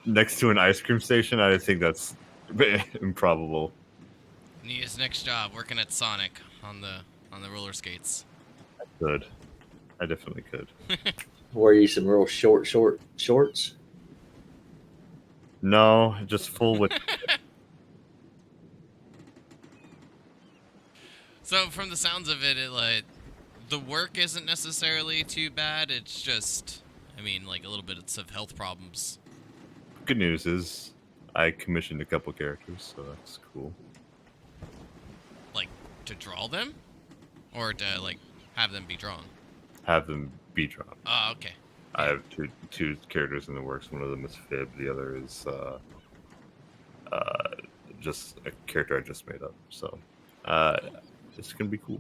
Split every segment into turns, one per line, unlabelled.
Next to an ice cream station, I think that's improbable.
Need his next job working at Sonic on the roller skates.
Good. I definitely could.
Wear you some real shorts.
No, just full with.
So from the sounds of it, like the work isn't necessarily too bad. It's just, I mean, like a little bit of health problems.
Good news is I commissioned a couple characters, so that's cool.
Like to draw them, or to like have them be drawn.
Have them be drawn.
Oh, okay.
I have two characters in the works. One of them is Fib. The other is just a character I just made up. So it's gonna be cool.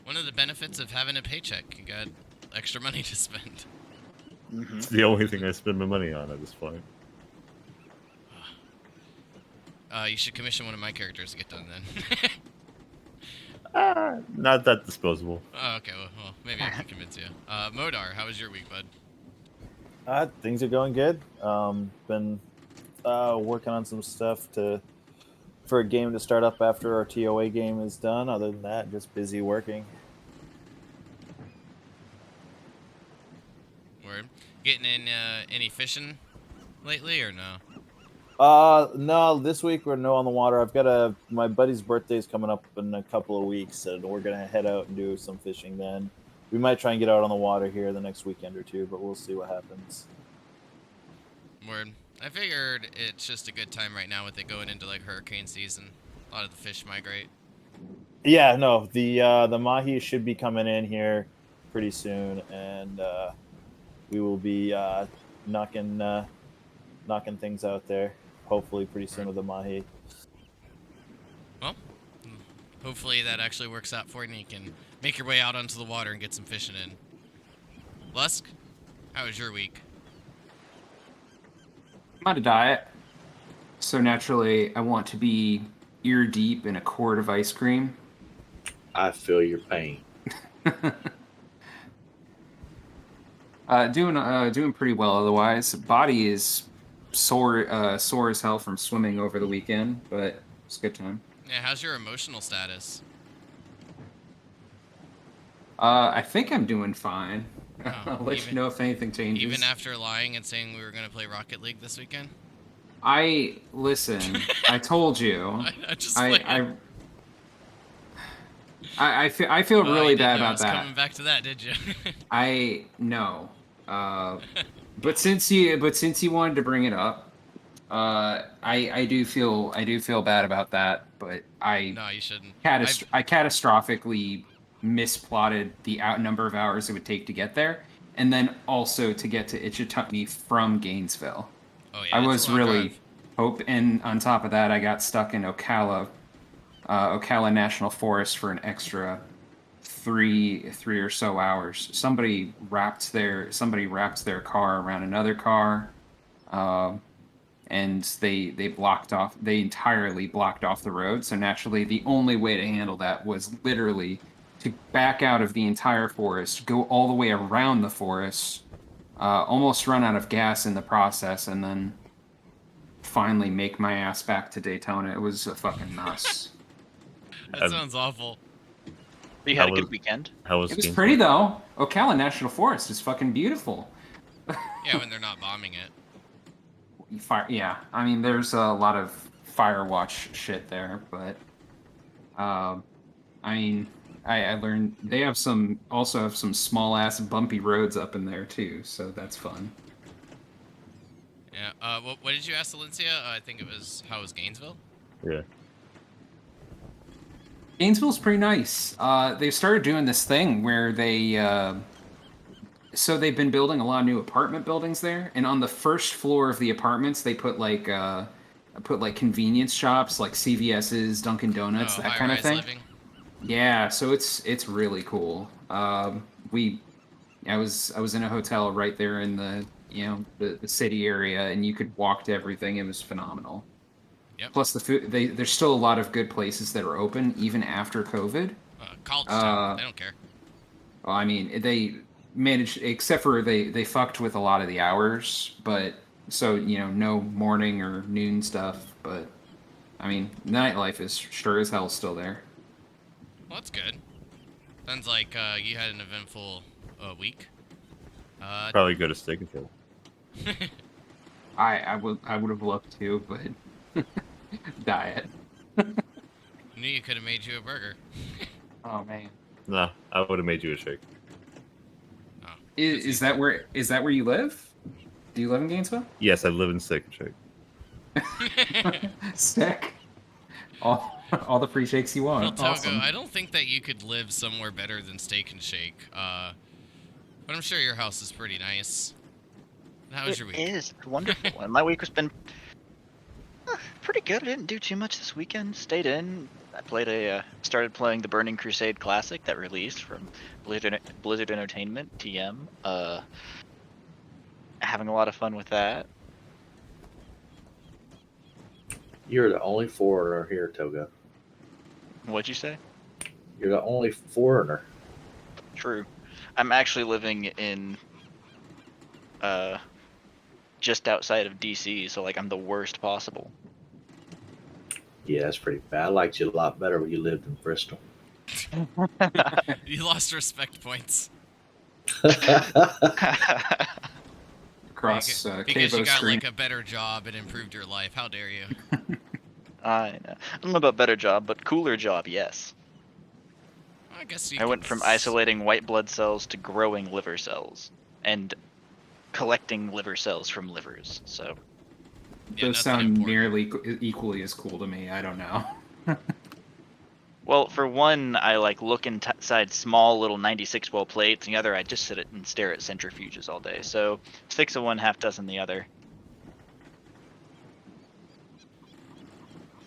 One of the benefits of having a paycheck, you got extra money to spend.
Mm-hmm.
It's the only thing I spend my money on at this point.
You should commission one of my characters to get done then.
Not that disposable.
Oh, okay. Well, maybe I can convince you. Modar, how was your week, bud?
Things are going good. Been working on some stuff for a game to start up after our TOA game is done. Other than that, just busy working.
Word. Getting in any fishing lately or no?
No, this week we're no on the water. I've got my buddy's birthday's coming up in a couple of weeks, and we're gonna head out and do some fishing then. We might try and get out on the water here the next weekend or two, but we'll see what happens.
Word. I figured it's just a good time right now with it going into like hurricane season. A lot of the fish migrate.
Yeah, no, the mahi should be coming in here pretty soon, and we will be knocking things out there. Hopefully, pretty soon with the mahi.
Well, hopefully that actually works out for you and you can make your way out onto the water and get some fishing in. Lusk, how was your week?
I'm on a diet, so naturally I want to be ear deep in a quart of ice cream.
I feel your pain.
Doing pretty well otherwise. Body is sore as hell from swimming over the weekend, but it's a good time.
Yeah, how's your emotional status?
I think I'm doing fine.
Oh,
I'll let you know if anything changes.
Even after lying and saying we were going to play Rocket League this weekend?
Listen, I told you. I feel really bad about that.
Coming back to that, did you?
I know. But since you wanted to bring it up, I do feel bad about that. But
no, you shouldn't.
I catastrophically misplotted the number of hours it would take to get there, and then also to get to Itchitucky from Gainesville.
Oh yeah,
I was really and on top of that, I got stuck in Ocala National Forest for an extra three or so hours. Somebody wrapped their car around another car, and they entirely blocked off the road. So naturally, the only way to handle that was literally to back out of the entire forest, go all the way around the forest, almost run out of gas in the process, and then finally make my ass back to Daytona. It was a fucking mess.
That sounds awful.
You had a good weekend.
It was pretty though. Ocala National Forest is fucking beautiful.
Yeah, when they're not bombing it.
Yeah, I mean, there's a lot of Firewatch shit there, but I mean, I learned they also have some small ass bumpy roads up in there too, so that's fun.
Yeah. What did you ask Valencia? I think it was how was Gainesville?
Yeah.
Gainesville's pretty nice. They've started doing this thing where they've been building a lot of new apartment buildings there, and on the first floor of the apartments, they put like convenience shops like CVS's, Dunkin' Donuts, that kind of thing.
Living.
Yeah, so it's really cool. I was in a hotel right there in the city area, and you could walk to everything. It was phenomenal.
Yep.
Plus the food, there's still a lot of good places that are open even after COVID.
College town, they don't care.
Well, I mean, they managed, except for they fucked with a lot of the hours, but So, no morning or noon stuff, but I mean, nightlife is sure as hell still there.
Well, that's good. Sounds like you had an eventful week.
Probably go to Steak and Shake.
I would have loved to, but diet.
Knew you could have made you a burger.
Oh man.
Nah, I would have made you a shake.
Oh,
Is that where you live? Do you live in Gainesville?
Yes, I live in Steak and Shake.
Sick. All the free shakes you
Well,
want.
Togo,
Awesome.
I don't think that you could live somewhere better than Steak and Shake. But I'm sure your house is pretty nice. How was your week?
It is wonderful. And my week has been pretty good. I didn't do too much this weekend. Stayed in. I started playing the Burning Crusade Classic that released from Blizzard Entertainment, TM. Having a lot of fun with that.
You're the only foreigner here, Toga.
What'd you say?
You're the only foreigner.
True. I'm actually living in just outside of DC, so like I'm the worst possible.
Yeah, that's pretty bad. I liked you a lot better when you lived in Bristol.
You lost respect points.
Across
Because you
Cavo's
got
screen.
like a better job and improved your life. How dare you?
I know. I don't know about better job, but cooler job, yes.
I guess you
I went
could
from isolating white blood cells to growing liver cells and collecting liver cells from livers. So
Yeah,
Those
nothing
sound
important.
nearly equally as cool to me. I don't know.
well, for one, I like look inside small little 96 well plates, and the other I just sit and stare at centrifuges all day. So 6 of one, half dozen the other.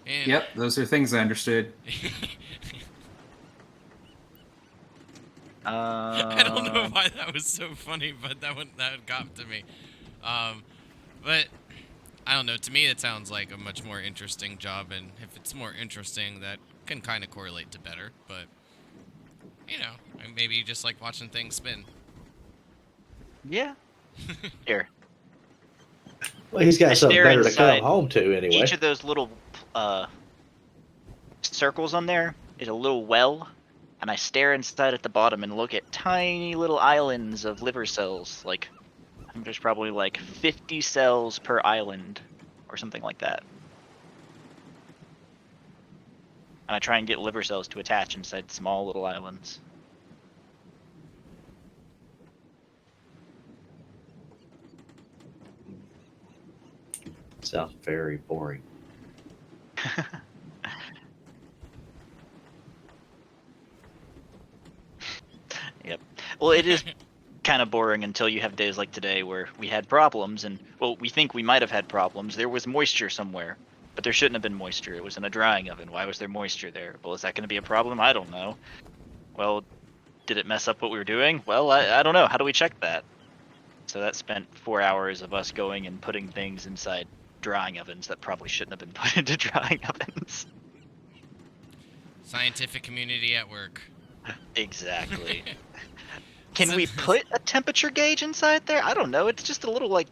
And
Yep, those are things I understood.
I don't know why that was so funny, but that got to me. But I don't know. To me, it sounds like a much more interesting job, and if it's more interesting, that can kind of correlate to better. But maybe you just like watching things spin.
Yeah. Here.
Well, he's got
I
something
stare
better to
inside
come home to anyway.
Each of those little circles on there is a little well, and I stare inside at the bottom and look at tiny little islands of liver cells. Like, I think there's probably like 50 cells per island, or something like that. And I try and get liver cells to attach inside small little islands.
Sounds very boring.
Yep. Well, it is kind of boring until you have days like today where we had problems, and well, we think we might have had problems. There was moisture somewhere, but there shouldn't have been moisture. It was in a drying oven. Why was there moisture there? Well, is that going to be a problem? I don't know. Well, did it mess up what we were doing? Well, I don't know. How do we check that? So that spent 4 hours of us going and putting things inside drying ovens that probably shouldn't have been put into drying ovens.
Scientific community at work.
Exactly. Can we put a temperature gauge inside there? I don't know. It's just a little, like,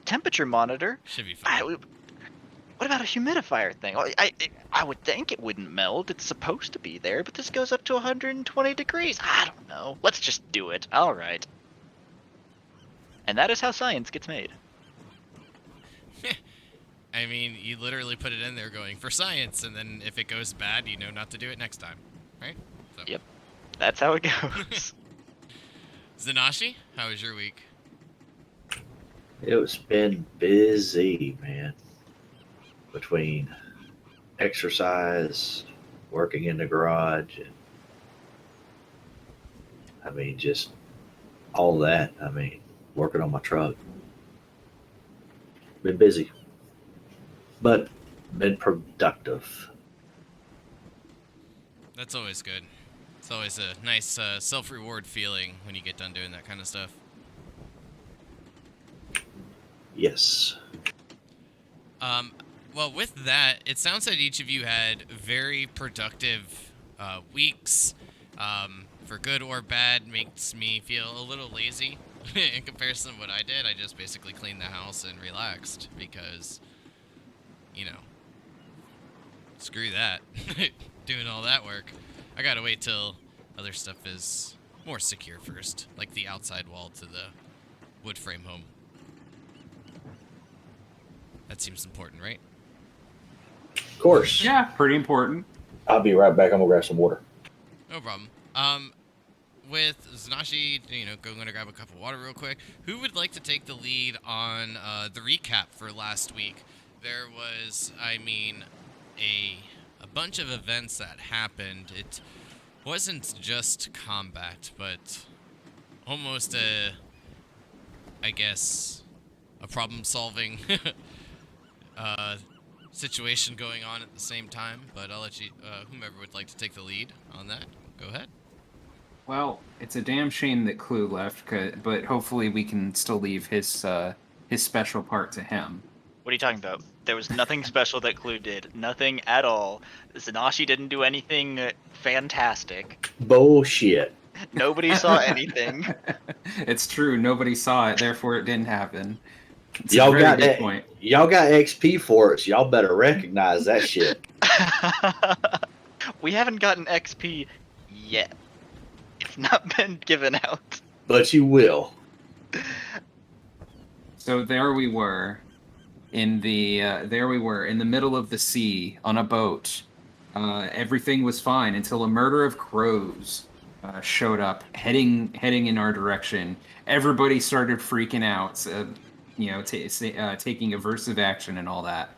temperature monitor.
Should be fine.
What about a humidifier thing? I would think it wouldn't melt. It's supposed to be there, but this goes up to 120 degrees. I don't know. Let's just do it. All right. And that is how science gets made.
I mean, you literally put it in there going for science, and then if it goes bad, you know not to do it next time, right? So.
Yep. That's how it goes.
Zanashi, how was your week?
It's been busy, man. Between exercise, working in the garage, and I mean, just all that. I mean, working on my truck. Been busy, but been productive.
That's always good. It's always a nice self-reward feeling when you get done doing that kind of stuff.
Yes.
Well, with that, it sounds like each of you had very productive weeks. For good or bad, makes me feel a little lazy. in comparison to what I did, I just basically cleaned the house and relaxed because, you know, screw that. Doing all that work. I gotta wait till other stuff is more secure first, like the outside wall to the wood frame home. That seems important, right?
Of course.
Yeah, pretty important.
I'll be right back. I'm gonna grab some water.
No problem. With Zanashi, going to grab a cup of water real quick. Who would like to take the lead on the recap for last week? There was, a bunch of events that happened. It wasn't just combat, but almost a problem-solving situation going on at the same time. But I'll let you, whomever would like to take the lead on that, go ahead.
Well, it's a damn shame that Clue left, but hopefully we can still leave his special part to him.
What are you talking about? There was nothing special that Clue did. Nothing at all. Zanashi didn't do anything fantastic.
Bullshit.
Nobody saw anything.
It's true. Nobody saw it, therefore it didn't happen. It's
Y'all
a very
got
good
that.
point.
Y'all got XP for us. Y'all better recognize that shit.
We haven't gotten XP yet. It's not been given out.
But you will.
So there we were, in the middle of the sea on a boat. Everything was fine until a murder of crows showed up, heading in our direction. Everybody started freaking out, taking aversive action and all that.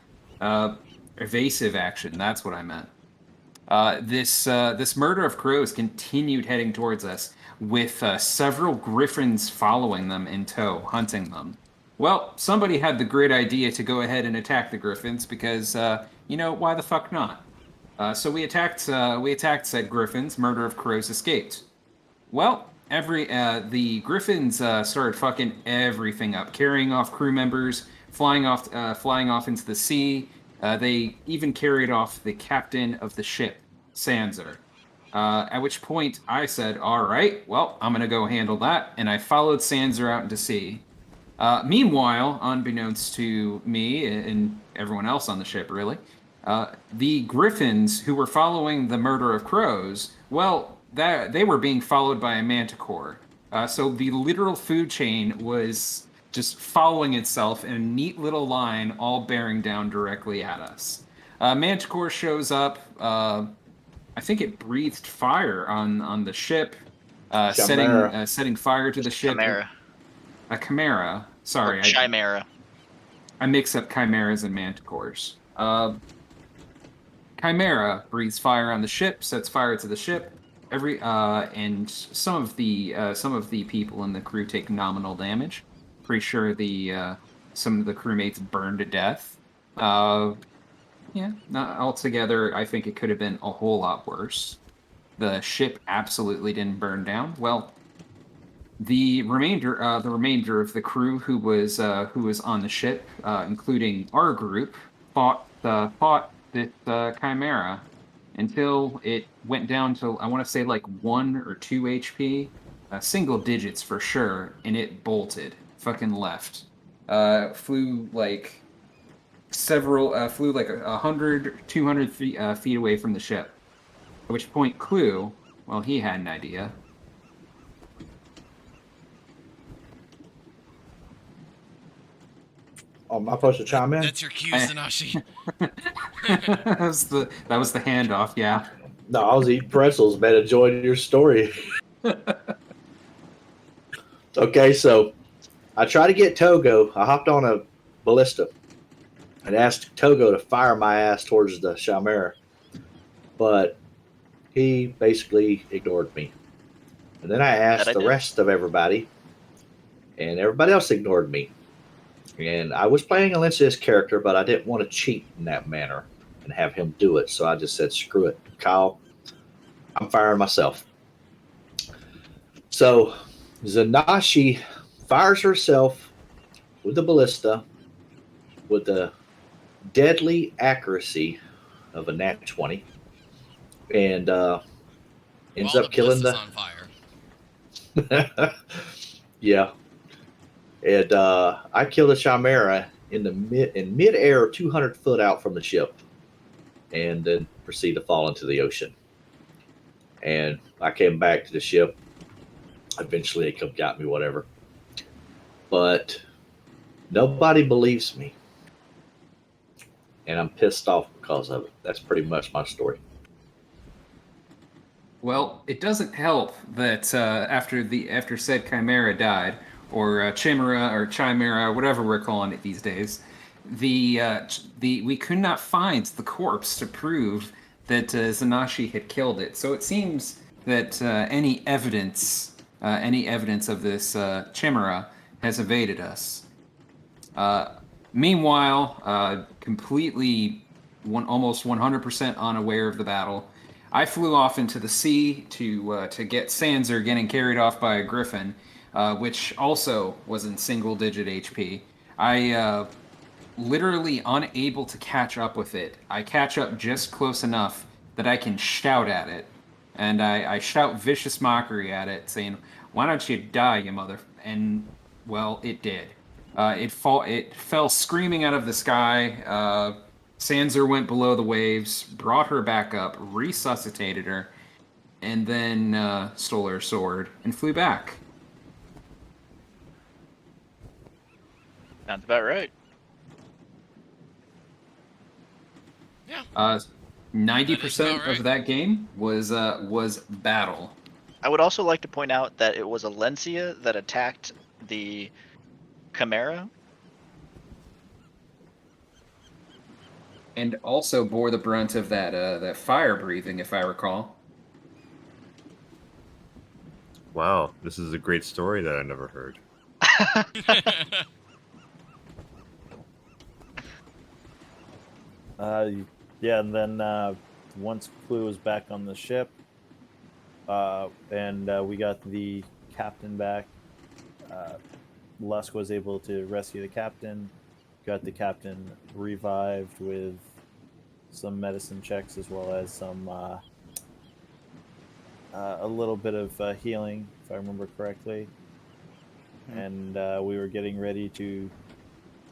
Evasive action. That's what I meant. This murder of crows continued heading towards us, with several griffins following them in tow, hunting them. Well, somebody had the great idea to go ahead and attack the griffins because, why the fuck not? So we attacked said griffins. Murder of crows escaped. Well, the griffins started fucking everything up, carrying off crew members, flying off into the sea. They even carried off the captain of the ship, Sanser. At which point I said, all right, well, I'm going to go handle that. And I followed Sanser out into sea. Meanwhile, unbeknownst to me and everyone else on the ship, really, the griffins who were following the murder of crows, well, they were being followed by a manticore. So the literal food chain was just following itself in a neat little line, all bearing down directly at us. Manticore shows up. I think it breathed fire on the ship, setting fire to the ship.
Chimera.
A chimera. Sorry,
Chimera.
I mix up chimeras and manticores. Chimera breathes fire on the ship, sets fire to the ship. And some of the people in the crew take nominal damage. Pretty sure some of the crewmates burned to death. Not altogether. I think it could have been a whole lot worse. The ship absolutely didn't burn down. Well, the remainder of the crew who was on the ship, including our group, fought this chimera until it went down to, I want to say, like 1 or 2 HP, single digits for sure, and it bolted, fucking left, flew like 100, 200 feet away from the ship. At which point Clue, well, he had an idea.
Am I supposed to chime in?
That's your cue, Zanashi.
that was the handoff, yeah.
No, I was eating pretzels, man. Enjoyed your story. Okay, so I tried to get Togo. I hopped on a ballista and asked Togo to fire my ass towards the chimera, but he basically ignored me. And then I asked the rest of everybody, and everybody else ignored me. And I was playing Elista's character, but I didn't want to cheat in that manner and have him do it. So I just said, screw it, Kyle. I'm firing myself. So Zanashi fires herself with the ballista with the deadly accuracy of a nat 20 and ends
While
up killing the...
on fire.
Yeah. And I killed a chimera in mid-air, 200 foot out from the ship, and then proceeded to fall into the ocean. And I came back to the ship. Eventually, it got me, whatever. But nobody believes me, and I'm pissed off because of it. That's pretty much my story.
Well, it doesn't help that after said chimera died, or chimera, whatever we're calling it these days, we could not find the corpse to prove that Zanashi had killed it. So it seems that any evidence of this chimera has evaded us. Meanwhile, completely almost 100% unaware of the battle, I flew off into the sea to get Sanser getting carried off by a griffin, which also was in single-digit HP. I literally unable to catch up with it. I catch up just close enough that I can shout at it, and I shout vicious mockery at it, saying, "Why don't you die, you mother?" And well, it did. It fell screaming out of the sky. Sanser went below the waves, brought her back up, resuscitated her, and then stole her sword and flew back.
Sounds about right.
Yeah.
90%
right.
of that game was battle.
I would also like to point out that it was Alencia that attacked the Chimera.
And also bore the brunt of that fire breathing, if I recall.
Wow, this is a great story that I never heard.
Yeah, and then once Clue was back on the ship, and we got the captain back, Lusk was able to rescue the captain, got the captain revived with some medicine checks as well as some a little bit of healing, if I remember correctly. And we were getting ready to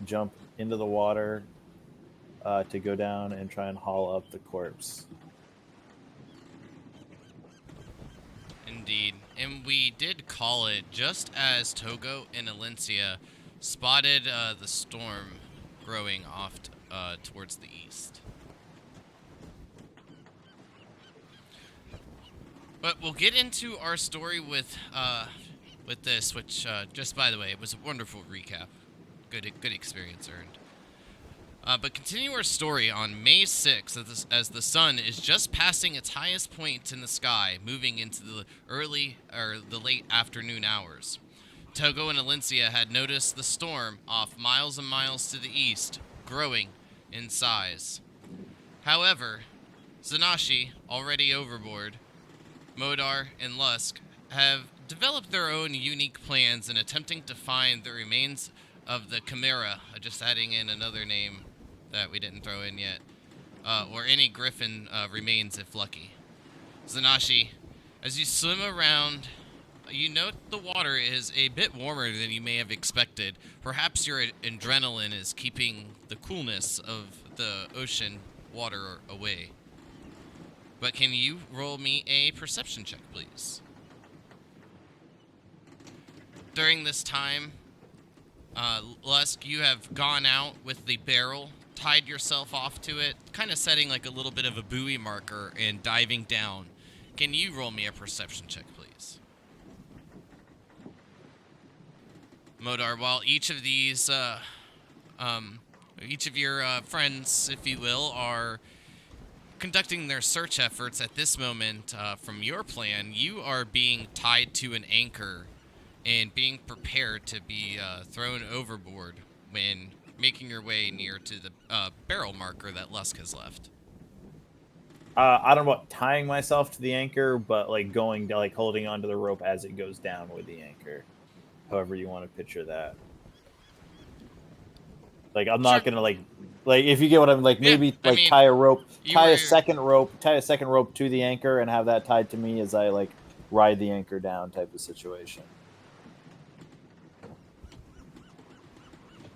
jump into the water to go down and try and haul up the corpse.
Indeed. And we did call it just as Togo and Alencia spotted the storm growing off towards the east. But we'll get into our story with this, which, just by the way, it was a wonderful recap. Good experience earned. But continue our story on May 6th as the sun is just passing its highest point in the sky, moving into the late afternoon hours. Togo and Alencia had noticed the storm off miles and miles to the east, growing in size. However, Zanashi, already overboard, Modar, and Lusk have developed their own unique plans in attempting to find the remains of the Chimera, just adding in another name that we didn't throw in yet, or any griffin remains if lucky. Zanashi, as you swim around, you note the water is a bit warmer than you may have expected. Perhaps your adrenaline is keeping the coolness of the ocean water away. But can you roll me a perception check, please? During this time, Lusk, you have gone out with the barrel, tied yourself off to it, kind of setting like a little bit of a buoy marker and diving down. Can you roll me a perception check, please? Modar, while each of these, each of your friends, if you will, are conducting their search efforts at this moment, from your plan, you are being tied to an anchor and being prepared to be thrown overboard when making your way near to the barrel marker that Lusk has left.
I don't know about tying myself to the anchor, but like going to like holding onto the rope as it goes down with the anchor. However you want to picture that. Like I'm not gonna like if you get what I'm like, maybe tie a rope, tie a second rope to the anchor and have that tied to me as I like ride the anchor down type of situation.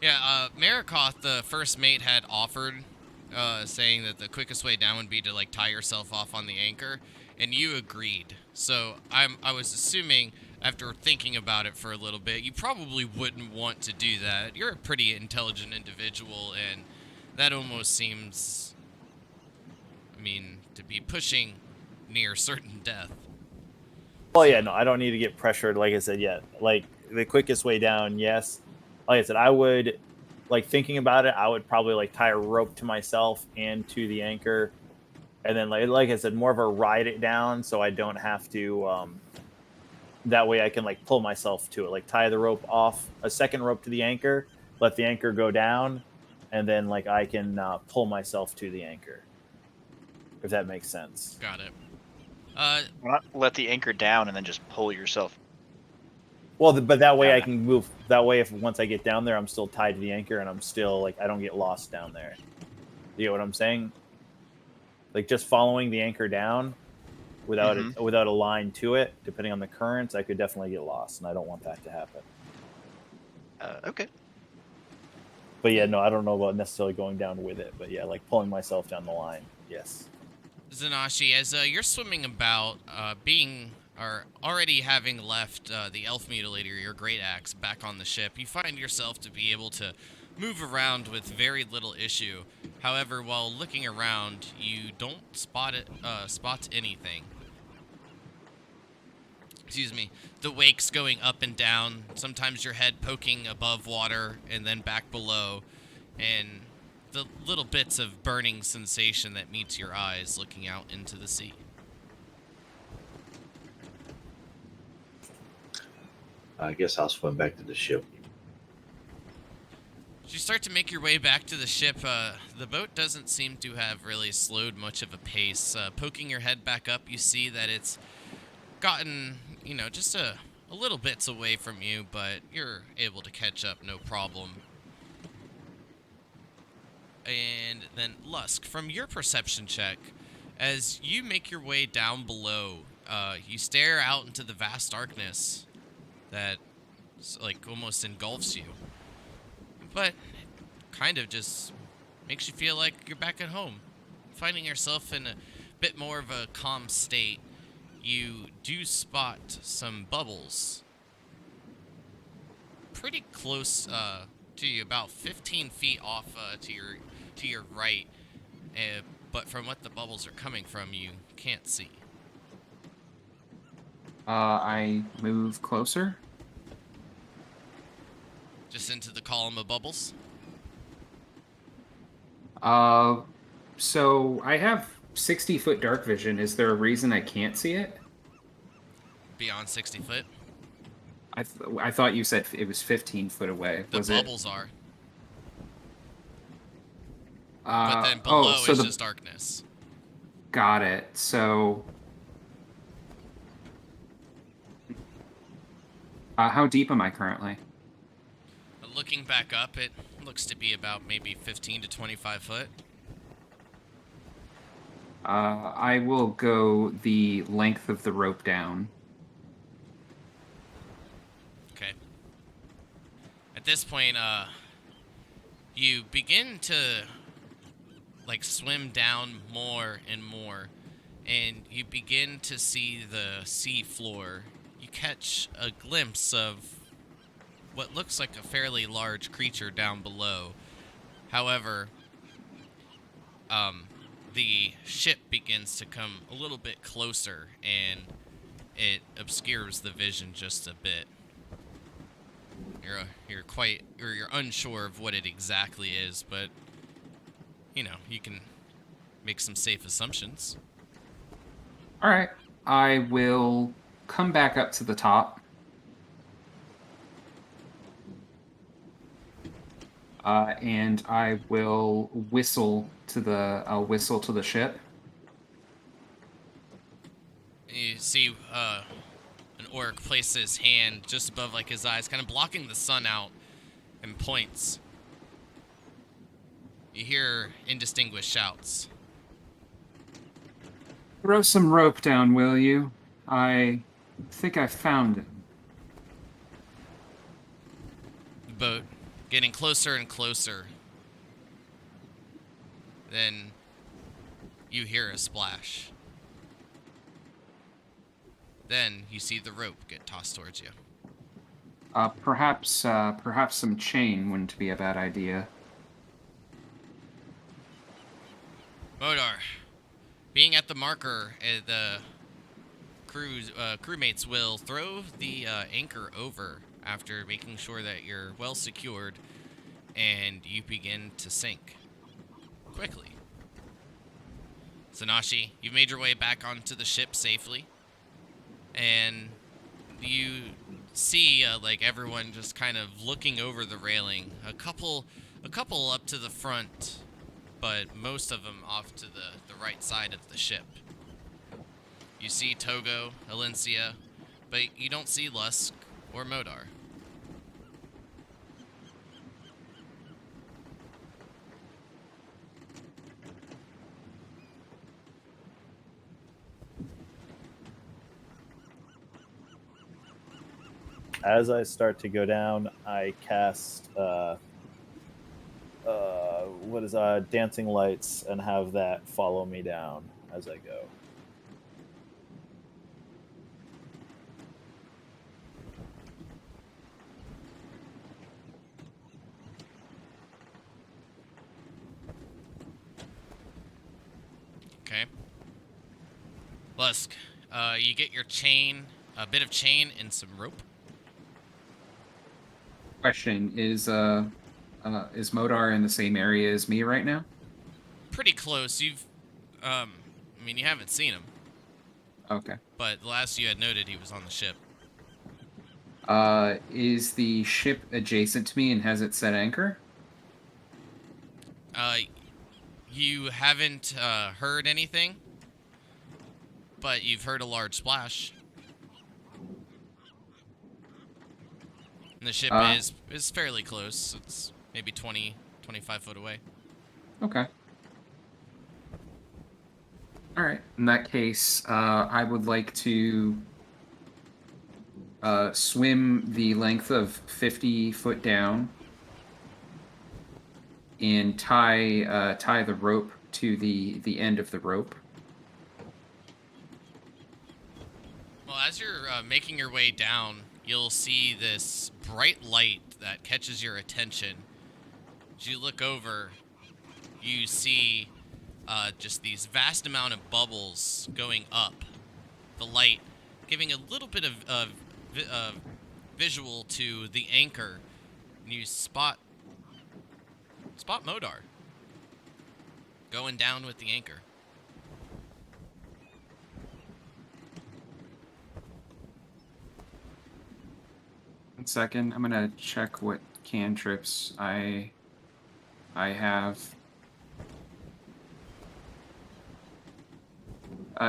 Yeah, Marikoth, the first mate, had offered, saying that the quickest way down would be to like tie yourself off on the anchor, and you agreed. So I was assuming, after thinking about it for a little bit, you probably wouldn't want to do that. You're a pretty intelligent individual, and that almost seems, I mean, to be pushing near certain death.
Well, yeah, no, I don't need to get pressured. Like I said, yeah, like the quickest way down, yes. Like I said, I would, like thinking about it, I would probably like tie a rope to myself and to the anchor, and then like I said, more of a ride it down, so I don't have to. That way, I can like pull myself to it, like tie the rope off, a second rope to the anchor, let the anchor go down, and then like I can pull myself to the anchor. If that makes sense.
Got it.
Not let the anchor down and then just pull yourself.
Well, but that way I
Yeah.
can move. That way, if once I get down there, I'm still tied to the anchor, and I'm still like I don't get lost down there. You know what I'm saying? Like just following the anchor down without it, without a line to it, depending on the currents, I could definitely get lost, and I don't want that to happen.
Okay.
But yeah, no, I don't know about necessarily going down with it. But yeah, like pulling myself down the line. Yes.
Zanashi, as you're swimming about, being or already having left the elf mutilator, your great axe, back on the ship, you find yourself to be able to move around with very little issue. However, while looking around, you don't spot anything. Excuse me. The wake's going up and down. Sometimes your head poking above water and then back below, and the little bits of burning sensation that meets your eyes looking out into the sea.
I guess I'll swim back to the ship.
As you start to make your way back to the ship, the boat doesn't seem to have really slowed much of a pace. Poking your head back up, you see that it's gotten, just a little bits away from you, but you're able to catch up no problem. And then Lusk, from your perception check, as you make your way down below, you stare out into the vast darkness that like almost engulfs you, but kind of just makes you feel like you're back at home, finding yourself in a bit more of a calm state. You do spot some bubbles pretty close to you, about 15 feet off to your right, but from what the bubbles are coming from, you can't see.
I move closer.
Just into the column of bubbles.
So I have 60-foot dark vision. Is there a reason I can't see it?
Beyond 60 foot.
I thought you said it was 15 foot away.
The
Was
bubbles are.
it?
But then below
so
is just darkness.
Got it. So, how deep am I currently?
Looking back up, it looks to be about maybe 15 to 25 foot.
I will go the length of the rope down.
Okay. At this point, you begin to like swim down more and more, and you begin to see the sea floor. You catch a glimpse of what looks like a fairly large creature down below. However, the ship begins to come a little bit closer, and it obscures the vision just a bit. You're unsure of what it exactly is, but you can make some safe assumptions.
All right. I will come back up to the top. And I will whistle to the ship.
You see an orc place his hand just above like his eyes, kind of blocking the sun out, and points. You hear indistinguished shouts.
Throw some rope down, will you? I think I found it.
The boat getting closer and closer. Then you hear a splash. Then you see the rope get tossed towards you.
Perhaps some chain wouldn't be a bad idea.
Modar, being at the marker, the crewmates will throw the anchor over after making sure that you're well secured, and you begin to sink quickly. Sanashi, you've made your way back onto the ship safely, and you see like everyone just kind of looking over the railing. A couple up to the front, but most of them off to the right side of the ship. You see Togo, Alencia, but you don't see Lusk or Modar.
As I start to go down, I cast dancing lights and have that follow me down as I go.
Okay. Lusk, you get your chain, a bit of chain and some rope.
Question is Modar in the same area as me right now?
Pretty close. You haven't seen him,
Okay.
but the last you had noted he was on the ship.
Is the ship adjacent to me and has it set anchor?
You haven't heard anything, but you've heard a large splash. And the ship is fairly close. It's maybe 20, 25 foot away.
Okay. All right. In that case, I would like to swim the length of 50 foot down and tie the rope to the end of the rope.
Well, as you're making your way down, you'll see this bright light that catches your attention. As you look over, you see just these vast amount of bubbles going up. The light giving a little bit of visual to the anchor. And you spot Modar going down with the anchor.
One second, I'm gonna check what cantrips I have.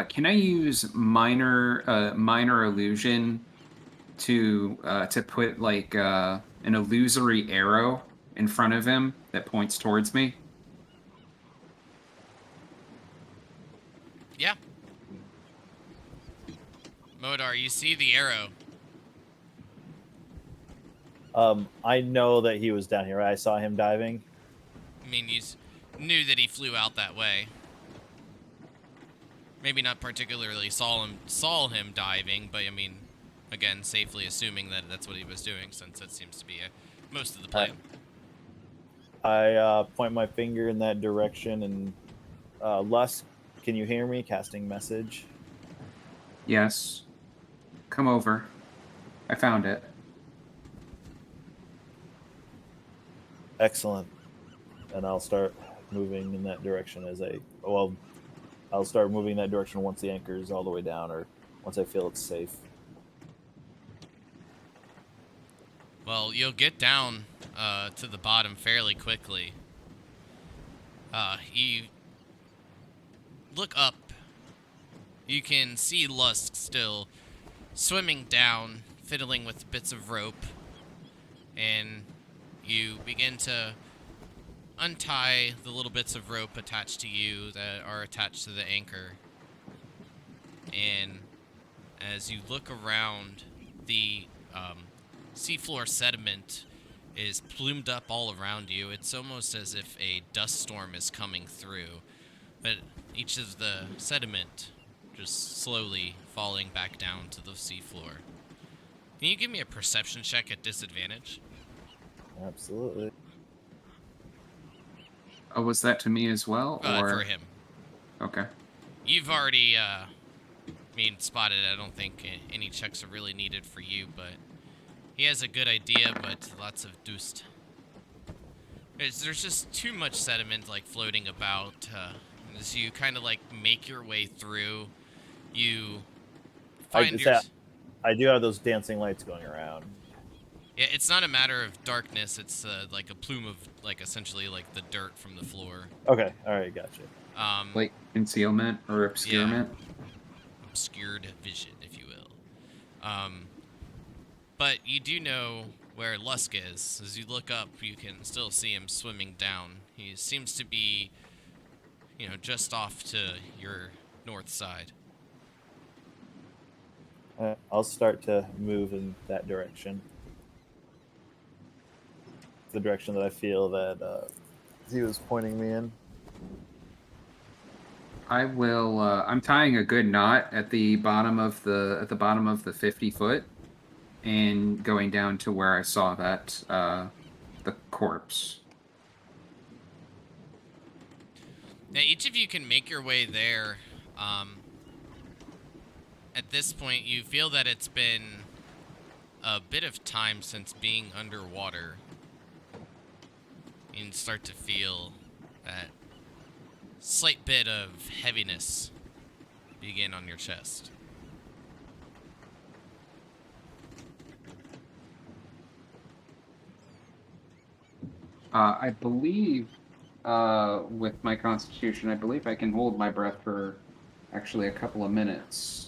Can I use minor illusion to put like an illusory arrow in front of him that points towards me?
Yeah. Modar, you see the arrow.
I know that he was down here. I saw him diving.
I mean, you knew that he flew out that way. Maybe not particularly saw him diving, but I mean, again, safely assuming that that's what he was doing, since that seems to be most of the plan.
I point my finger in that direction, and Lusk, can you hear me? Casting message.
Yes. Come over. I found it.
Excellent. And I'll start moving in that direction I'll start moving in that direction once the anchor is all the way down, or once I feel it's safe.
Well, you'll get down to the bottom fairly quickly. You look up. You can see Lusk still swimming down, fiddling with bits of rope, and you begin to untie the little bits of rope attached to you that are attached to the anchor. And as you look around, the seafloor sediment is plumed up all around you. It's almost as if a dust storm is coming through, but each of the sediment just slowly falling back down to the seafloor. Can you give me a perception check at disadvantage?
Absolutely.
Oh, was that to me as well, or
For him.
Okay.
You've already, spotted it. I don't think any checks are really needed for you, but he has a good idea, but lots of dust. There's just too much sediment, like, floating about. As you kind of, like, make your way through, you find
I do have those dancing lights going around.
Yeah, it's not a matter of darkness. It's like a plume of, like, essentially like the dirt from the floor.
Okay, all right, gotcha.
Like concealment or obscurement?
Yeah, obscured vision, if you will. But you do know where Lusk is. As you look up, you can still see him swimming down. He seems to be, just off to your north side.
I'll start to move in that direction. The direction that I feel that he was pointing me in.
I will. I'm tying a good knot at the bottom of the 50 foot, and going down to where I saw that the corpse.
Now, each of you can make your way there. At this point, you feel that it's been a bit of time since being underwater. You can start to feel that slight bit of heaviness begin on your chest.
I believe, with my constitution, I believe I can hold my breath for actually a couple of minutes.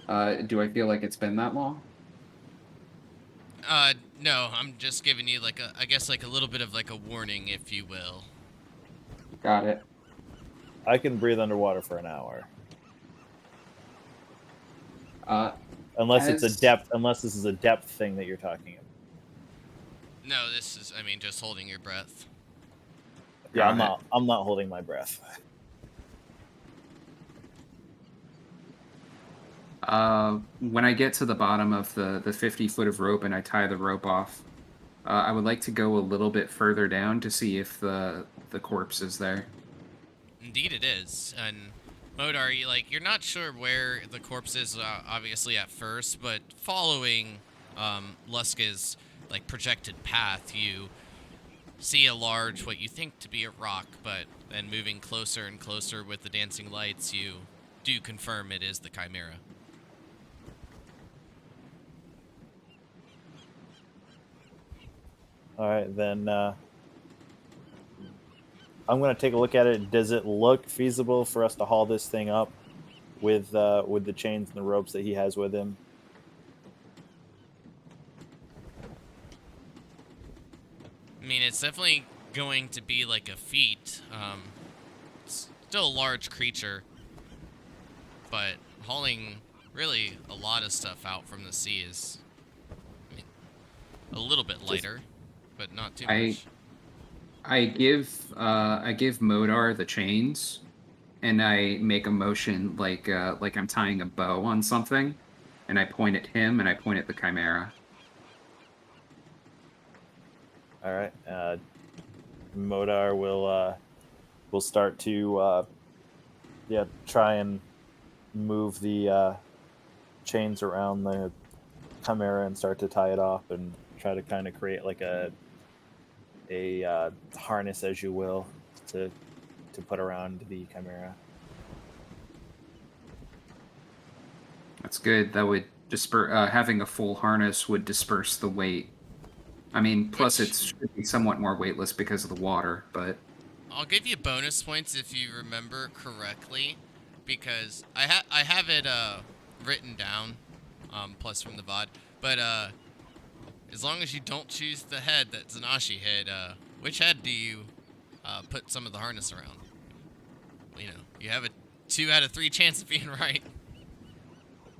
Do I feel like it's been that long?
No, I'm just giving you like a little bit of like a warning, if you will.
Got it.
I can breathe underwater for an hour. Unless this is a depth thing that you're talking about.
No, this is, just holding your breath.
Yeah, I'm not holding my breath.
When I get to the bottom of the 50 foot of rope and I tie the rope off, I would like to go a little bit further down to see if the corpse is there.
Indeed it is. And Modar, you're not sure where the corpse is, obviously at first, but following Luska's projected path, you see a large, what you think to be a rock, but then moving closer and closer with the dancing lights, you do confirm it is the Chimera.
All right, then I'm going to take a look at it. Does it look feasible for us to haul this thing up with the chains and the ropes that he has with him?
It's definitely going to be like a feat. It's still a large creature, but hauling really a lot of stuff out from the sea is a little bit lighter, but not too much.
I give Modar the chains, and I make a motion like I'm tying a bow on something, and I point at him and I point at the Chimera.
All right, Modar will start to try and move the chains around the Chimera and start to tie it off and try to kind of create like a harness, as you will, to put around the Chimera.
That's good. That would disperse. Having a full harness would disperse the weight. Plus it should be somewhat more weightless because of the water, but...
I'll give you bonus points if you remember correctly, because I have it written down, plus from the VOD, but as long as you don't choose the head that Zanashi hit, which head do you put some of the harness around? You have a 2 out of 3 chance of being right.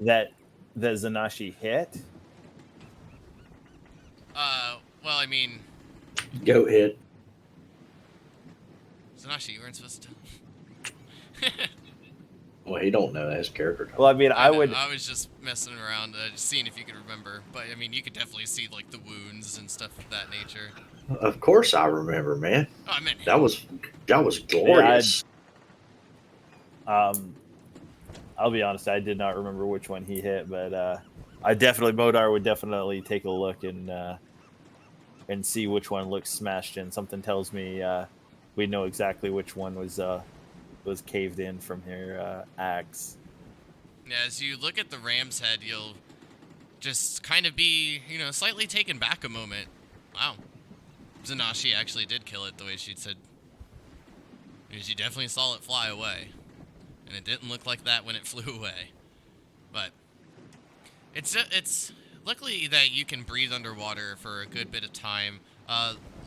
That Zanashi hit?
Well, I mean,
Goat head.
Zanashi, you weren't supposed to tell.
Well, he don't know his character.
Well, I mean, I
know,
would.
I was just messing around, just seeing if you could remember. But I mean, you could definitely see like the wounds and stuff of that nature.
Of course, I remember, man.
Oh, I meant
That was glorious.
I'll be honest, I did not remember which one he hit, but Modar would definitely take a look and see which one looks smashed in. Something tells me we know exactly which one was caved in from her axe.
Yeah, as you look at the ram's head, you'll just kind of be, slightly taken back a moment. Wow. Zanashi actually did kill it the way she said. Because you definitely saw it fly away. And it didn't look like that when it flew away. But it's luckily that you can breathe underwater for a good bit of time.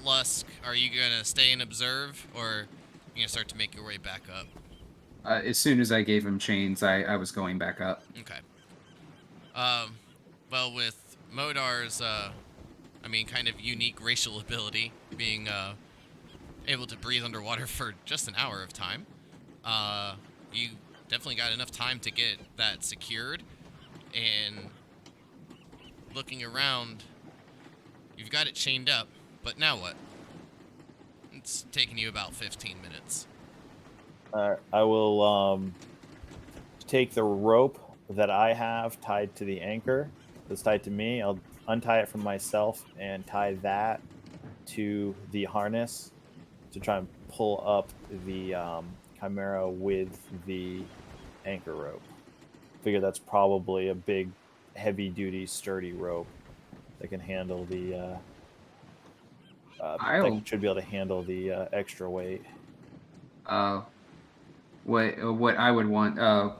Lusk, are you going to stay and observe, or you going to start to make your way back up?
As soon as I gave him chains, I was going back up.
Okay. Well, with Modar's, kind of unique racial ability, being able to breathe underwater for just an hour of time, you definitely got enough time to get that secured. And looking around, you've got it chained up, but now what? It's taken you about 15 minutes.
I will take the rope that I have tied to the anchor that's tied to me. I'll untie it from myself and tie that to the harness to try and pull up the Chimera with the anchor rope. Figure that's probably a big, heavy-duty, sturdy rope that can handle the. That should be able to handle the extra weight.
What I would want,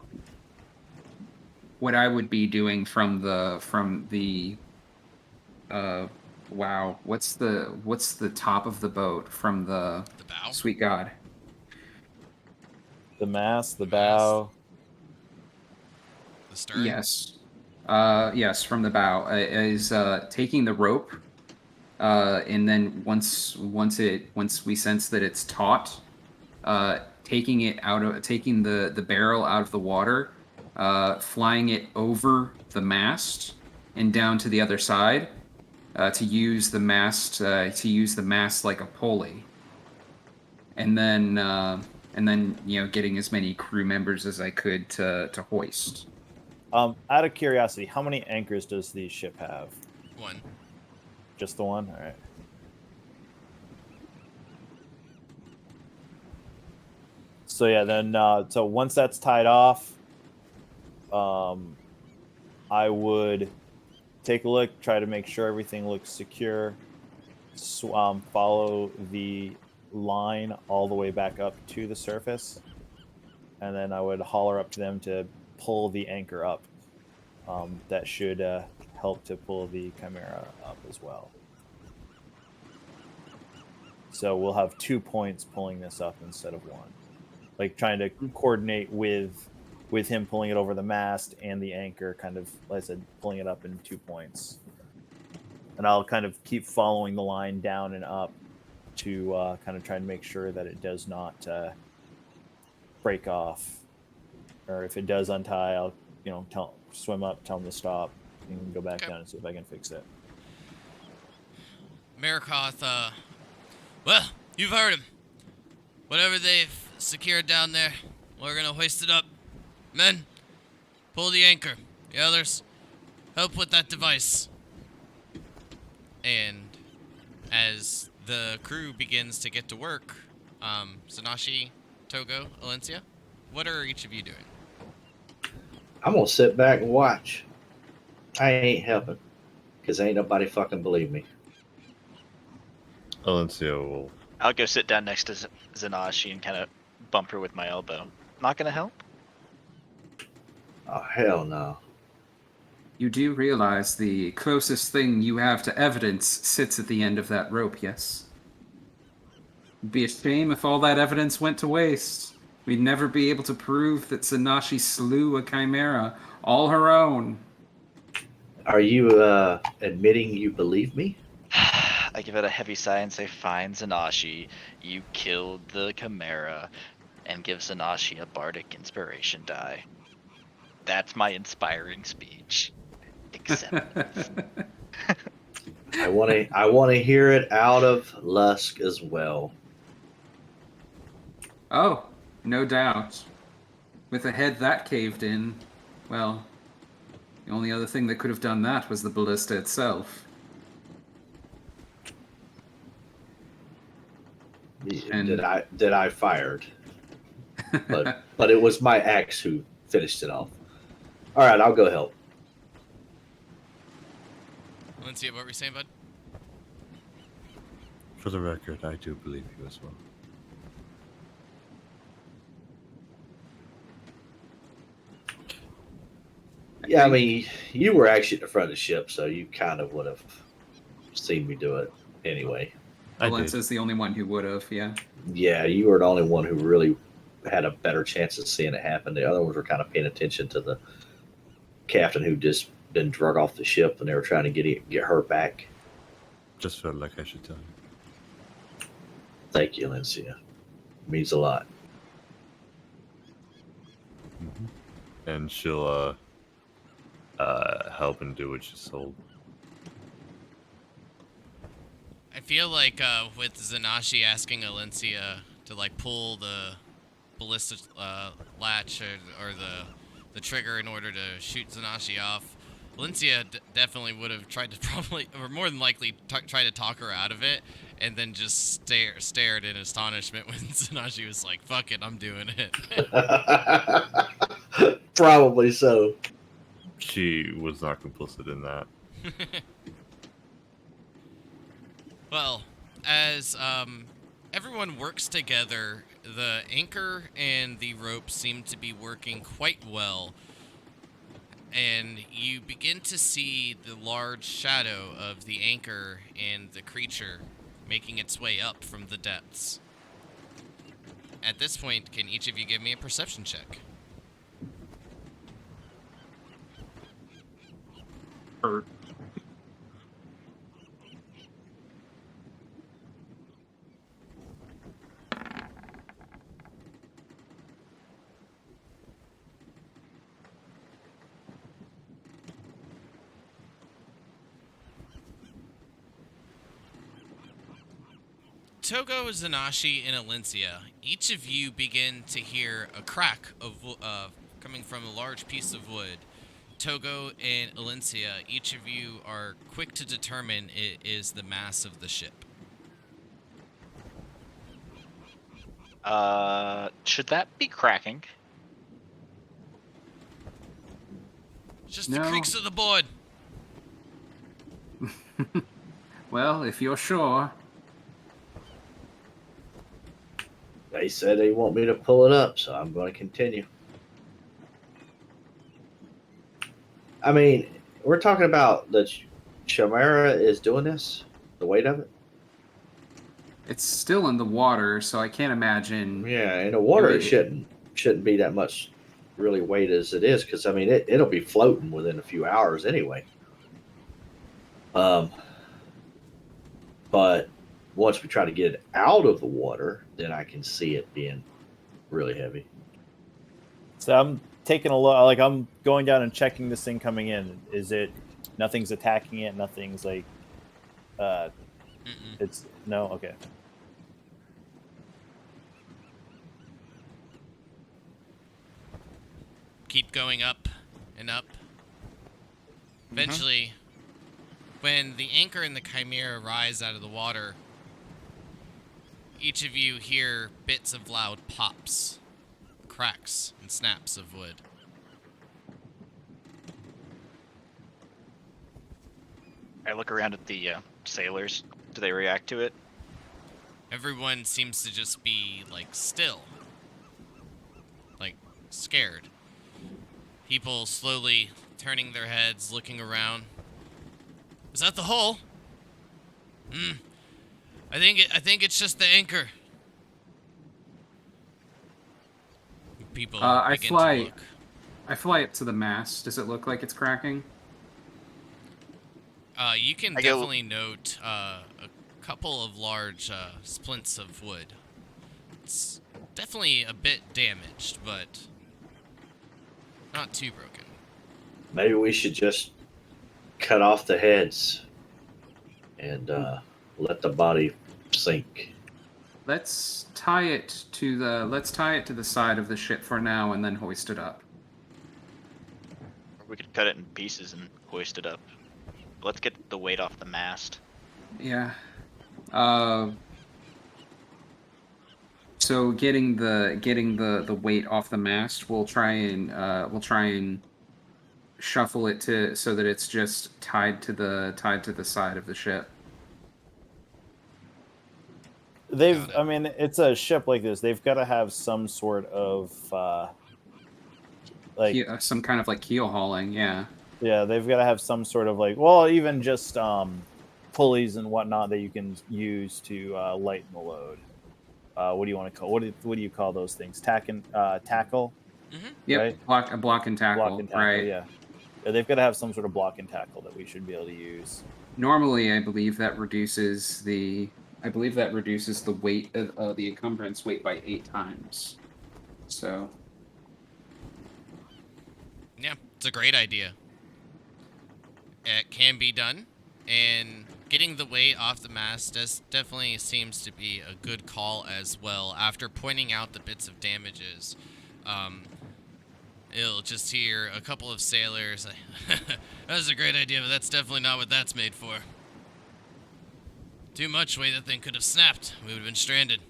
what I would be doing from the wow, what's the top of the boat from the
bow?
Sweet God.
The mast, the bow.
The stern?
Yes. Yes, from the bow is taking the rope, and then once we sense that it's taut, taking the barrel out of the water, flying it over the mast and down to the other side, to use the mast like a pulley, and then getting as many crew members as I could to hoist.
Out of curiosity, how many anchors does the ship have?
One.
Just the one? All right. So yeah, then so once that's tied off, I would take a look, try to make sure everything looks secure. Follow the line all the way back up to the surface, and then I would holler up to them to pull the anchor up. That should help to pull the Chimera up as well. So we'll have 2 points pulling this up instead of one. Like trying to coordinate with him pulling it over the mast and the anchor, kind of, like I said, pulling it up in 2 points. And I'll kind of keep following the line down and up to kind of try and make sure that it does not break off. Or if it does untie, I'll swim up, tell him to stop, and go back down and see if I can fix it.
Marakoth, well, you've heard him. Whatever they've secured down there, we're gonna hoist it up. Men, pull the anchor. The others, help with that device. And as the crew begins to get to work, Zanashi, Togo, Alencia, what are each of you doing?
I'm gonna sit back and watch. I ain't helping, cause ain't nobody fucking believe me.
Alencia will.
I'll go sit down next to Zanashi and kind of bump her with my elbow. Not gonna help?
Oh hell no.
You do realize the closest thing you have to evidence sits at the end of that rope, yes? It'd be a shame if all that evidence went to waste. We'd never be able to prove that Zanashi slew a Chimera all her own.
Are you admitting you believe me?
I give it a heavy sigh and say, "Fine, Zanashi, you killed the Chimera," and give Zanashi a bardic inspiration die. That's my inspiring speech. Acceptance.
I want to hear it out of Lusk as well.
Oh, no doubt. With a head that caved in, well, the only other thing that could have done that was the ballista itself. And-
That I fired, but it was my axe who finished it off. All right, I'll go help.
Let's see what we're saying, bud.
For the record, I do believe you as well.
Yeah, I mean, you were actually at the front of the ship, so you kind of would have seen me do it anyway.
I did.
Valenza's the only one who would have, yeah.
Yeah, you were the only one who really had a better chance of seeing it happen. The other ones were kind of paying attention to the captain who just been drug off the ship, and they were trying to get her back.
Just felt like I should tell you.
Thank you, Alicia. It means a lot.
And she'll help and do what she's told.
I feel like with Zanashi asking Alencia to like pull the ballista latch or the trigger in order to shoot Zanashi off, Alencia definitely would have tried to probably, or more than likely, try to talk her out of it, and then just stared in astonishment when Zanashi was like, "Fuck it, I'm doing it."
Probably so.
She was not complicit in that.
Well, as everyone works together, the anchor and the rope seem to be working quite well, and you begin to see the large shadow of the anchor and the creature making its way up from the depths. At this point, can each of you give me a perception check?
Or
Togo, Zanashi, and Alencia, each of you begin to hear a crack of coming from a large piece of wood. Togo and Alencia, each of you are quick to determine it is the mass of the ship.
Should that be cracking?
Just the
No.
creaks of the board.
well, if you're sure.
They said they want me to pull it up, so I'm going to continue. I mean, we're talking about the Chimera is doing this, the weight of it.
It's still in the water, so I can't imagine.
Yeah, in the water it
Really?
shouldn't be that much really weight as it is, because I mean it'll be floating within a few hours anyway. But once we try to get it out of the water, then I can see it being really heavy.
So I'm taking a look. Like I'm going down and checking this thing coming in. Is it? Nothing's attacking it. Nothing's like. It's no. Okay.
Keep going up and up. Eventually, when the anchor and the chimera rise out of the water, each of you hear bits of loud pops, cracks, and snaps of wood.
I look around at the sailors. Do they react to it?
Everyone seems to just be, like, still. Like, scared. People slowly turning their heads, looking around. Is that the hull? I think it's just the anchor. People
I
begin to look.
I fly up to the mast. Does it look like it's cracking?
You can
I go-
definitely note couple of large splints of wood. It's definitely a bit damaged, but not too broken.
Maybe we should just cut off the heads and let the body sink.
Let's tie it to the side of the ship for now, and then hoist it up.
Or we could cut it in pieces and hoist it up. Let's get the weight off the mast.
Yeah. So getting the weight off the mast, we'll try and shuffle it so that it's just tied to the side of the ship.
I mean, it's a ship like this. They've got to have some sort of
Some kind of like keel hauling, yeah.
Yeah, they've got to have some sort of even just pulleys and whatnot that you can use to lighten the load. What do you want to call? What do you call those things? Tackle.
Yep,
right?
block and tackle.
Block and tackle.
Right.
Yeah, they've got to have some sort of block and tackle that we should be able to use.
Normally, I believe that reduces the weight of the encumbrance weight by 8 times. So.
Yeah, it's a great idea. It can be done, and getting the weight off the mast definitely seems to be a good call as well. After pointing out the bits of damages, you'll just hear a couple of sailors. That was a great idea, but that's definitely not what that's made for. Too much weight, that thing could have snapped. We would have been stranded.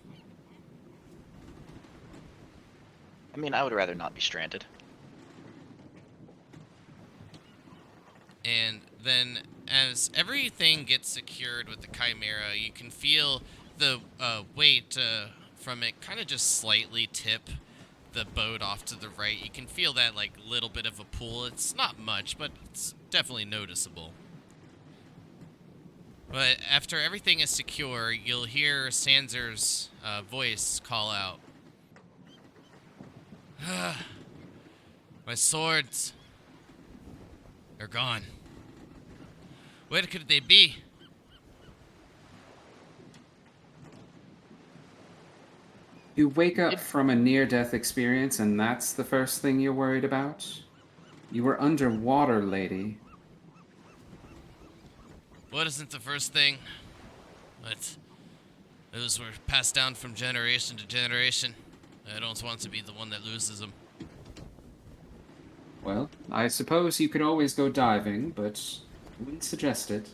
I mean, I would rather not be stranded.
And then as everything gets secured with the Chimera, you can feel the weight from it kind of just slightly tip the boat off to the right. You can feel that little bit of a pull. It's not much, but it's definitely noticeable. But after everything is secure, you'll hear Sanzer's voice call out. My swords are gone. Where could they be?
You wake up from a near-death experience, and that's the first thing you're worried about? You were underwater, lady.
What isn't the first thing? But those were passed down from generation to generation. I don't want to be the one that loses them.
Well, I suppose you could always go diving, but I wouldn't suggest it.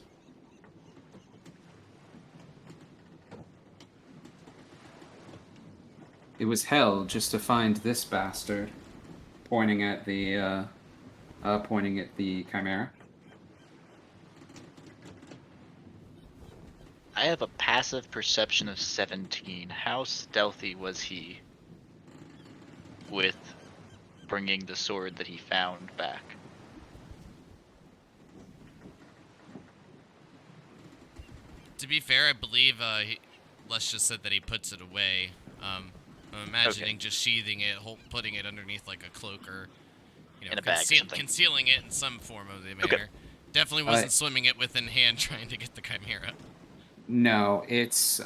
It was hell just to find this bastard. Pointing at the Chimera.
I have a passive perception of 17. How stealthy was he with bringing the sword that he found back?
To be fair, I believe Les just said that he puts it away. I'm imagining just sheathing it, putting it underneath like a cloak or
in a bag or something.
Concealing it in some form of the manner.
Okay.
Definitely wasn't swimming it within hand trying to get the Chimera.
No, it's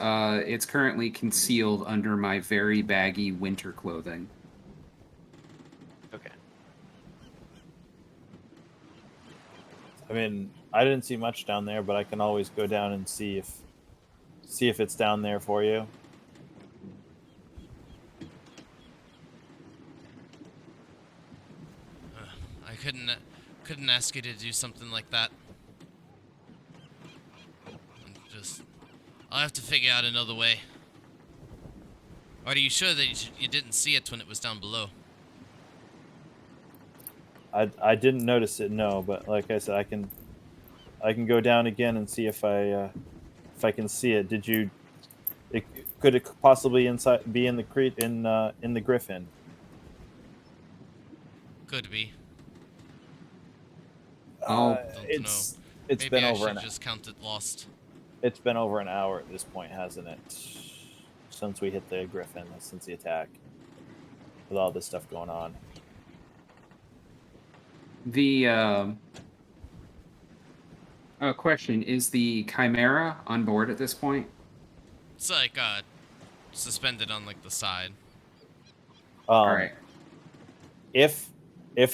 currently concealed under my very baggy winter clothing.
Okay.
I mean, I didn't see much down there, but I can always go down and see if it's down there for you.
I couldn't ask you to do something like that. I'll have to figure out another way. Are you sure that you didn't see it when it was down below?
I didn't notice it, no, but like I said, I can go down again and see if I can see it. Could it possibly be in the Griffin?
Could be.
It's
Maybe
been
I
over
should just count it lost.
It's been over an hour at this point, hasn't it? Since we hit the Griffin, since the attack, with all this stuff going on.
Question: is the Chimera on board at this point?
It's like suspended on like the side.
All
Um,
right.
if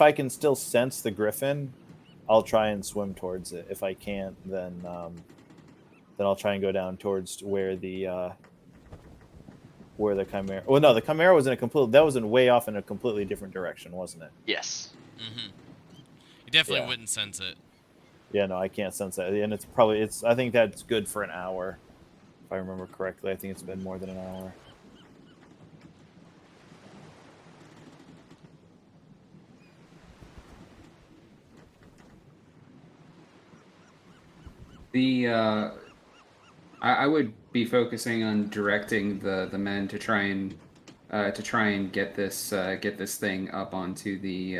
I can still sense the griffin, I'll try and swim towards it. If I can't, then I'll try and go down towards where the chimera. Well, no, the chimera was in a complete. That was in way off in a completely different direction, wasn't it?
Yes.
Mm-hmm. You definitely
Yeah.
wouldn't sense it.
Yeah, no, I can't sense that, and it's. I think that's good for an hour, if I remember correctly. I think it's been more than an hour.
The I would be focusing on directing the men to try and get this thing up onto the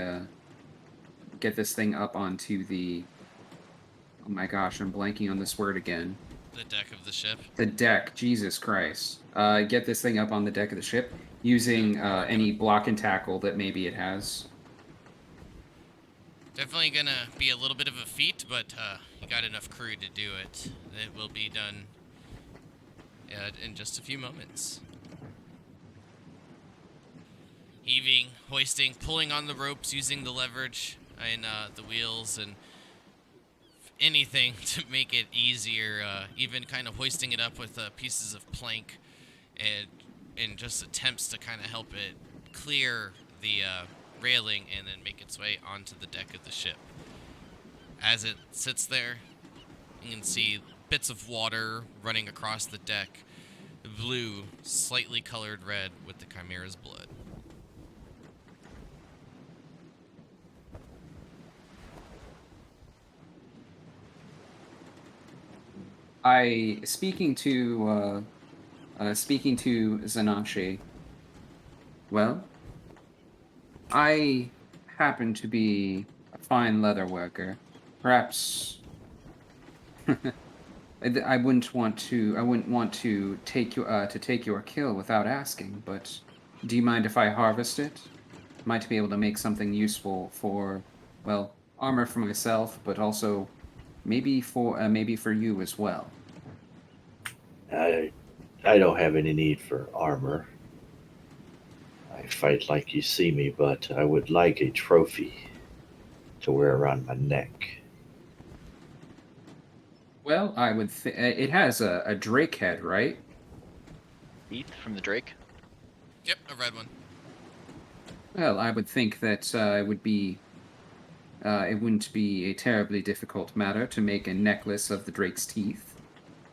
oh my gosh, I'm blanking on this word again.
The deck of the ship.
The deck, Jesus Christ. Get this thing up on the deck of the ship using any block and tackle that maybe it has.
Definitely gonna be a little bit of a feat, but you got enough crew to do it. It will be done in just a few moments. Heaving, hoisting, pulling on the ropes, using the leverage and the wheels and anything to make it easier. Even kind of hoisting it up with pieces of plank and just attempts to kind of help it clear the railing and then make its way onto the deck of the ship. As it sits there, you can see bits of water running across the deck, blue, slightly colored red with the Chimera's blood.
Speaking to Zanashi. Well, I happen to be a fine leather worker. Perhaps I wouldn't want to take your kill without asking. But do you mind if I harvest it? Might be able to make something useful for, well, armor for myself, but also maybe for you as well.
I don't have any need for armor. I fight like you see me, but I would like a trophy to wear around my neck.
Well, I would. It has a drake head, right?
Teeth from the Drake.
Yep, a red one.
Well, I would think that it would be. It wouldn't be a terribly difficult matter to make a necklace of the drake's teeth.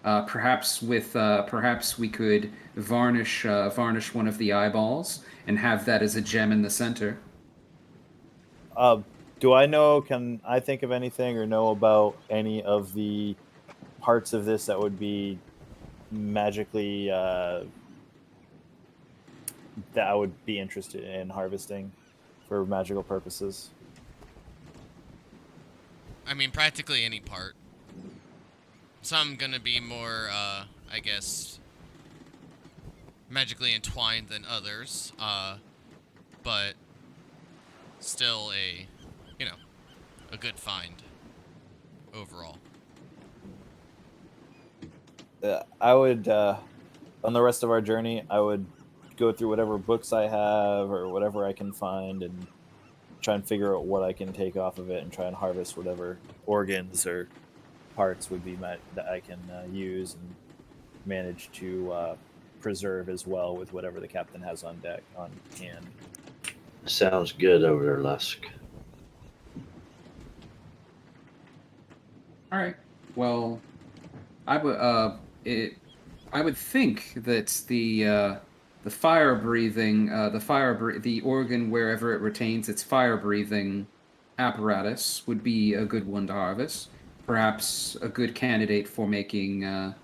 Perhaps we could varnish one of the eyeballs and have that as a gem in the center.
Do I know? Can I think of anything or know about any of the parts of this that would be magically that I would be interested in harvesting for magical purposes?
I mean, practically any part. Some gonna be more, I guess, magically entwined than others, but still a good find overall.
I would, on the rest of our journey, I would go through whatever books I have or whatever I can find and try and figure out what I can take off of it and try and harvest whatever organs or parts would be that I can use and manage to preserve as well with whatever the captain has on deck on hand.
Sounds good over there, Lusk.
All right. Well, I would think that the fire breathing the organ wherever it retains its fire breathing apparatus would be a good one to harvest. Perhaps a good candidate for making a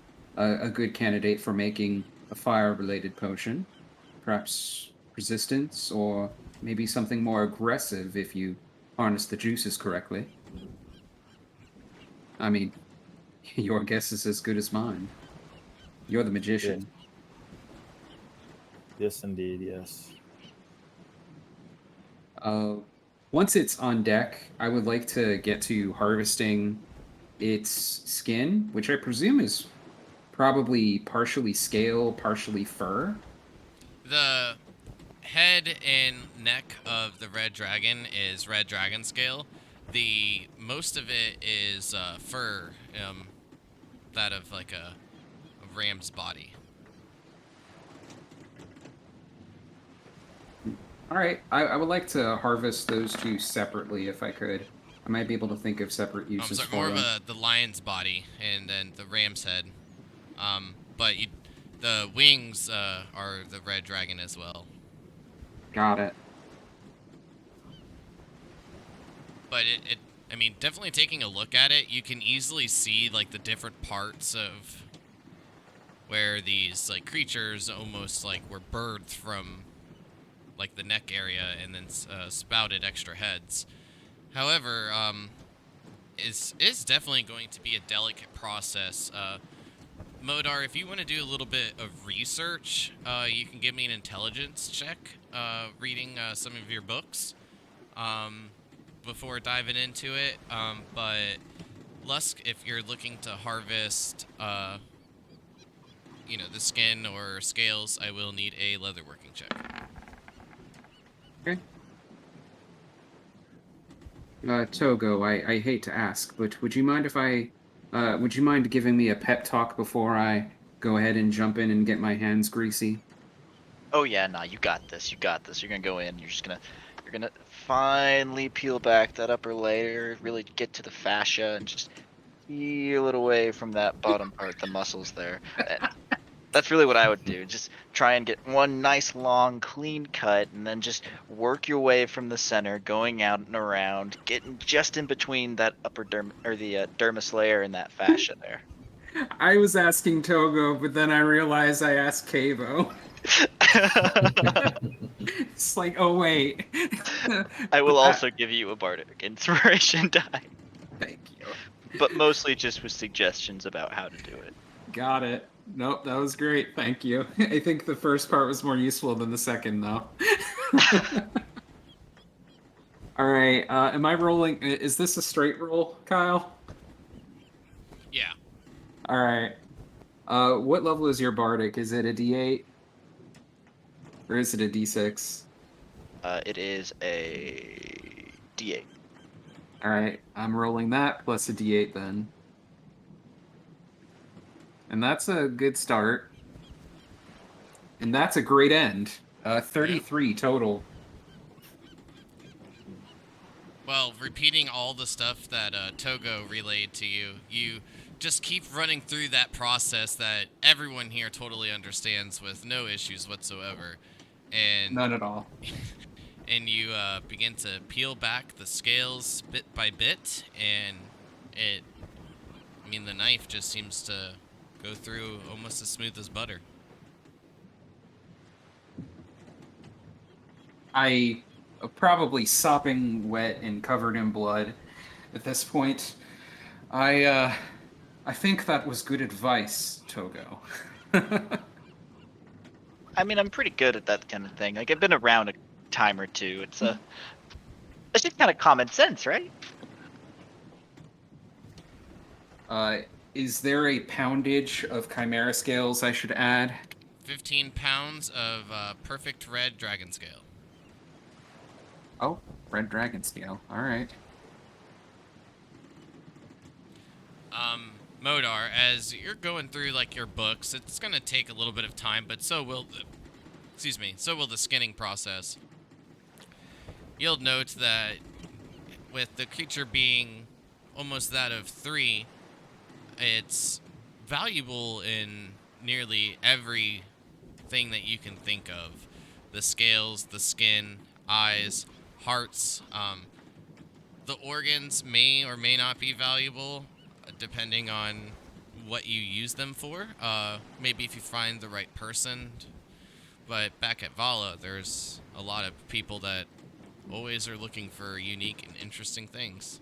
fire related potion. Perhaps resistance or maybe something more aggressive if you harness the juices correctly. I mean, your guess is as good as mine. You're the magician.
Yes, indeed, yes.
Once it's on deck, I would like to get to harvesting its skin, which I presume is probably partially scale, partially fur.
The head and neck of the red dragon is red dragon scale. The most of it is fur, that of like a ram's body.
All right, I would like to harvest those two separately if I could. I might be able to think of separate uses
So
for
more
them.
of the lion's body and then the ram's head. But the wings are the red dragon as well.
Got it.
But I mean, definitely taking a look at it, you can easily see like the different parts of where these like creatures almost like were birthed from, like the neck area, and then spouted extra heads. However, is definitely going to be a delicate process. Modar, if you want to do a little bit of research, you can give me an intelligence check, reading some of your books, before diving into it. But Lusk, if you're looking to harvest, the skin or scales, I will need a leatherworking check.
Okay. Togo, I hate to ask, but would you mind if would you mind giving me a pep talk before I go ahead and jump in and get my hands greasy?
Oh yeah, nah, you got this. You got this. You're gonna go in. You're gonna finally peel back that upper layer, really get to the fascia, and just peel it away from that bottom part, the muscles there. That's really what I would do. Just try and get one nice long clean cut, and then just work your way from the center, going out and around, getting just in between that upper dermis layer and that fascia there.
I was asking Togo, but then I realized I asked Kavo. It's like, oh wait.
I will also give you a bardic inspiration die,
Thank you.
but mostly just with suggestions about how to do it.
Got it. Nope, that was great. Thank you. I think the first part was more useful than the second, though. All right. Am I rolling? Is this a straight roll, Kyle?
Yeah.
All right. What level is your bardic? Is it a D8 or is it a D6?
It is a D8.
All right. I'm rolling that plus a D8 then. And that's a good start. And that's a great end. 33 total.
Well, repeating all the stuff that Togo relayed to you, you just keep running through that process that everyone here totally understands with no issues whatsoever. And
None at all.
and you begin to peel back the scales bit by bit, and the knife just seems to go through almost as smooth as butter.
I probably sopping wet and covered in blood at this point. I think that was good advice, Togo.
I mean, I'm pretty good at that kind of thing. Like, I've been around a time or two. It's just kind of common sense, right?
Is there a poundage of chimera scales I should add?
15 pounds of perfect red dragon scale.
Oh, red dragon scale. All right.
Modar, as you're going through like your books, it's gonna take a little bit of time, but so will the skinning process. You'll note that with the creature being almost that of 3, it's valuable in nearly everything that you can think of. The scales, the skin, eyes, hearts. The organs may or may not be valuable, depending on what you use them for. Maybe if you find the right person. But back at Vala, there's a lot of people that always are looking for unique and interesting things.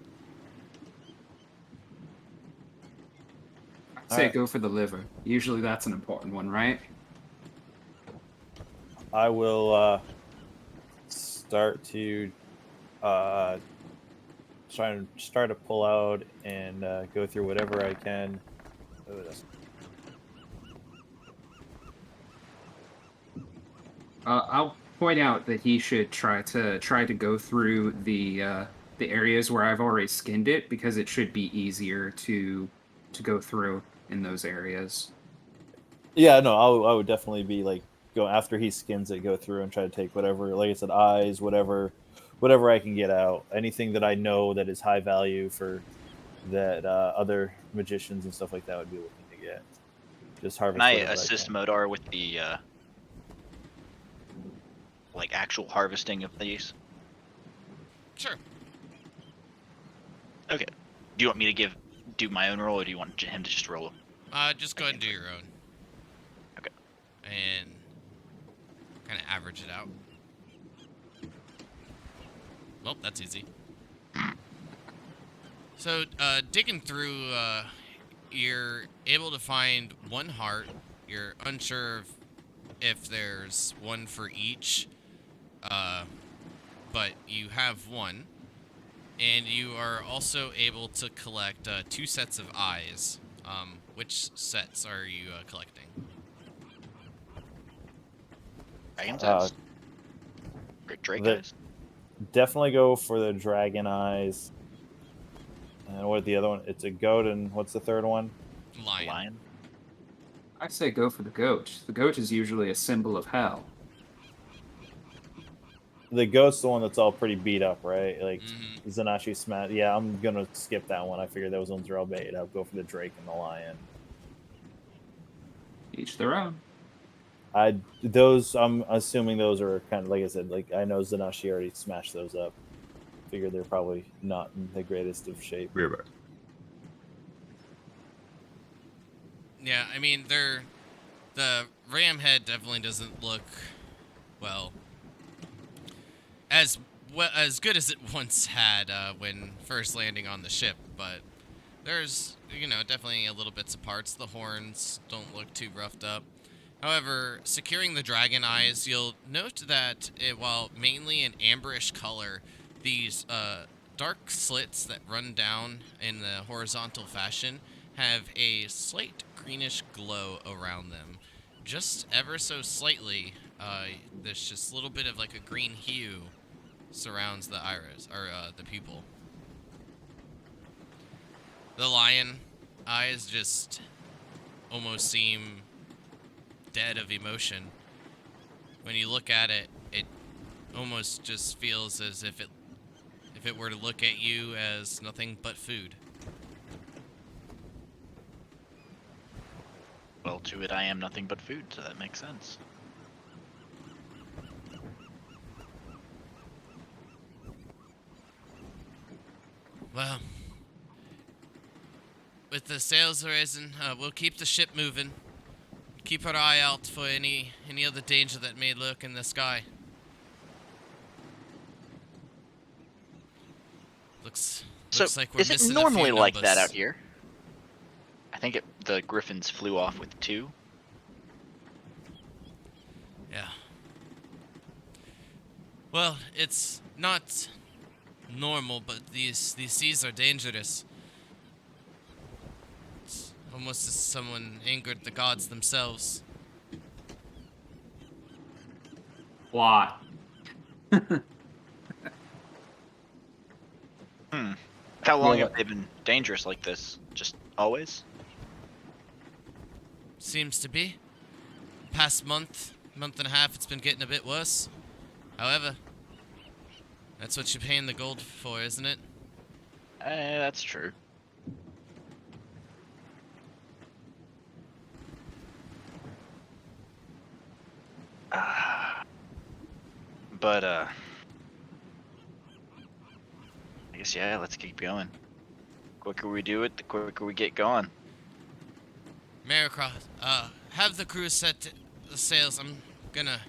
I'd say go for the liver. Usually that's an important one, right?
I will start to trying to start to pull out and go through whatever I can. Oh,
I'll point out that he should try to go through the areas where I've already skinned it, because it should be easier to go through in those areas.
Yeah, no, I would definitely be like go after he skins it, go through and try to take whatever, like I said, eyes, whatever I can get out. Anything that I know that is high value for that other magicians and stuff like that would be looking to get. Just
Can
harvest
I
whatever I
assist
can.
Modar with the like actual harvesting of these?
Sure.
Okay. Do you want me to do my own roll, or do you want him to just roll?
Just go ahead and do your own.
Okay.
And kind of average it out. Well, that's easy. So, digging through, you're able to find one heart. You're unsure if there's one for each, but you have one. And you are also able to collect 2 sets of eyes. Which sets are you collecting?
Dragon's
Uh,
eyes? Drake
the-
eyes?
Definitely go for the dragon eyes. And what the other one? It's a goat, and what's the third one?
Lion.
I say go for the goat. The goat is usually a symbol of hell.
The goat's the one that's all pretty beat up, right? Like
Mhm.
Zanashi smash. Yeah, I'm gonna skip that one. I figured those ones are all bait. I'll go for the drake and the lion.
Each their own.
I'm assuming those are kind of like I said. Like I know Zanashi already smashed those up. Figure they're probably not in the greatest of shape.
We're back.
Yeah, I mean, the ram head definitely doesn't look, well, as good as it once had when first landing on the ship, but there's, definitely a little bits of parts. The horns don't look too roughed up. However, securing the dragon eyes, you'll note that while mainly an amberish color, these dark slits that run down in the horizontal fashion have a slight greenish glow around them. Just ever so slightly, there's just a little bit of like a green hue surrounds the iris, or the pupil. The lion eyes just almost seem dead of emotion. When you look at it, it almost just feels as if it were to look at you as nothing but food.
Well, to it I am nothing but food, so that makes sense.
Well, with the sails raising, we'll keep the ship moving. Keep our eye out for any other danger that may lurk in the sky. Looks like we're
is it
missing
normally
a few
like that
numbers.
out here? I think the griffins flew off with 2.
Yeah. Well, it's not normal, but these seas are dangerous. It's almost as someone angered the gods themselves.
Plot.
How long
Yeah.
have they been dangerous like this? Just always?
Seems to be. Past month and a half, it's been getting a bit worse. However, that's what you're paying the gold for, isn't it?
That's true. But, I guess, yeah, let's keep going. The quicker we do it, the quicker we get going.
Maricroft, have the crew set the sails. I'm gonna,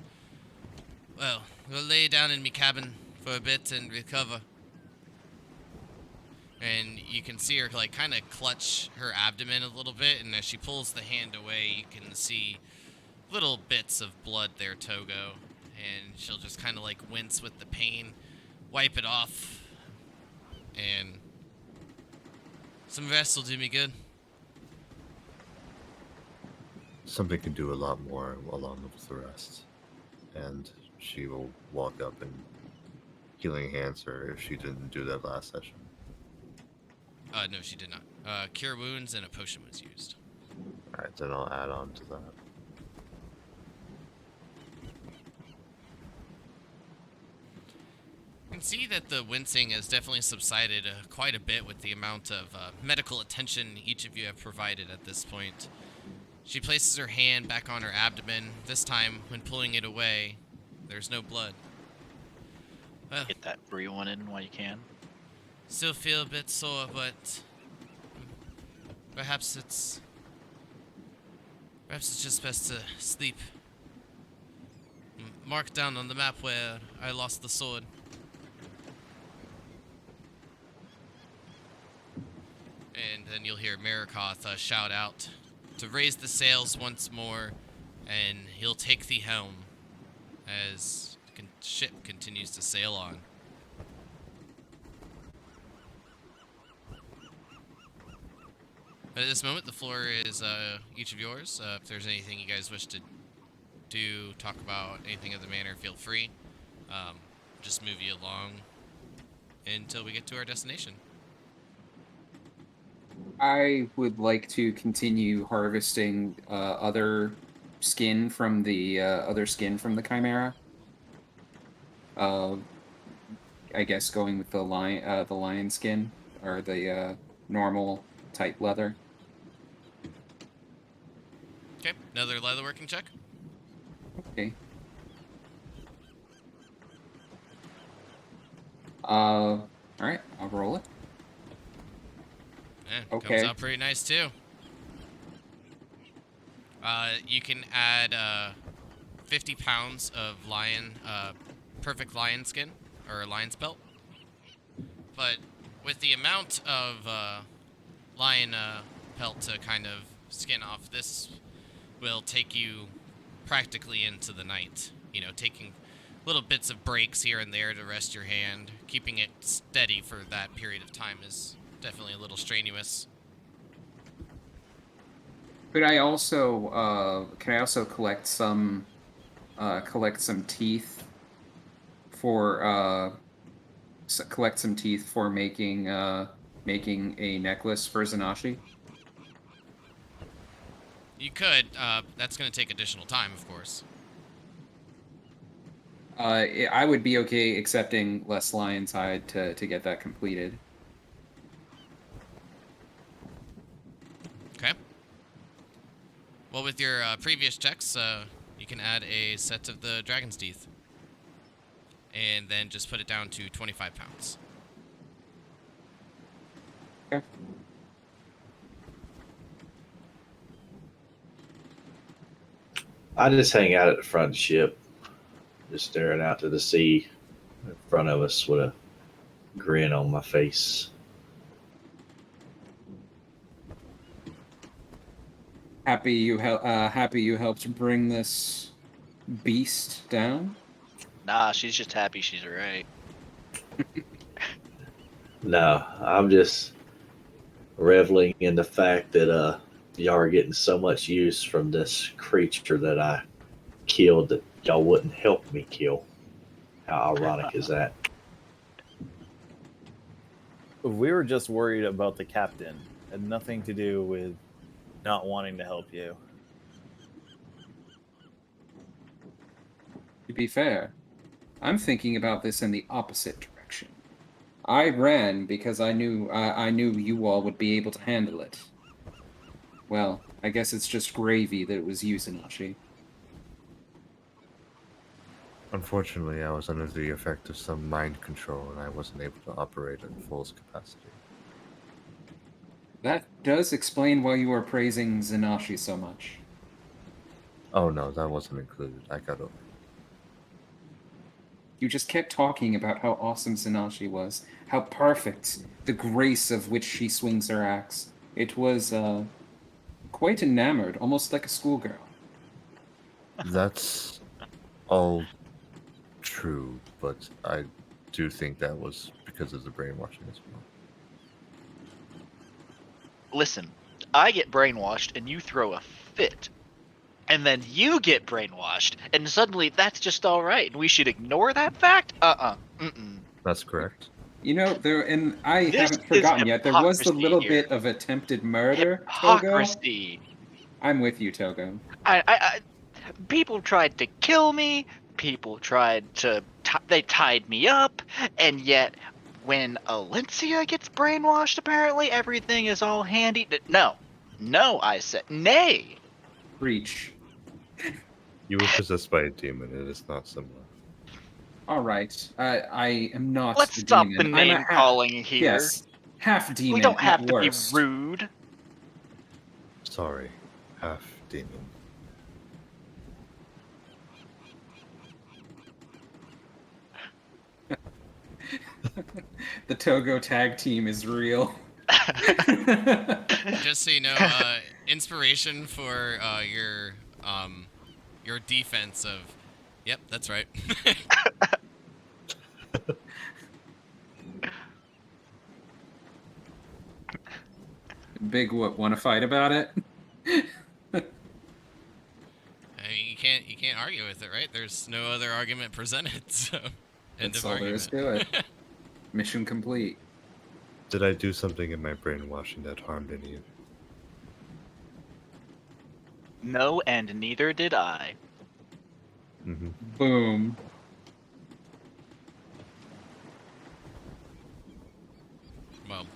we'll lay down in me cabin for a bit and recover. And you can see her, like, kind of clutch her abdomen a little bit, and as she pulls the hand away, you can see little bits of blood there, Togo. And she'll just kind of, like, wince with the pain, wipe it off, and some rest will do me good.
Something can do a lot more along with the rest. And she will walk up and healing hands her if she didn't do that last session.
No, she did not. Cure wounds and a potion was used.
Alright, then I'll add on to that.
You can see that the wincing has definitely subsided quite a bit with the amount of medical attention each of you have provided at this point. She places her hand back on her abdomen. This time, when pulling it away, there's no blood. Well,
Get that free one in while you can.
still feel a bit sore, but perhaps it's just best to sleep. Mark down on the map where I lost the sword. And then you'll hear Marikoth shout out to raise the sails once more, and he'll take the helm as the ship continues to sail on. But at this moment, the floor is each of yours. If there's anything you guys wish to do, talk about, anything of the manner, feel free. Just move you along until we get to our destination.
I would like to continue harvesting other skin from the chimera. I guess going with the lion skin or the normal type leather.
Okay, another leatherworking check.
Okay. All right, I'll roll it.
Yeah,
Okay.
comes out pretty nice too. You can add 50 pounds of perfect lion skin or lion's pelt. But with the amount of lion pelt to kind of skin off, this will take you practically into the night. You know, taking little bits of breaks here and there to rest your hand. Keeping it steady for that period of time is definitely a little strenuous.
Could I also can I also collect some teeth for making a necklace for Zanashi?
You could. That's going to take additional time, of course.
I would be okay accepting less lion's hide to get that completed.
Okay. Well, with your previous checks, you can add a set of the dragon's teeth. And then just put it down to 25 pounds.
Okay.
I just hang out at the front of the ship, just staring out to the sea in front of us with a grin on my face.
Happy you helped bring this beast down.
Nah, she's just happy she's alright.
No, I'm just reveling in the fact that y'all are getting so much use from this creature that I killed that y'all wouldn't help me kill. How ironic is that?
We were just worried about the captain. It had nothing to do with not wanting to help you.
To be fair, I'm thinking about this in the opposite direction. I ran because I knew you all would be able to handle it. Well, I guess it's just gravy that it was you, Zanashi.
Unfortunately, I was under the effect of some mind control and I wasn't able to operate at full capacity.
That does explain why you are praising Zanashi so much.
Oh no, that wasn't included. I got over it.
You just kept talking about how awesome Zanashi was, how perfect, the grace of which she swings her axe. It was, quite enamored, almost like a schoolgirl.
That's all true, but I do think that was because because of the brainwashing as well.
Listen, I get brainwashed and you throw a fit. And then you get brainwashed, and suddenly that's just all right. And we should ignore that fact? Mm-mm.
That's correct.
You know, I
This
haven't
is
forgotten yet. There was the
hypocrisy
little
here.
bit of attempted murder, Togo.
Hypocrisy.
I'm with you, Togo.
People tried to kill me. People tried to. They tied me up, and yet when Alencia gets brainwashed, apparently everything is all handy. No, I said nay.
Preach.
You were possessed by a demon. It is not similar.
All right. I am not
Let's
a
stop
demon.
the
I'm a
name calling here.
Yes, half demon.
We don't have
at
to
worst.
be rude.
Sorry, half demon.
The Togo tag team is real.
Just so you know, inspiration for your defense of, yep, that's right.
Big what? Want to fight about it?
I mean, you can't argue with it, right? There's no other argument presented, so end
That's
of
all there
argument.
is to it. Mission complete.
Did I do something in my brainwashing that harmed any of you?
No, and neither did I.
Mm-hmm.
Boom.
Well,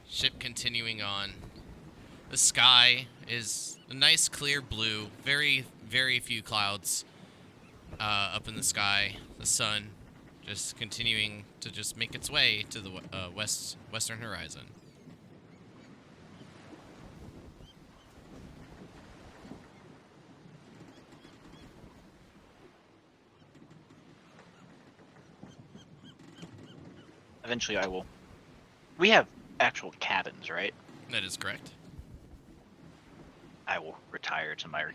ship continuing on. The sky is a nice clear blue. Very, very few clouds up in the sky. The sun just continuing to just make its way to the western horizon.
Eventually I will. We have actual cabins, right?
That is correct.
I will retire to my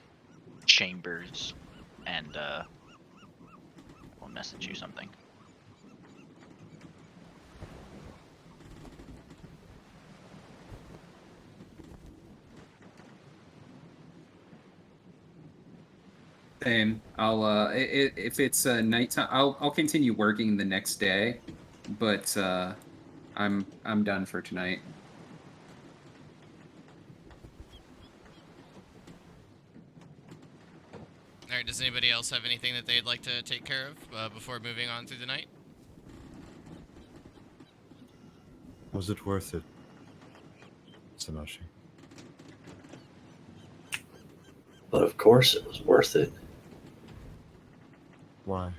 chambers and we'll message you something.
Same. I'll if it's nighttime, I'll continue working the next day, but I'm done for tonight.
All right. Does anybody else have anything that they'd like to take care of before moving on through the night?
Was it worth it, Samashi?
But of course it was worth it.
Why?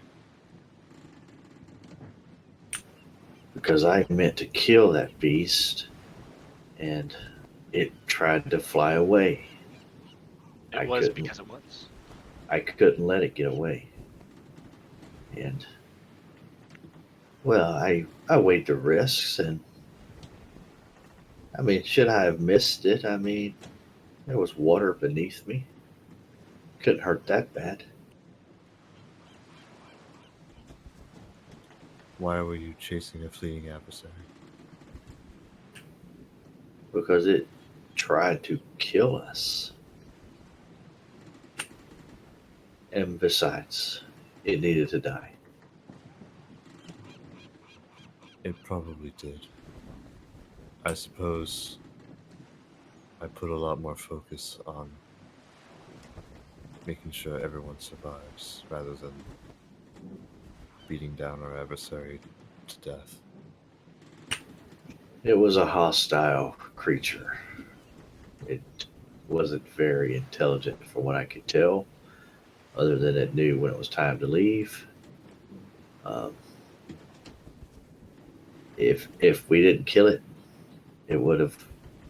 Because I meant to kill that beast, and it tried to fly away.
It was because it was.
I couldn't let it get away. And, well, I weighed the risks, and, I mean, should I have missed it? I mean, there was water beneath me. Couldn't hurt that bad.
Why were you chasing a fleeting adversary?
Because it tried to kill us. And besides, it needed to die.
It probably did. I suppose I put a lot more focus on making sure everyone survives rather than beating down our adversary to death.
It was a hostile creature. It wasn't very intelligent from what I could tell, other than it knew when it was time to leave. If we didn't kill it, it would have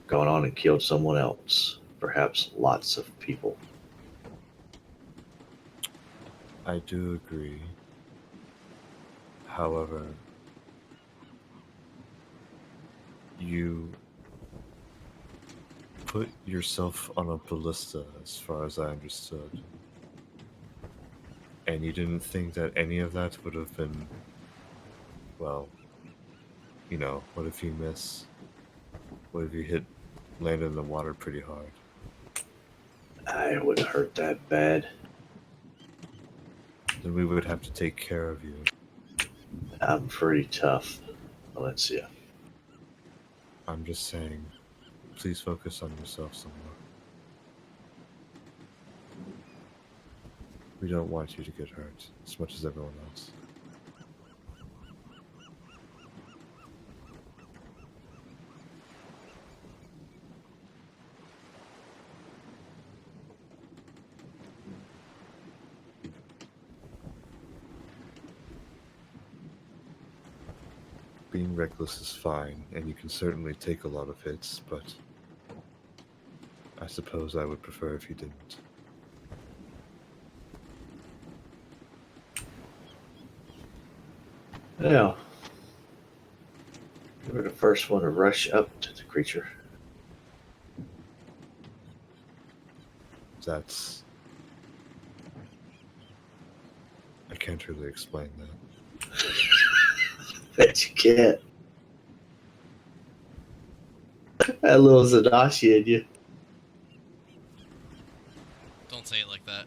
gone on and killed someone else, perhaps lots of people.
I do agree. However, you put yourself on a ballista, as far as I understood. And you didn't think that any of that would have been, well, You know, what if you miss? What if you land in the water pretty hard?
I wouldn't hurt that bad.
Then we would have to take care of you.
I'm pretty tough, Valencia.
I'm just saying, please focus on yourself some more. We don't want you to get hurt as much as everyone else. Being reckless is fine, and you can certainly take a lot of hits, but I suppose I would prefer if you didn't.
Now, you were the first one to rush up to the creature.
That's... I can't really explain that.
Bet you can't. That little Zadashi in you.
Don't say it like that.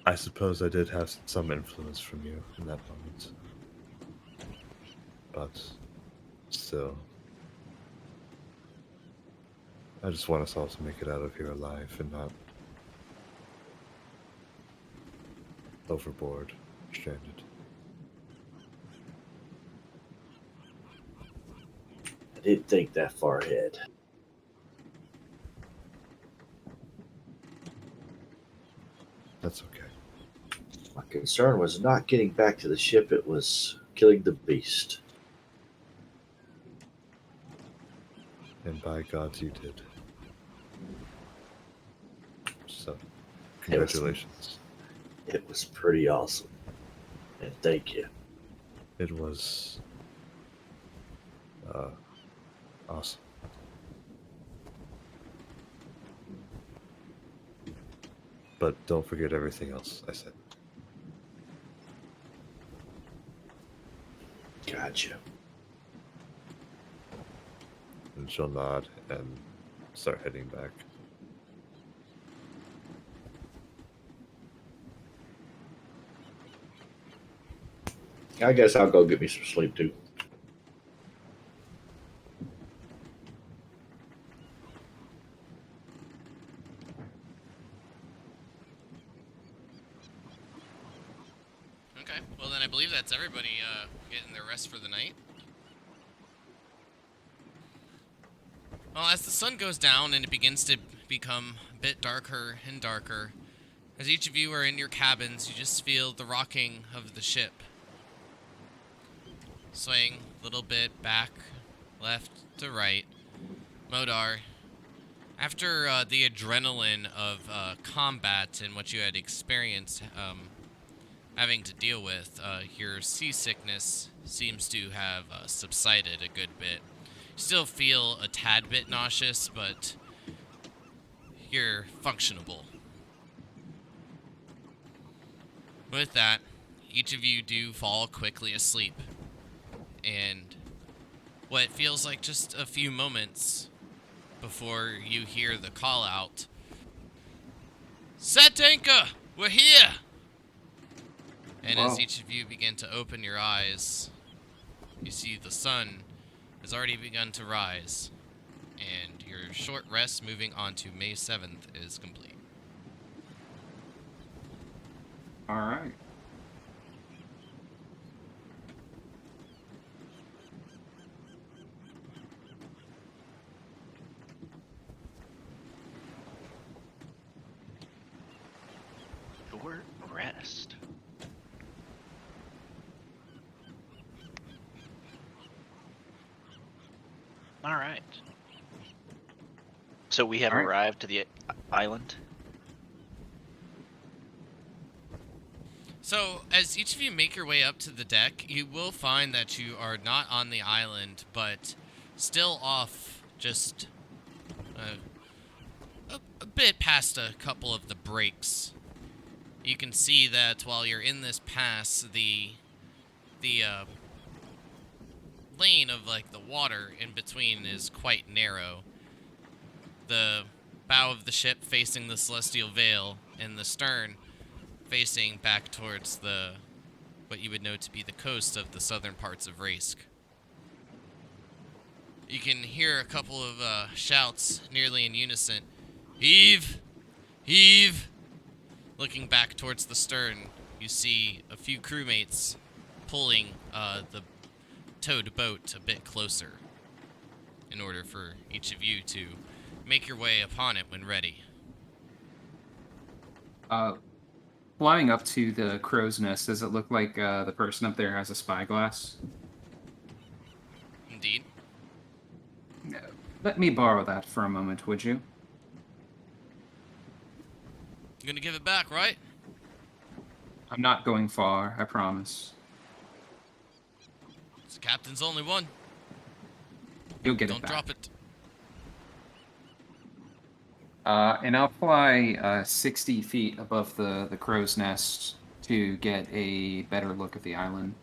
I suppose I did have some influence from you in that moment. But still, I just want us all to make it out of here alive and not overboard, stranded.
I didn't think that far ahead.
That's okay.
My concern was not getting back to the ship, it was killing the beast.
And by God, you did. So, congratulations.
It was pretty awesome. And thank you.
It was awesome. But don't forget everything else I said.
Gotcha.
And she'll nod and start heading back.
I guess I'll go get me some sleep too.
Okay, well then I believe that's everybody getting their rest for the night. Well, as the sun goes down and it begins to become a bit darker and darker, as each of you are in your cabins, you just feel the rocking of the ship. Swaying a little bit back, left to right. Modar, after the adrenaline of combat and what you had experienced having to deal with, your seasickness seems to have subsided a good bit. You still feel a tad bit nauseous, but you're functionable. With that, each of you do fall quickly asleep. And what feels like just a few moments before you hear the call out, "Set anchor! We're here!" And
Wow.
as each of you begin to open your eyes, you see the sun has already begun to rise, and your short rest moving on to May 7th is complete.
All right.
Short rest. All right. So we have
All right.
arrived to the island.
So, as each of you make your way up to the deck, you will find that you are not on the island, but still off just a bit past a couple of the breaks. You can see that while you're in this pass, the lane of like the water in between is quite narrow. The bow of the ship facing the Celestial Veil, and the stern facing back towards the what you would know to be the coast of the southern parts of Raisk. You can hear a couple of shouts nearly in unison. Heave! Heave! Looking back towards the stern, you see a few crewmates pulling the towed boat a bit closer in order for each of you to make your way upon it when ready.
Flying up to the crow's nest, does it look like the person up there has a spyglass?
Indeed.
Let me borrow that for a moment, would you?
You gonna give it back, right?
I'm not going far, I promise.
It's the captain's only one.
You'll get it
Don't
back.
drop it.
And I'll fly 60 feet above the crow's nest to get a better look at the island.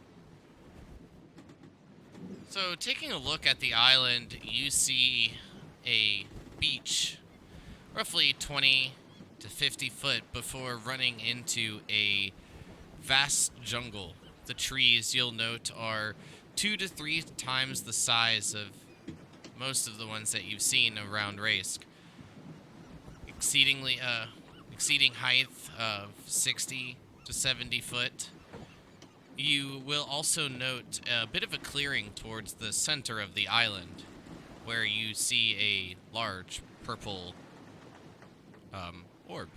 So, taking a look at the island, you see a beach, roughly 20 to 50 foot before running into a vast jungle. The trees, you'll note, are 2 to 3 times the size of most of the ones that you've seen around Raisk. Exceeding height of 60 to 70 foot. You will also note a bit of a clearing towards the center of the island, where you see a large purple orb.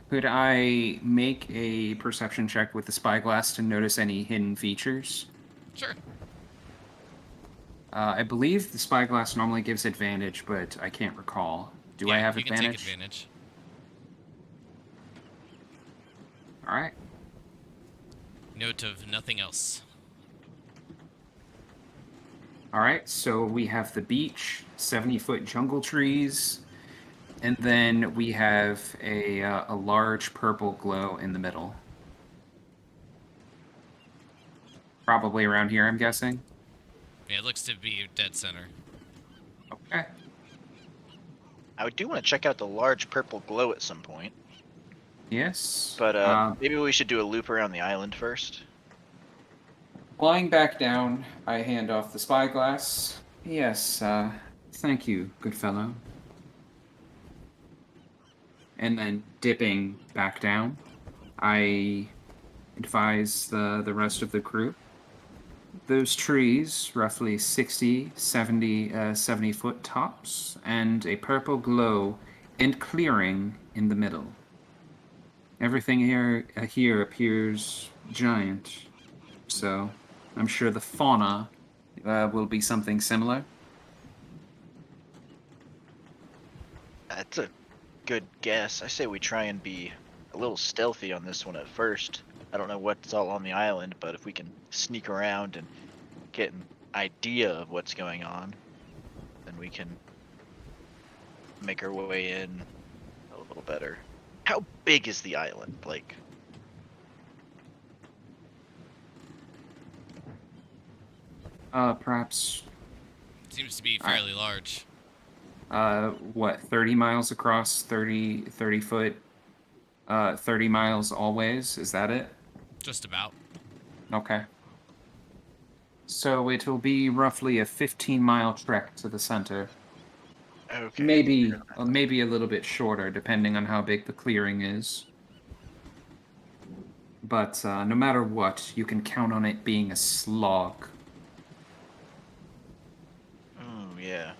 Could I make a perception check with the spyglass to notice any hidden features?
Sure.
I believe the spyglass normally gives advantage, but I can't recall. Do I have
you
advantage?
can take advantage.
All right.
Note of nothing else.
All right, so we have the beach, 70-foot jungle trees, and then we have a large purple glow in the middle. Probably around here, I'm guessing.
Yeah, it looks to be dead center.
Okay.
I do want to check out the large purple glow at some point,
Yes.
but maybe we should do a loop around the island first.
Flying back down, I hand off the spyglass. Yes, thank you, good fellow. And then dipping back down, I advise the rest of the crew. Those trees, roughly 70 foot tops, and a purple glow and clearing in the middle. Everything here appears giant, so I'm sure the fauna will be something similar.
That's a good guess. I say we try and be a little stealthy on this one at first. I don't know what's all on the island, but if we can sneak around and get an idea of what's going on, then we can make our way in a little better. How big is the island? Like,
Perhaps,
Seems to be fairly large.
30 miles across, 30 foot, 30 miles always? Is that it?
Just about.
Okay. So it will be roughly a 15-mile trek to the center.
okay.
Maybe a little bit shorter, depending on how big the clearing is. But no matter what, you can count on it being a slog.
Yeah.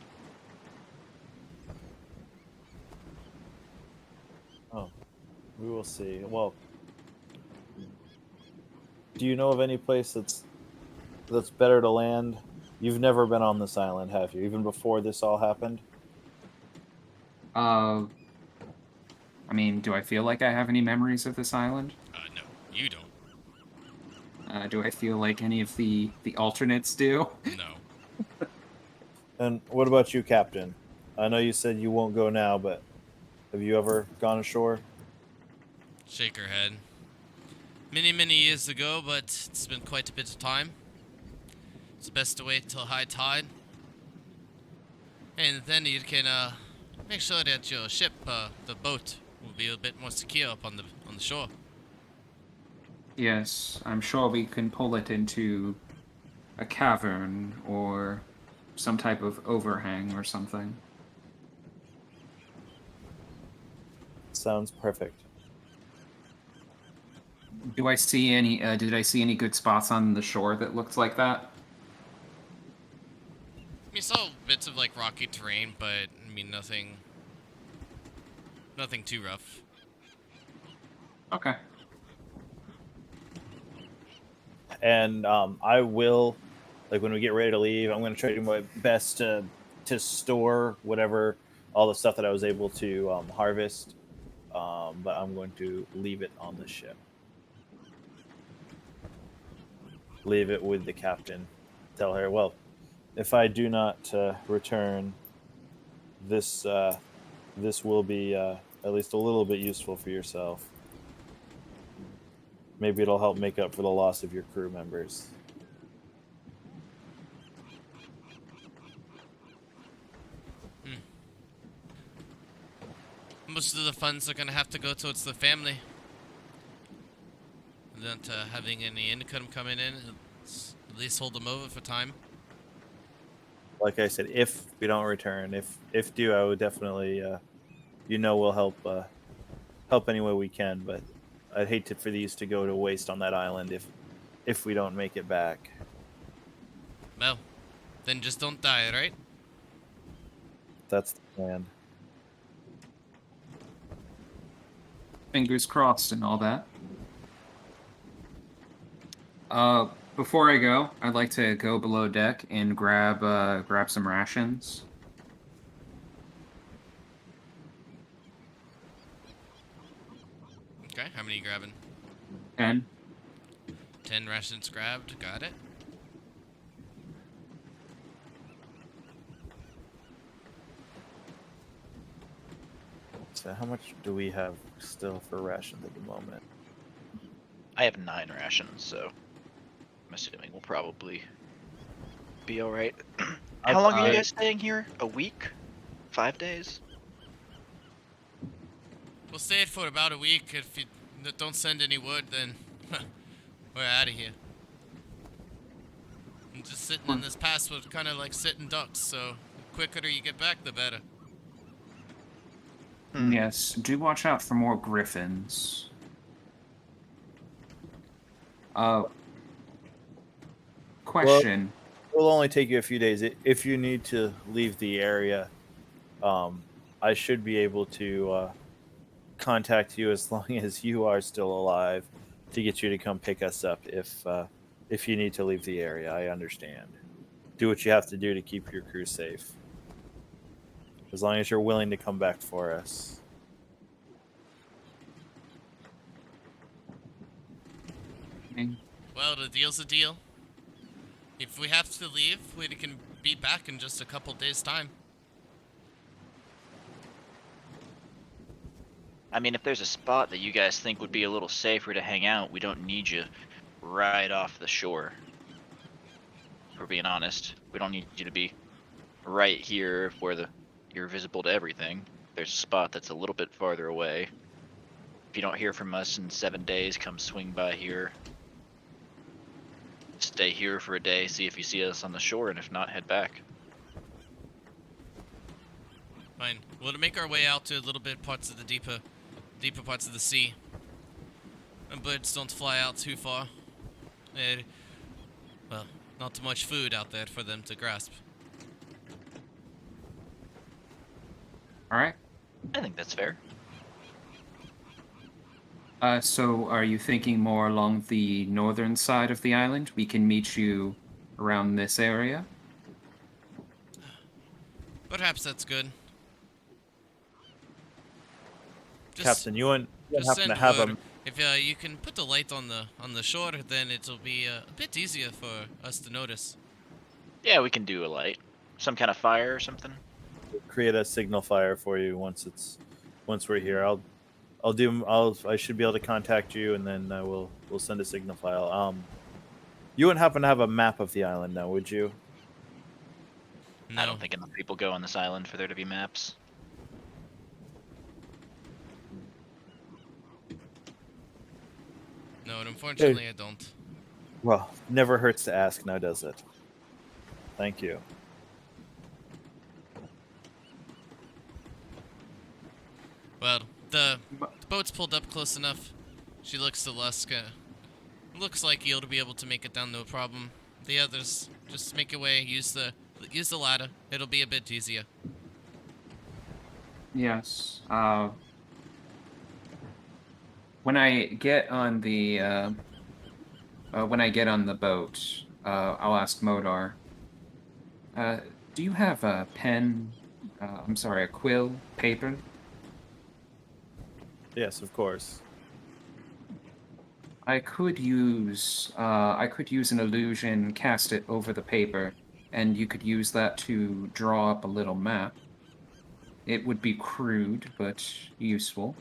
Oh, we will see. Well, do you know of any place that's better to land? You've never been on this island, have you? Even before this all happened?
I mean, do I feel like I have any memories of this island?
No, you don't.
Do I feel like any of the alternates do?
No.
And what about you, Captain? I know you said you won't go now, but have you ever gone ashore?
Shake her head. many years ago, but it's been quite a bit of time. It's best to wait till high tide. And then you can make sure that your ship, the boat, will be a bit more secure up on the shore.
Yes, I'm sure we can pull it into a cavern or some type of overhang or something.
Sounds perfect.
Do I see any? Did I see any good spots on the shore that looked like that?
You saw bits of like rocky terrain, but I mean nothing too rough.
Okay.
And I will, like when we get ready to leave, I'm going to try to do my best to store whatever, all the stuff that I was able to harvest. But I'm going to leave it on the ship. Leave it with the captain. Tell her, well, if I do not return, this will be at least a little bit useful for yourself. Maybe it'll help make up for the loss of your crew members.
Most of the funds are gonna have to go towards the family. Not having any income coming in, at least hold them over for time.
Like I said, if we don't return, if due, I would definitely, we'll help any way we can. But I'd hate for these to go to waste on that island if we don't make it back.
Well, then just don't die, right?
That's the plan.
Fingers crossed and all that. Before I go, I'd like to go below deck and grab some rations.
Okay, how many are you grabbing?
10.
10 rations grabbed, got it.
So how much do we have still for rations at the moment?
I have 9 rations, so I'm assuming we'll probably be all right. How long are you guys staying here? A week? 5 days?
We'll stay it for about a week. If you don't send any word, then we're out of here. And just sitting in this pass, we're kind of like sitting ducks, so the quicker you get back, the better.
Yes, do watch out for more griffins. Question.
Well, it'll only take you a few days. If you need to leave the area, I should be able to contact you as long as you are still alive to get you to come pick us up if you need to leave the area. I understand. Do what you have to do to keep your crew safe. As long as you're willing to come back for us.
Well, the deal's a deal. If we have to leave, we can be back in just a couple days' time.
I mean, if there's a spot that you guys think would be a little safer to hang out, we don't need you right off the shore. If we're being honest, we don't need you to be right here where you're visible to everything. There's a spot that's a little bit farther away. If you don't hear from us in 7 days, come swing by here. Stay here for a day, see if you see us on the shore, and if not, head back.
Fine. We'll make our way out to a little bit parts of the deeper parts of the sea. And birds don't fly out too far. Well, not too much food out there for them to grasp.
All right.
I think that's fair.
So are you thinking more along the northern side of the island? We can meet you around this area.
Perhaps that's good.
Captain, you wouldn't
Just
happen to
send
have
word.
them.
If you can put the light on the shore, then it'll be a bit easier for us to notice.
Yeah, we can do a light. Some kind of fire or something.
Create a signal fire for you once we're here. I should be able to contact you, and then we'll send a signal file. You wouldn't happen to have a map of the island now, would you?
I
No.
don't think enough people go on this island for there to be maps.
No, and unfortunately, I don't.
Well, never hurts to ask, now does it? Thank you.
Well, the boat's pulled up close enough. She looks to Luska. Looks like you'll be able to make it down, no problem. The others, just make your way. Use the ladder. It'll be a bit easier.
Yes. When I get on the boat, I'll ask Modar. Do you have a pen? I'm sorry, a quill, paper?
Yes, of course.
I could use an illusion, cast it over the paper, and you could use that to draw up a little map. It would be crude, but useful.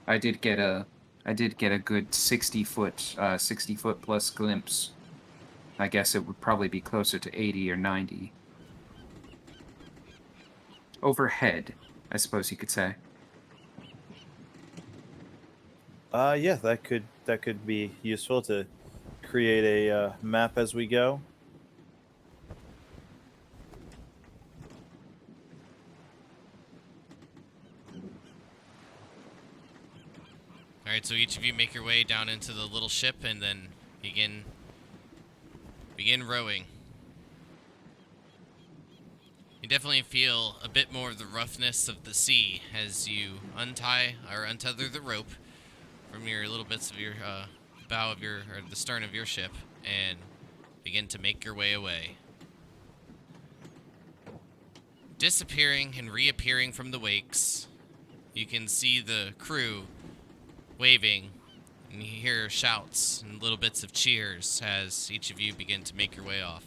I did get a good 60-foot plus glimpse. I guess it would probably be closer to 80 or 90. Overhead, I suppose you could say.
Yeah, that could be useful to create a map as we go.
All right, so each of you make your way down into the little ship and then begin rowing. You definitely feel a bit more of the roughness of the sea as you untether the rope from your little bits of your bow of or the stern of your ship and begin to make your way away. Disappearing and reappearing from the wakes, you can see the crew waving, and you hear shouts and little bits of cheers as each of you begin to make your way off.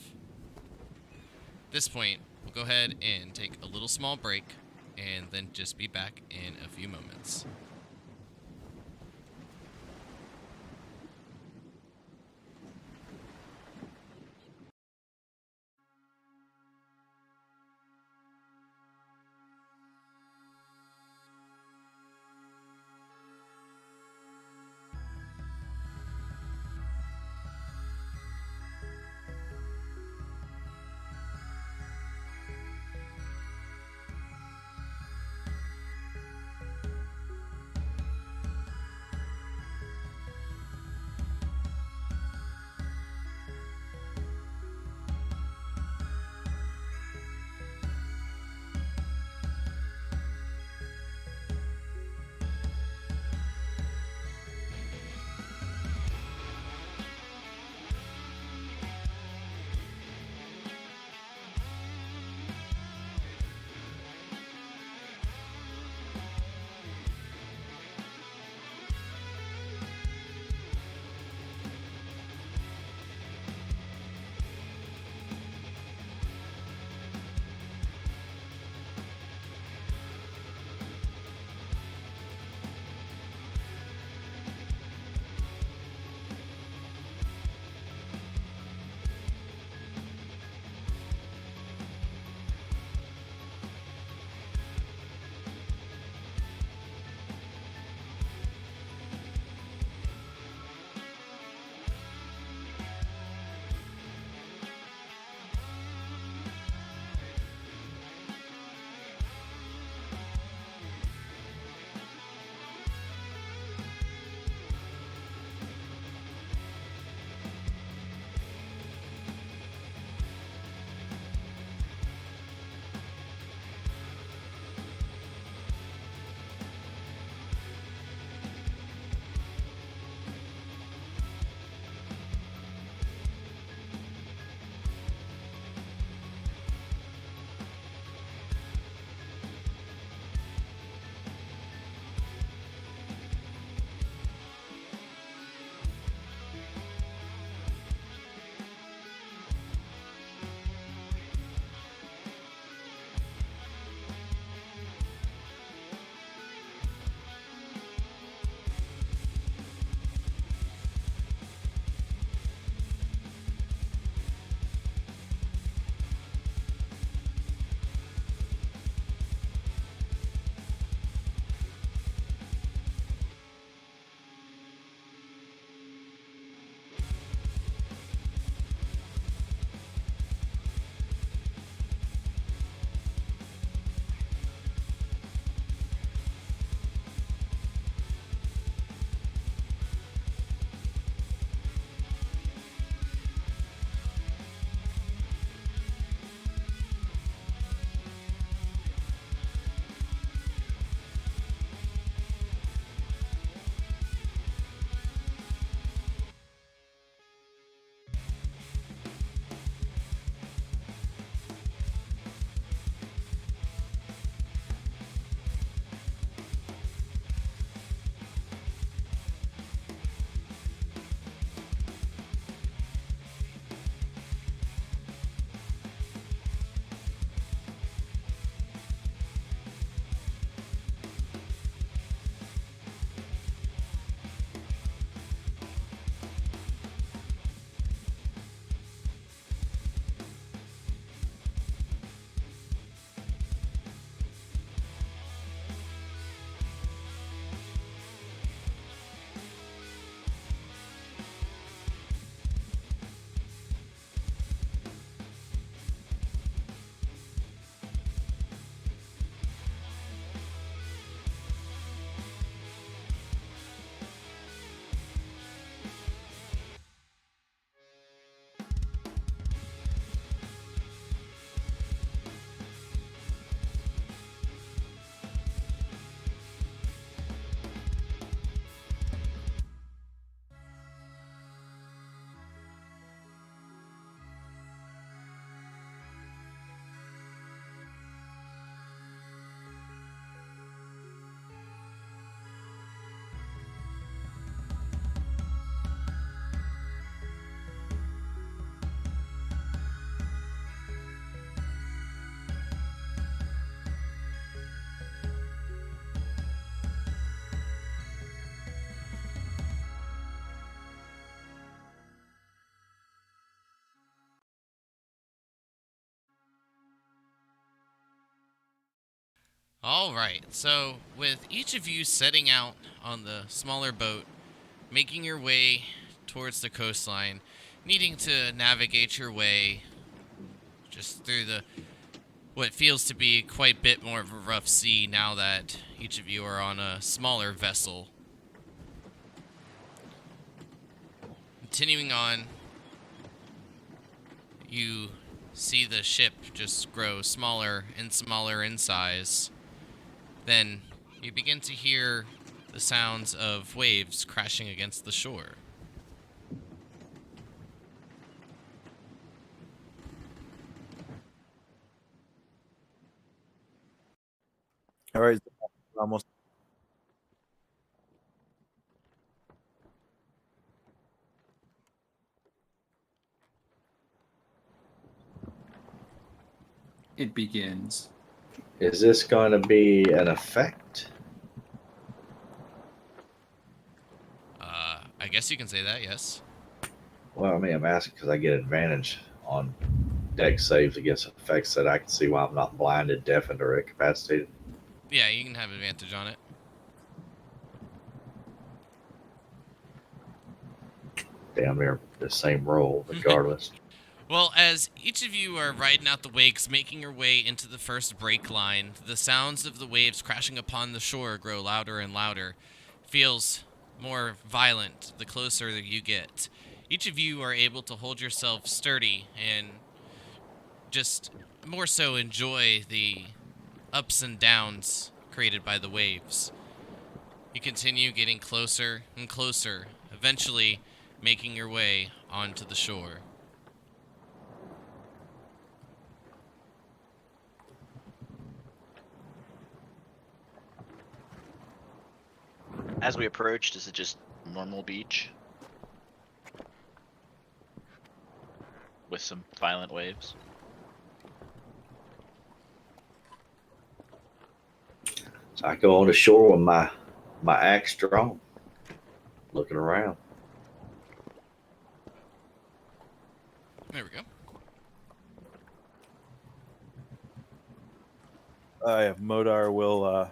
At this point, we'll go ahead and take a little small break, and then just be back in a few moments. All right. So, with each of you setting out on the smaller boat, making your way towards the coastline, needing to navigate your way just through the what feels to be quite a bit more of a rough sea now that each of you are on a smaller vessel. Continuing on, you see the ship just grow smaller and smaller in size. Then you begin to hear the sounds of waves crashing against the shore.
All right, almost.
It begins.
Is this going to be an effect?
I guess you can say that, yes.
Well, I mean, I'm asking because I get advantage on deck saves against effects that I can see why I'm not blinded, deafened, or incapacitated.
Yeah, you can have advantage on it.
Damn near the same roll, regardless.
Well, as each of you are riding out the wakes, making your way into the first break line, the sounds of the waves crashing upon the shore grow louder and louder. Feels more violent the closer that you get. Each of you are able to hold yourself sturdy and just more so enjoy the ups and downs created by the waves. You continue getting closer and closer, eventually making your way onto the shore.
As we approached, is it just normal beach with some violent waves?
So I go on the shore with my axe drawn, looking around.
There we go.
Modar will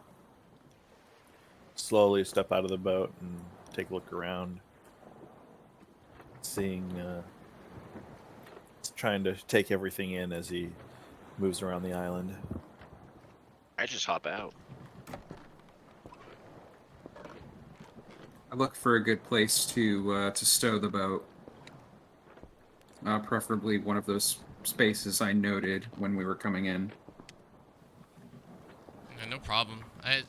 slowly step out of the boat and take a look around, seeing, trying to take everything in as he moves around the island.
I just hop out.
I look for a good place to stow the boat. Preferably one of those spaces I noted when we were coming in.
Yeah, no problem.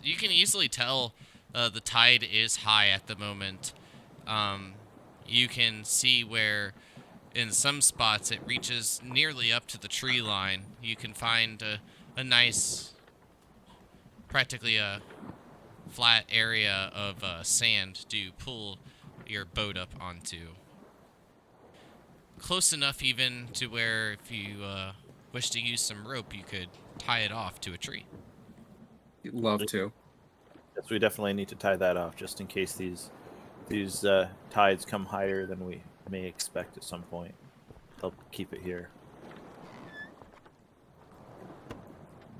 You can easily tell the tide is high at the moment. You can see where in some spots it reaches nearly up to the tree line. You can find a nice, practically a flat area of sand to pull your boat up onto. Close enough even to where if you wish to use some rope, you could tie it off to a tree.
Love to.
Yes, we definitely need to tie that off just in case these tides come higher than we may expect at some point. Help keep it here.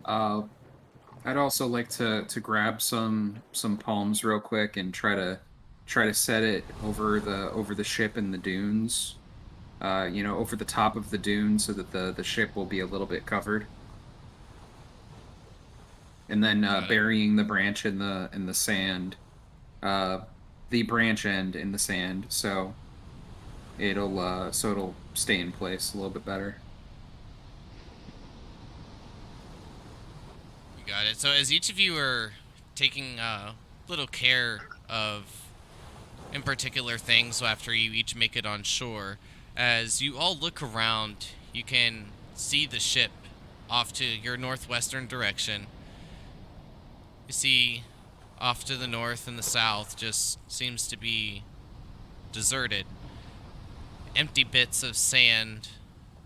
I'd also like to grab some palms real quick and try to set it over the ship in the dunes. Over the top of the dune so that the ship will be a little bit covered. And then burying the branch in the sand, the branch end in the sand, so it'll stay in place a little bit better.
You got it. So as each of you are taking little care of in particular things after you each make it on shore, as you all look around, you can see the ship off to your northwestern direction. You see off to the north and the south just seems to be deserted. Empty bits of sand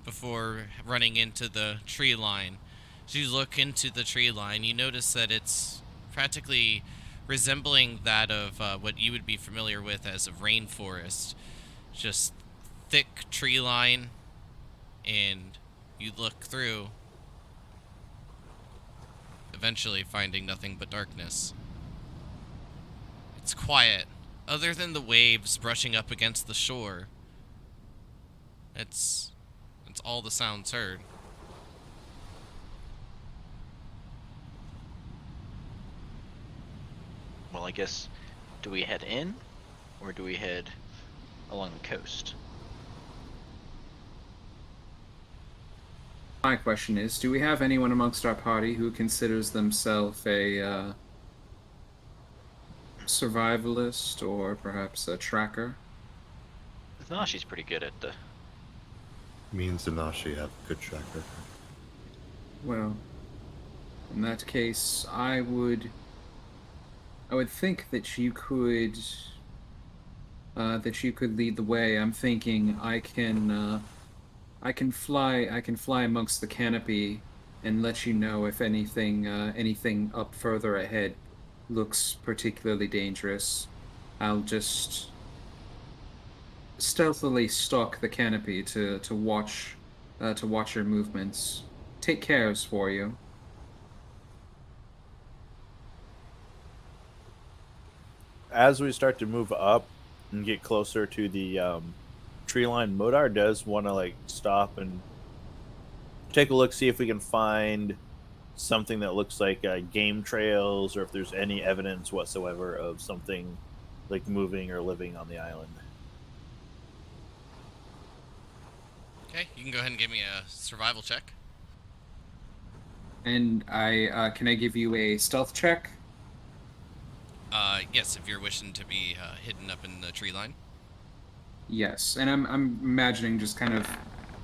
before running into the tree line. As you look into the tree line, you notice that it's practically resembling that of what you would be familiar with as a rainforest. Just thick tree line, and you look through. eventually finding nothing but darkness. It's quiet, other than the waves brushing up against the shore. It's all the sounds heard.
Well, I guess, do we head in, or do we head along the coast?
My question is, do we have anyone amongst our party who considers themselves a survivalist or perhaps a tracker?
Zanashi's pretty good at the.
Me and Zanashi have a good track record.
Well, in that case, I would think that you could lead the way. I'm thinking I can fly amongst the canopy and let you know if anything up further ahead looks particularly dangerous. I'll just stealthily stalk the canopy to watch your movements. Take cares for you.
As we start to move up and get closer to the tree line, Modar does want to like stop and take a look, see if we can find something that looks like game trails, or if there's any evidence whatsoever of something like moving or living on the island.
Okay, you can go ahead and give me a survival check.
And can I give you a stealth check?
Yes, if you're wishing to be hidden up in the tree line.
Yes, and I'm imagining just kind of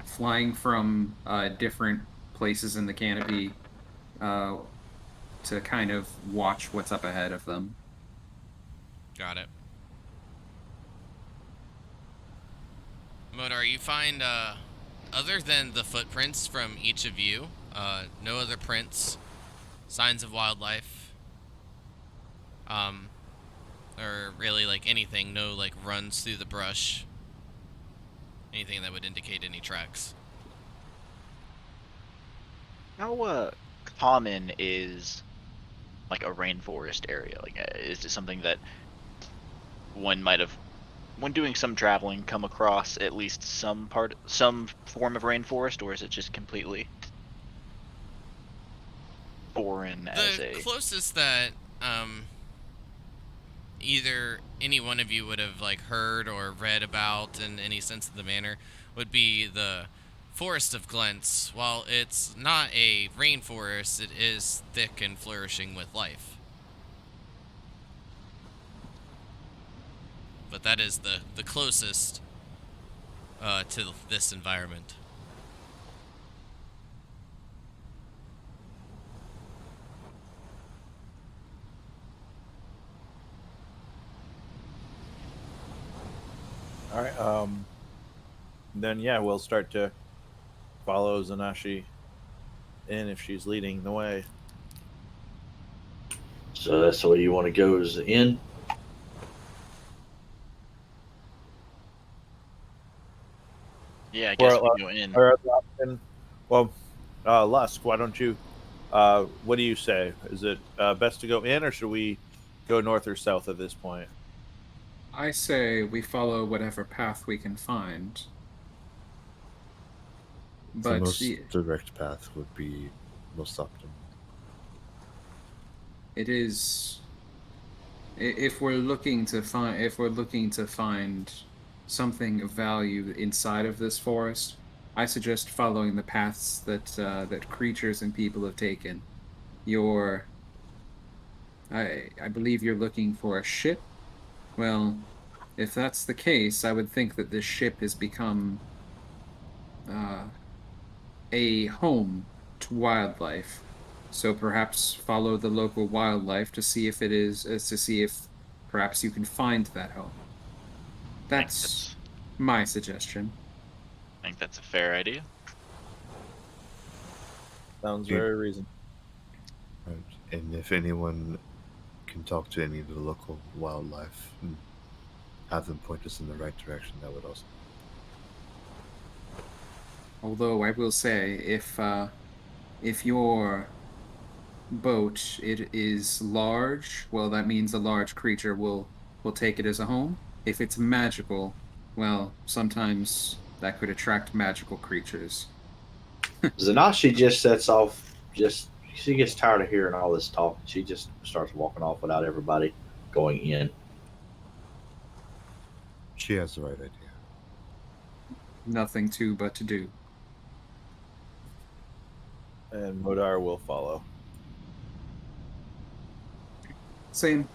flying from different places in the canopy to kind of watch what's up ahead of them.
Got it. Modar, you find, other than the footprints from each of you, no other prints, signs of wildlife, or really, like, anything, no, like, runs through the brush, anything that would indicate any tracks.
How common is like a rainforest area? Like, is it something that one might have, when doing some traveling, come across at least some form of rainforest, or is it just completely foreign as
The
a?
closest that, either any one of you would have, like, heard or read about in any sense of the manner would be the Forest of Glens. While it's not a rainforest, it is thick and flourishing with life. But that is the closest to this environment.
All right. Then yeah, we'll start to follow Zanashi in if she's leading the way.
So that's the way you want to go, is in.
Yeah, I guess
Or,
we go in.
or other option, well, Lusk, why don't you? What do you say? Is it best to go in, or should we go north or south at this point?
I say we follow whatever path we can find.
The
But
most direct path would be most optimal.
it is, if we're looking to find something of value inside of this forest, I suggest following the paths that creatures and people have taken. I believe you're looking for a ship. Well, if that's the case, I would think that this ship has become a home to wildlife. So perhaps follow the local wildlife to see if perhaps you can find that home. That's my suggestion.
I think that's a fair idea.
Sounds
Yeah.
very reasonable.
Right. And if anyone can talk to any of the local wildlife and have them point us in the right direction, that would also.
Although I will say, if your boat, it is large, well, that means a large creature will take it as a home. If it's magical, well, sometimes that could attract magical creatures.
Zanashi just sets off. She gets tired of hearing all this talk. She just starts walking off without everybody going in.
She has the right idea.
Nothing to but to do.
And Modar will follow.
Same.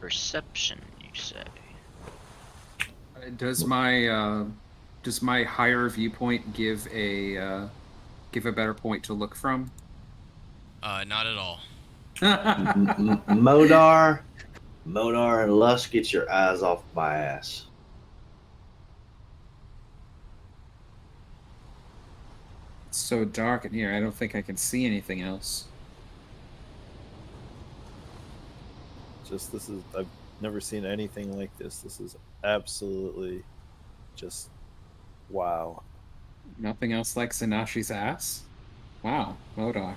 Perception, you say?
Does my higher viewpoint give a better point to look from?
Not at all.
Modar, and Lusk, get your eyes off my ass.
It's so dark in here. I don't think I can see anything else.
I've never seen anything like this. This is absolutely just wow.
Nothing else like Sanashi's ass? Wow, Modar.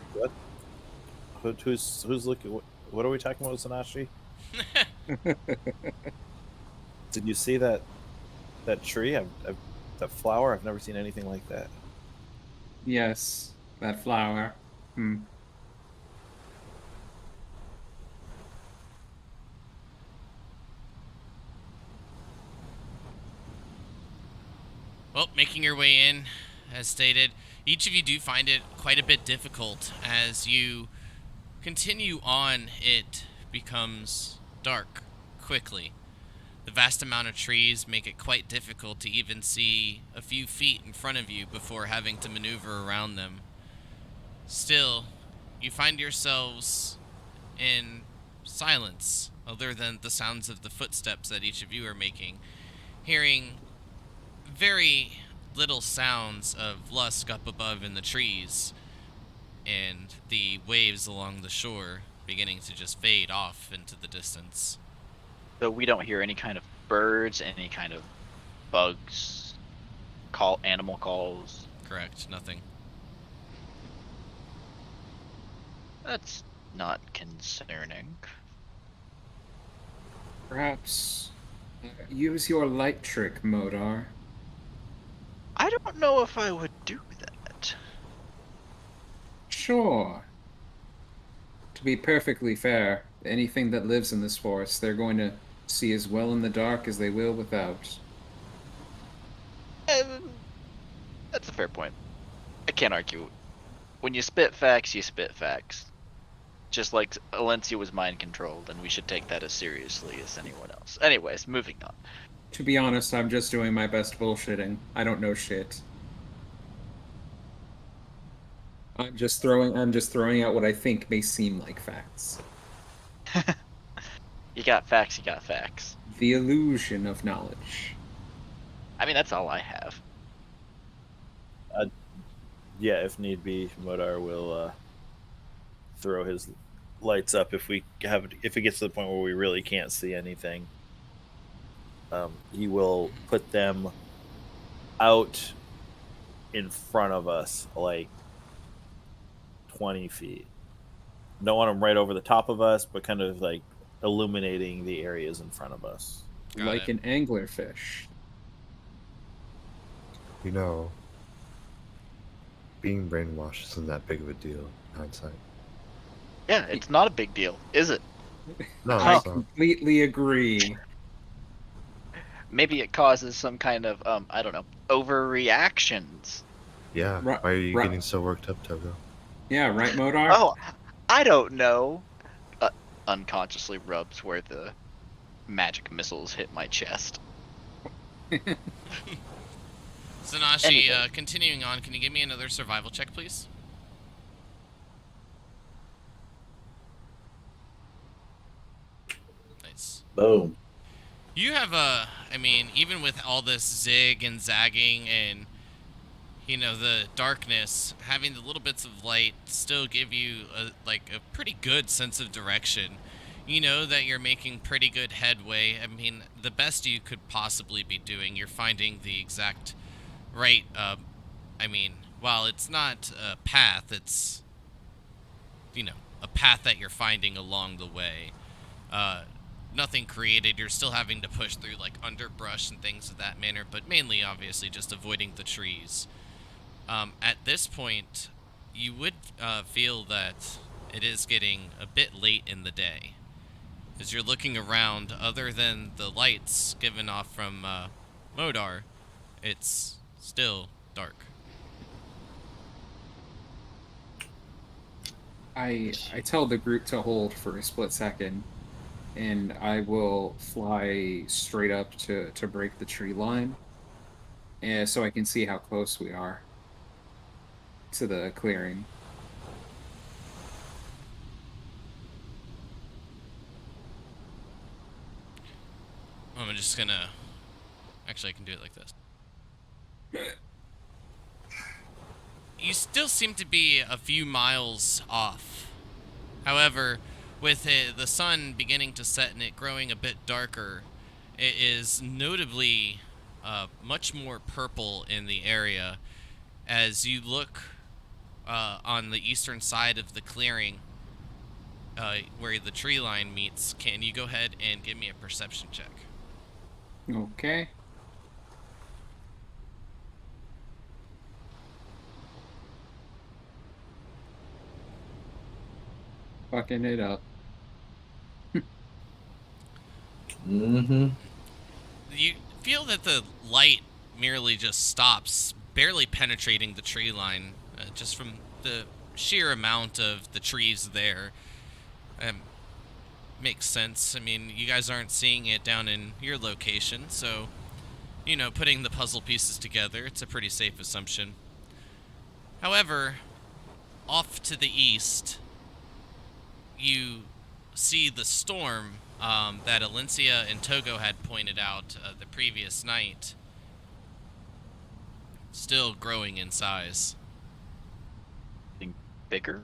Who's looking? What are we talking about, Sanashi? Did you see that tree? That flower? I've never seen anything like that.
Yes, that flower.
Well, making your way in, as stated, each of you do find it quite a bit difficult. As you continue on, it becomes dark quickly. The vast amount of trees make it quite difficult to even see a few feet in front of you before having to maneuver around them. Still, you find yourselves in silence, other than the sounds of the footsteps that each of you are making, hearing very little sounds of Lusk up above in the trees, and the waves along the shore beginning to just fade off into the distance.
So we don't hear any kind of birds, any kind of bugs, animal calls.
Correct, nothing.
That's not concerning.
Perhaps use your light trick, Modar.
I don't know if I would do that.
Sure. To be perfectly fair, anything that lives in this forest, they're going to see as well in the dark as they will without.
That's a fair point. I can't argue. When you spit facts, you spit facts. Just like Alencia was mind controlled, and we should take that as seriously as anyone else. Anyways, moving on.
To be honest, I'm just doing my best bullshitting. I don't know shit. I'm just throwing out what I think may seem like facts.
You got facts, you got facts.
The illusion of knowledge.
I mean, that's all I have.
Yeah, if need be, Modar will throw his lights up if it gets to the point where we really can't see anything. He will put them out in front of us, like 20 feet. Don't want them right over the top of us, but kind of like illuminating the areas in front of us.
Got
Like
it.
an anglerfish.
You know, being brainwashed isn't that big of a deal in hindsight.
Yeah, it's not a big deal, is it?
No,
I
it's not.
completely agree.
Maybe it causes some kind of, I don't know, overreactions.
Yeah,
Right-
why are you
right.
getting so worked up, Togo?
Yeah, right,
Oh, I don't know. Unconsciously rubs where the magic missiles hit my chest.
Zanashi,
Anyway.
continuing on, can you give me another survival check, please? Nice.
Boom.
You have I mean, even with all this zig and zagging and, you know, the darkness, having the little bits of light still give you a pretty good sense of direction. You know that you're making pretty good headway. I mean, the best you could possibly be doing. You're finding the exact right, I mean, while it's not a path, it's, you know, a path that you're finding along the way. Nothing created. You're still having to push through like underbrush and things of that manner, but mainly, obviously, just avoiding the trees. At this point, you would feel that it is getting a bit late in the day. As you're looking around, other than the lights given off from Modar, it's still dark.
I tell the group to hold for a split second, and I will fly straight up to break the tree line, and so I can see how close we are to the clearing.
I'm just gonna... Actually, I can do it like this. You still seem to be a few miles off. However, with the sun beginning to set and it growing a bit darker, it is notably much more purple in the area. As you look on the eastern side of the clearing, where the tree line meets, can you go ahead and give me a perception check?
Okay. Fucking it up.
Mm-hmm.
You feel that the light merely just stops, barely penetrating the tree line, just from the sheer amount of the trees there. Makes sense. I mean, you guys aren't seeing it down in your location, so, you know, putting the puzzle pieces together, it's a pretty safe assumption. However, off to the east, you see the storm that Alencia and Togo had pointed out the previous night, still growing in size.
Think bigger.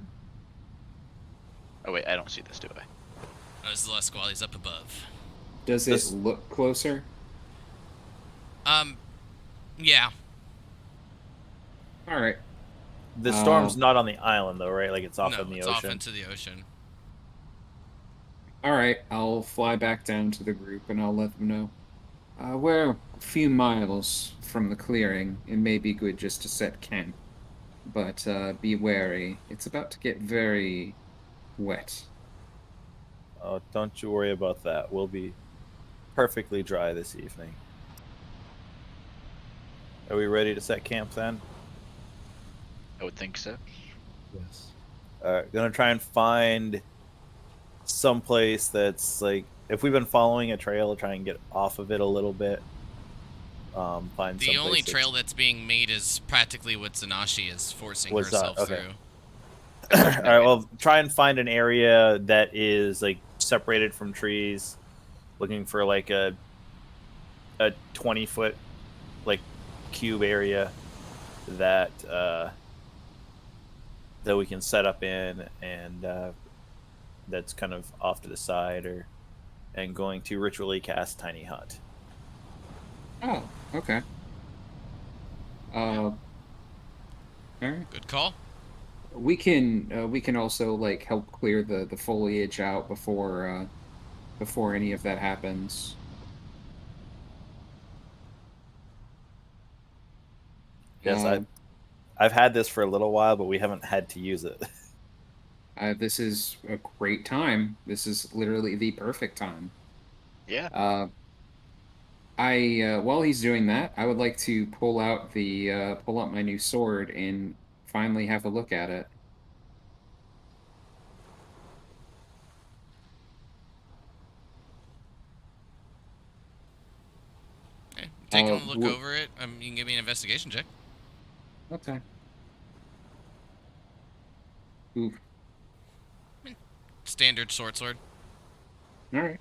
Oh wait, I don't see this, do I?
Oh, this is the last squallies up above.
Does
This-
it look closer?
Yeah.
All right.
The storm's not on the island though, right? Like it's off
No,
in the
it's
ocean.
off into the ocean.
All right. I'll fly back down to the group and I'll let them know. We're a few miles from the clearing. It may be good just to set camp, but be wary. It's about to get very wet.
Oh, don't you worry about that. We'll be perfectly dry this evening. Are we ready to set camp then?
I would think so.
Yes.
Gonna try and find some place that's like, if we've been following a trail, try and get off of it a little bit. Find
The
someplace
only
that's-
trail that's being made is practically what Zanashi is forcing
Was that-
herself
okay.
through.
All right, well, try and find an area that is like separated from trees, looking for like a 20-foot like cube area that that we can set up in, and that's kind of off to the side, or and going to ritually cast tiny hut.
Oh, okay. All right.
Good call.
We can also like help clear the foliage out before any of that happens.
Yes,
Um,
I've had this for a little while, but we haven't had to use it.
this is a great time. This is literally the perfect time.
Yeah.
While he's doing that, I would like to pull out my new sword and finally have a look at it.
taking a look
wh-
over it, you can give me an investigation check.
Okay. Oof.
Standard short sword.
All right.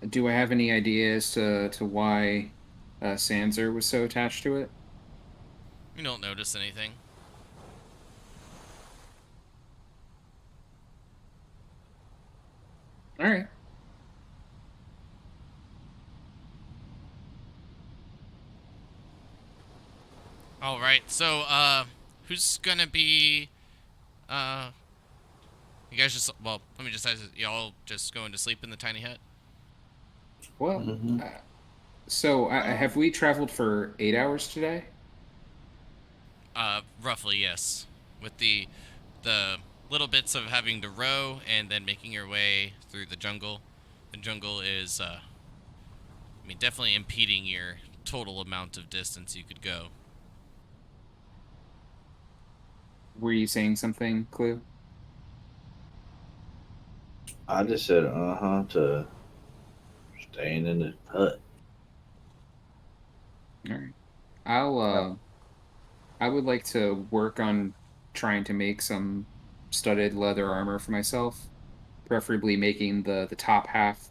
Do I have any ideas to why Sanser was so attached to it?
You don't notice anything.
All right.
All right. So, who's gonna be? Uh, you guys just. Well, let me just say, y'all just going to sleep in the tiny hut.
Well,
Mhm.
so have we traveled for 8 hours today?
Roughly, yes. With the little bits of having to row and then making your way through the jungle. The jungle is, I mean, definitely impeding your total amount of distance you could go.
Were you saying something, Clue?
I just said to staying in the hut.
All right. I'll I would like to work on trying to make some studded leather armor for myself, preferably making the top half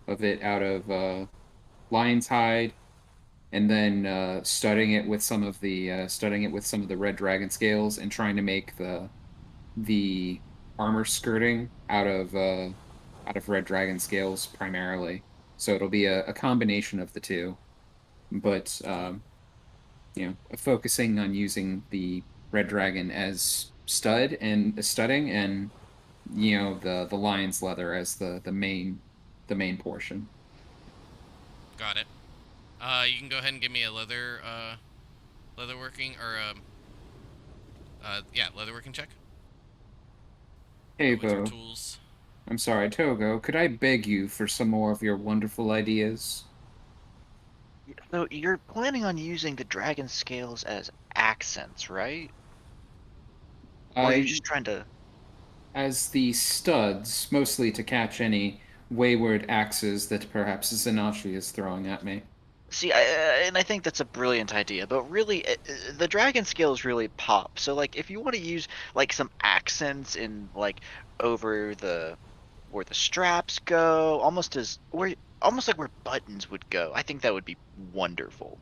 of it out of lion's hide, and then studding it with some of the red dragon scales, and trying to make the armor skirting out of red dragon scales primarily. So it'll be a combination of the two, but focusing on using the red dragon as studding, and the lion's leather as the main portion.
Got it. You can go ahead and give me a leatherworking or yeah, leatherworking check.
Hey,
With your
Bo.
tools.
I'm sorry, Togo. Could I beg you for some more of your wonderful ideas?
So you're planning on using the dragon scales as accents, right? Or are you
I
just trying to?
As the studs, mostly to catch any wayward axes that perhaps Zanashi is throwing at me.
See, and I think that's a brilliant idea, but really, the dragon scales really pop. So, like, if you want to use like some accents in like over the where the straps go, almost like where buttons would go, I think that would be wonderful.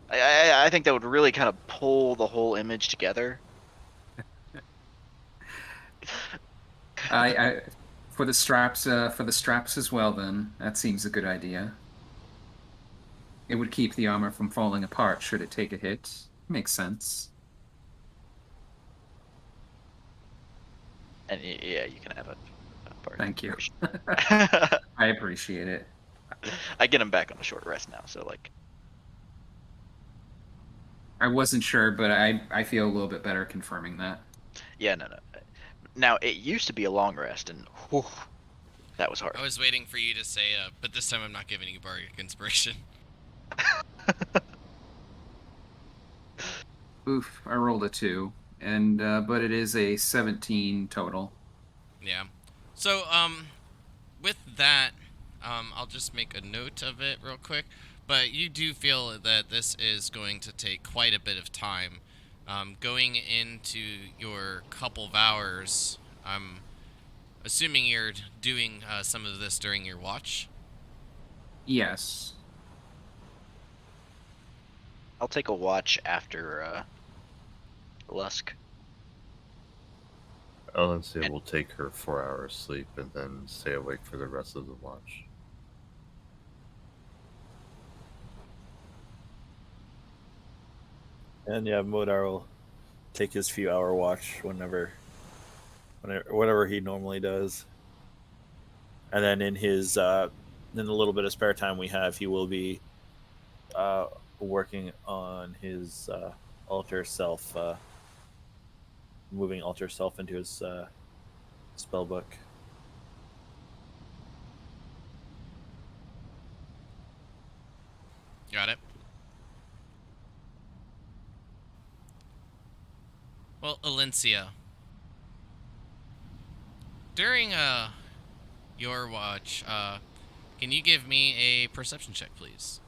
I think that would really kind of pull the whole image together.
I for the straps as well. Then that seems a good idea. It would keep the armor from falling apart should it take a hit. Makes sense.
And yeah, you can have a bardic
Thank you.
inspiration.
I appreciate it.
I get him back on a short rest now, so like,
I wasn't sure, but I feel a little bit better confirming that.
yeah, no. Now it used to be a long rest, and whew, that was hard.
I was waiting for you to say, but this time I'm not giving you bardic inspiration.
Oof, I rolled a 2, and but it is a 17 total.
Yeah. So, with that, I'll just make a note of it real quick. But you do feel that this is going to take quite a bit of time. Going into your couple of hours, I'm assuming you're doing some of this during your watch.
Yes.
I'll take a watch after Lusk.
Alencia will take her 4 hours sleep and then stay awake for the rest of the watch.
And yeah, Modar will take his few hour watch whenever he normally does. And then in the little bit of spare time we have, he will be working on his alter self, moving alter self into his spell book.
Got it. Well, Alencia, during your watch, Can you give me a perception check, please?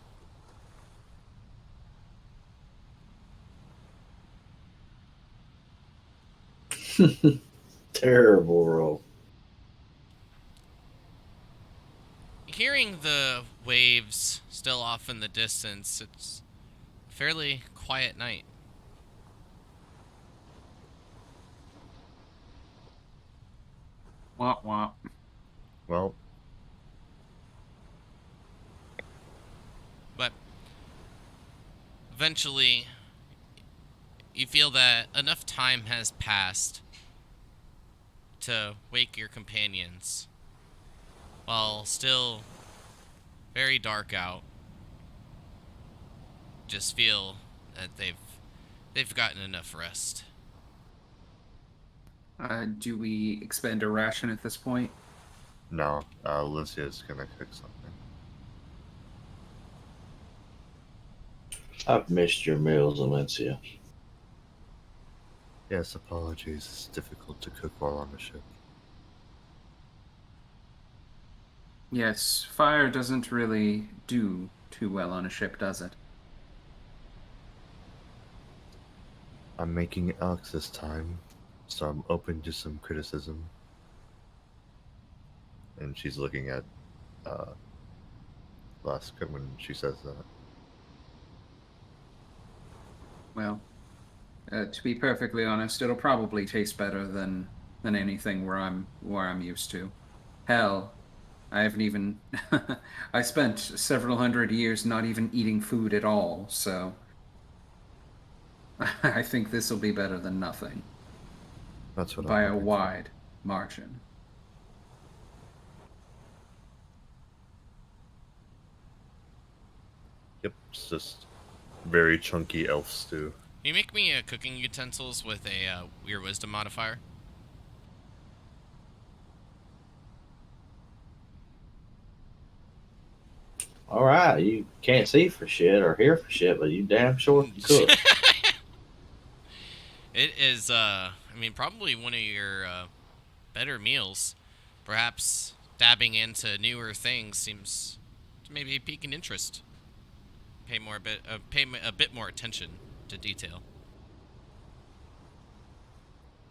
Terrible roll.
Hearing the waves still off in the distance, it's a fairly quiet night.
Womp womp.
Well,
But eventually, you feel that enough time has passed to wake your companions, while still very dark out. Just feel that they've gotten enough rest.
Do we expend a ration at this point?
no, Lucia's gonna cook something.
I've missed your meals, Valencia.
Yes, apologies. It's difficult to cook while on the ship.
Yes, fire doesn't really do too well on a ship, does it?
I'm making elk this time, so I'm open to some criticism. And she's looking at Laska when she says that.
Well, to be perfectly honest, it'll probably taste better than anything where I'm used to. Hell, I haven't even I spent several hundred years not even eating food at all, so I think this will be better than nothing
That's what
by
I'm
a
hoping for.
wide margin.
Yep, it's just very chunky elf stew.
Can you make me cooking utensils with a your wisdom modifier?
All right, you can't see for shit or hear for shit, but you damn sure can cook.
It is, I mean, probably one of your better meals. Perhaps dabbing into newer things seems to maybe pique an interest. Pay a bit more attention to detail.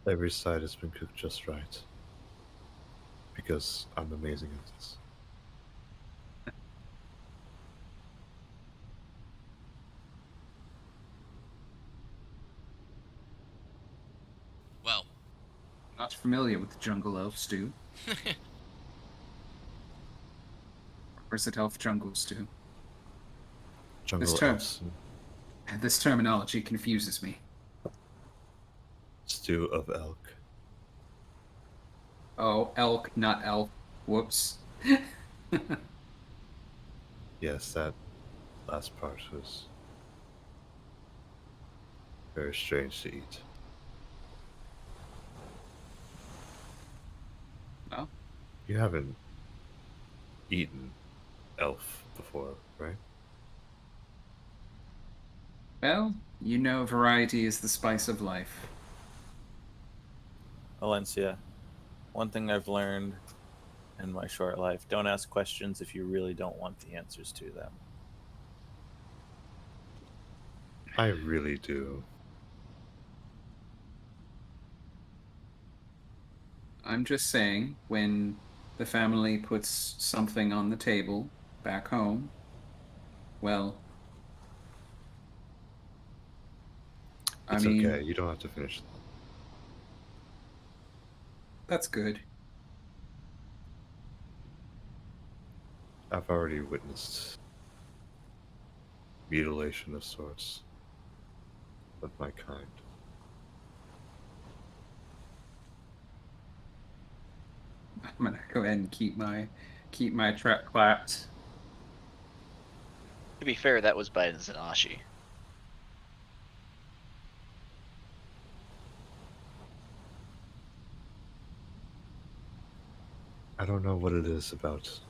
Every side has been cooked just right. Because I'm amazing at this.
Well,
Not familiar with the jungle elf stew. Where's it elf jungle stew?
Jungle
term-
elves.
This terminology confuses me.
Stew of elk.
Oh, elk, not elf. Whoops.
Yes, that last part was very strange to eat.
Oh,
You haven't eaten elf before, right?
well, you know variety is the spice of life.
Valencia, one thing I've learned in my short life: don't ask questions if you really don't want the answers to them.
I really do.
I'm just saying, when the family puts something on the table back home, well, I
It's
mean,
okay. You don't have to finish that.
that's good.
I've already witnessed mutilation of sorts of my kind.
I'm gonna go ahead and keep my trap clapped.
To be fair, that was by Zanashi.
I don't know what it is about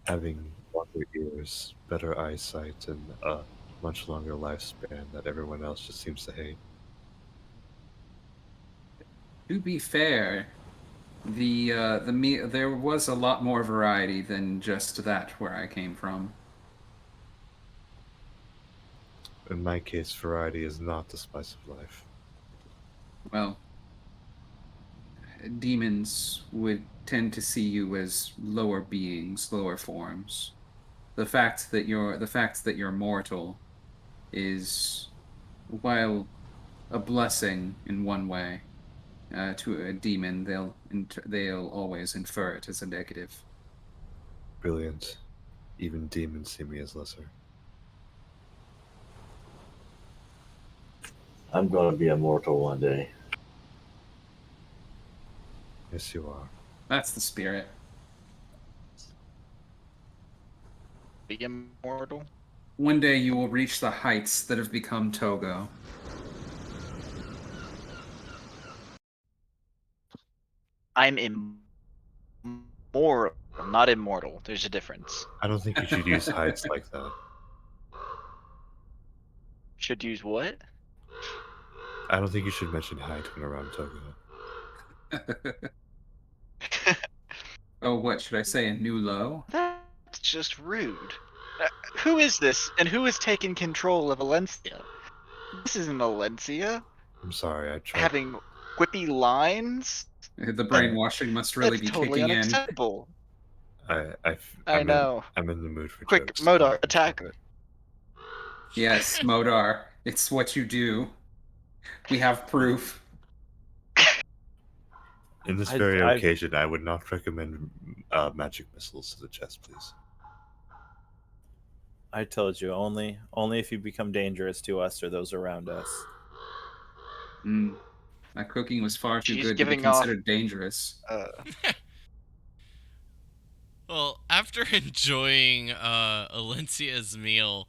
having longer ears, better eyesight, and a much longer lifespan that everyone else just seems to hate.
To be fair, There was a lot more variety than just that where I came from.
In my case, variety is not the spice of life.
Well, demons would tend to see you as lower beings, lower forms. The fact that you're mortal is, while a blessing in one way, to a demon, they'll always infer it as a negative.
Brilliant. Even demons see me as lesser.
I'm going to be immortal one day.
Yes, you are.
That's the spirit.
Be immortal.
One day you will reach the heights that have become Togo.
I'm immoral, not immortal. There's a difference.
I don't think you should use heights like that.
Should use what?
I don't think you should mention height when around Togo.
Oh, what should I say? A new low?
That's just rude. Who is this, and who is taking control of Alencia? This isn't Alencia.
I'm sorry, I tried.
Having quippy lines?
The brainwashing must really
That's
be
totally
kicking in.
unacceptable.
I'm
know.
I'm in the mood for
Quick,
jokes.
Modar, attack.
Yes, Modar, it's what you do. We have proof.
In this
I-
very
I've-
occasion, I would not recommend magic missiles to the chest, please.
I told you, only if you become dangerous to us or those around us.
That cooking was far too
She's
good to be
giving off-
considered dangerous.
Well, after enjoying Alencia's meal,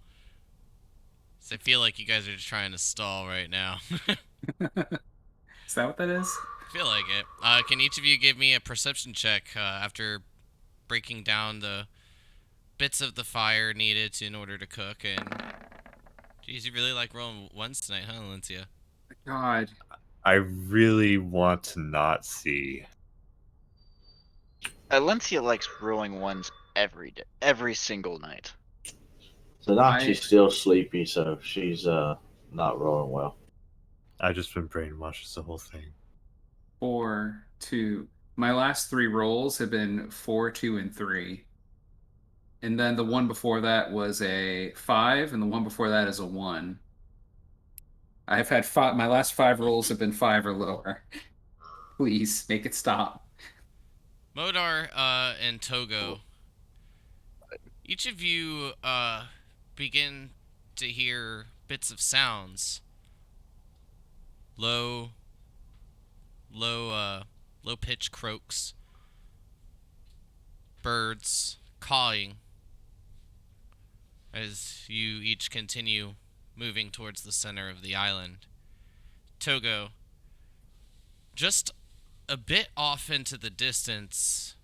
so I feel like you guys are just trying to stall right now.
Is that what that is?
I feel like it. Can each of you give me a perception check after breaking down the bits of the fire needed in order to cook? And geez, you really like rolling ones tonight, huh, Alencia?
God.
I really want to not see.
Alencia likes rolling ones every day, every single night.
Sonachi's still sleepy, so she's not rolling well.
I've just been brainwashed. It's the whole thing.
4, 2. My last 3 rolls have been 4, 2, and 3. And then the one before that was a 5, and the one before that is a 1. I've had 5. My last 5 rolls have been 5 or lower. Please make it stop.
Modar and Togo, each of you begin to hear bits of sounds. Low pitch croaks, birds cawing as you each continue moving towards the center of the island. Togo, just a bit off into the distance,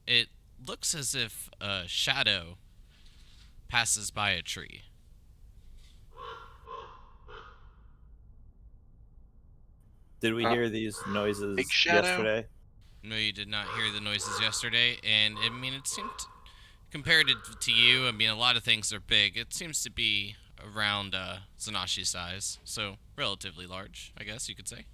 it looks as if a shadow passes by a tree.
Did we hear these noises
Big shadow?
yesterday?
No, you did not hear the noises yesterday, and I mean, it seemed, compared to you, I mean, a lot of things are big. It seems to be around Zanashi size, so relatively large, I guess you could say.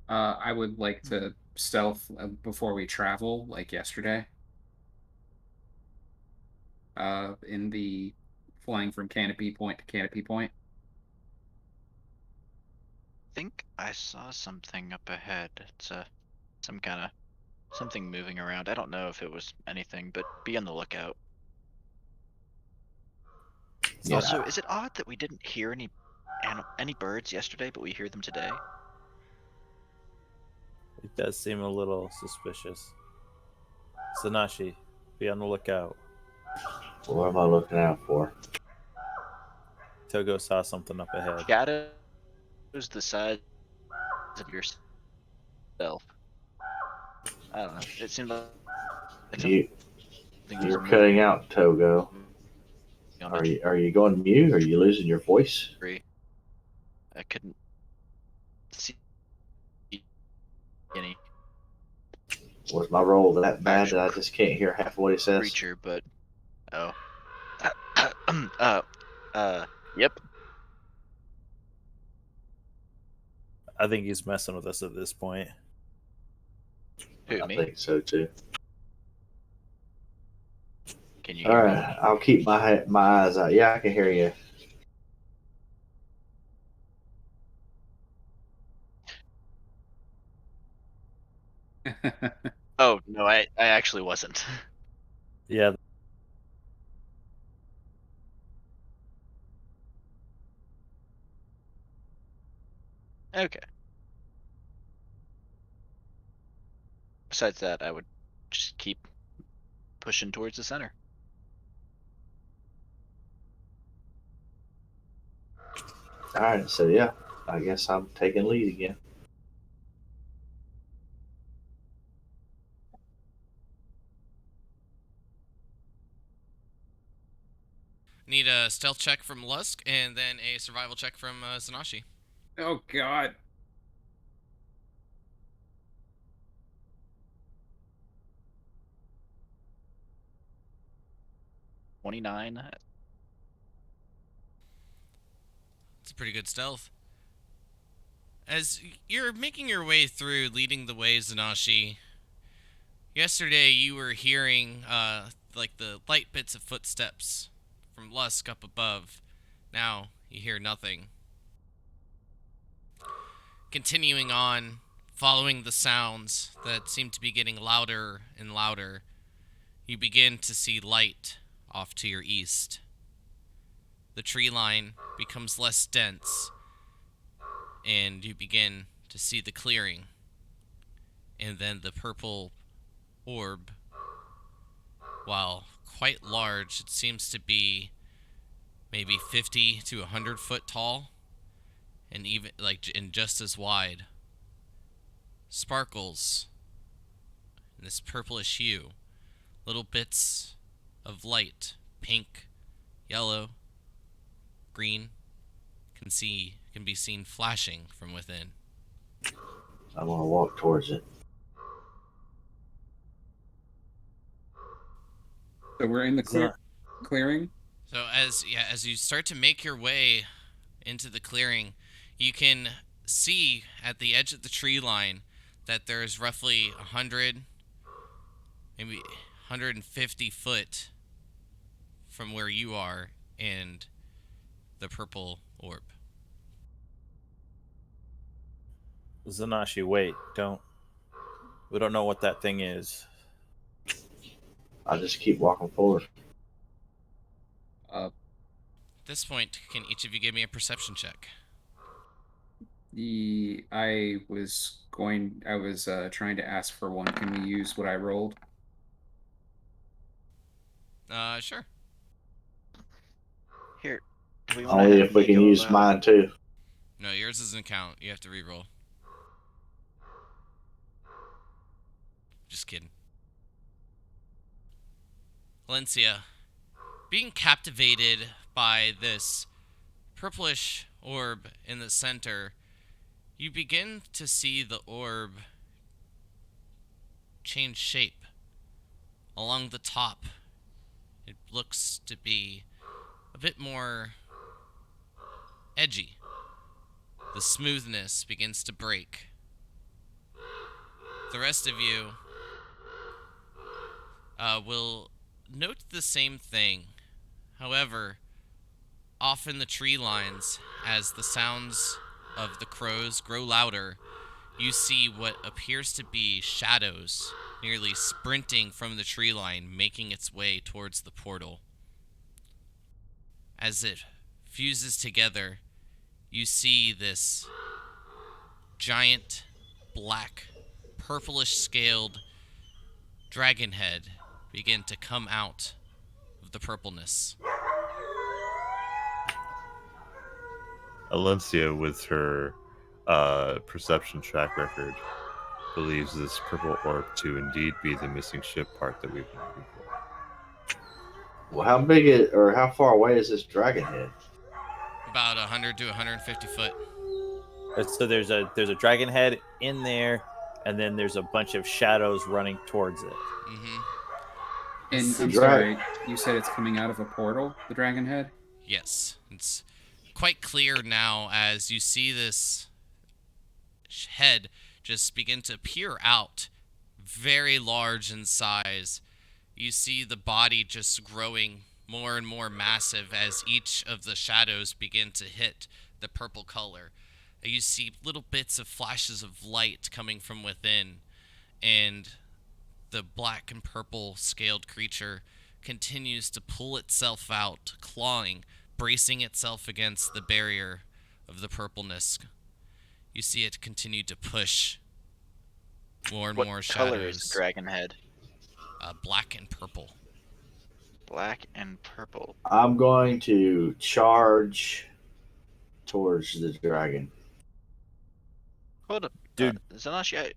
I would like to stealth before we travel, like yesterday. In the flying from canopy point to canopy point.
I think I saw something up ahead. It's some kind of something moving around. I don't know if it was anything, but be on the lookout.
Yeah.
Also, is it odd that we didn't hear any birds yesterday, but we hear them today?
It does seem a little suspicious. Sanashi, be on the lookout.
What am I looking out for?
Togo saw something up ahead.
Shadows the size of yourself. I don't know. It seemed like
You're
was
cutting out, Togo.
on
Are you going mute? Are you losing your voice?
tree. I couldn't see any
Was my roll that bad that I just can't hear half of what he says?
creature, but oh, yep.
I think he's messing with us at this point.
Who,
I
me?
think so too.
Can you
All
hear
right, I'll keep my eyes out. Yeah, I can hear you.
me? Oh no, I actually wasn't.
Yeah,
Okay. Besides that, I would just keep pushing towards the center.
All right, so yeah, I guess I'm taking lead again.
Need a stealth check from Lusk and then a survival check from Zanashi.
Oh God.
29.
It's a pretty good stealth. As you're making your way through, leading the way, Zanashi, yesterday you were hearing like the light bits of footsteps from Lusk up above. Now you hear nothing. Continuing on, following the sounds that seem to be getting louder and louder, you begin to see light off to your east. The tree line becomes less dense, and you begin to see the clearing. And then the purple orb, while quite large, it seems to be maybe 50 to 100 foot tall, and even and just as wide, sparkles in this purplish hue. Little bits of light, pink, yellow, green, can be seen flashing from within.
I'm gonna walk towards it.
So we're in the clearing.
So as you start to make your way into the clearing, you can see at the edge of the tree line that there's roughly 100, maybe 150 foot from where you are and the purple orb.
Zanashi, wait, we don't know what that thing is.
I'll just keep walking forward.
At this point, can each of you give me a perception check?
I was trying to ask for one. Can we use what I rolled?
Sure.
Here. Do we wanna
Only
have
if we
me
can
go
use
about-
mine too.
No, yours doesn't count. You have to reroll. Just kidding. Valencia, being captivated by this purplish orb in the center, you begin to see the orb change shape. Along the top, it looks to be a bit more edgy. The smoothness begins to break. The rest of you will note the same thing. However, off in the tree lines, as the sounds of the crows grow louder, you see what appears to be shadows nearly sprinting from the tree line, making its way towards the portal. As it fuses together, you see this giant, black, purplish scaled dragon head begin to come out of the purpleness.
Alencia, with her perception track record, believes this purple orb to indeed be the missing ship part that we've been looking for.
Well, how big or how far away is this dragon head?
About 100 to 150 foot.
So there's a dragon head in there, and then there's a bunch of shadows running towards it.
Mm-hmm.
And I'm
Right.
sorry, you said it's coming out of a portal, the dragon head?
Yes, it's quite clear now as you see this head just begin to peer out, very large in size. You see the body just growing more and more massive as each of the shadows begin to hit the purple color. You see little bits of flashes of light coming from within, and the black and purple scaled creature continues to pull itself out, clawing, bracing itself against the barrier of the purpleness. You see it continue to push more and
What
more
color is the
shadows.
dragon head?
Black and purple.
Black and purple.
I'm going to charge towards the dragon.
Hold up,
Dude.
Zanashi.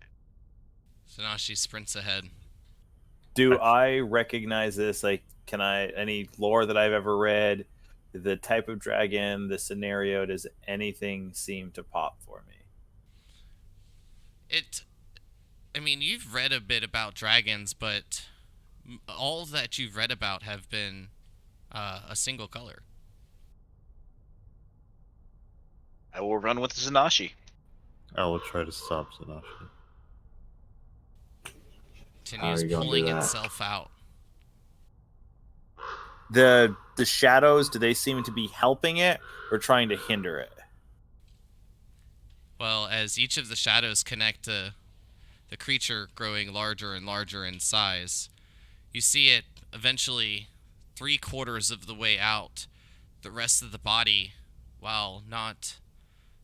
Sanashi sprints ahead.
Do I recognize this? Like, can I, any lore that I've ever read, the type of dragon, the scenario, does anything seem to pop for me?
I mean, you've read a bit about dragons, but all that you've read about have been a single color.
I will run with Zanashi.
I will try to stop Zanashi.
Continues
you gonna do
pulling
that?
itself out.
The shadows, do they seem to be helping it or trying to hinder it?
Well, as each of the shadows connect to the creature growing larger and larger in size, you see it eventually 3/4 of the way out. The rest of the body, while not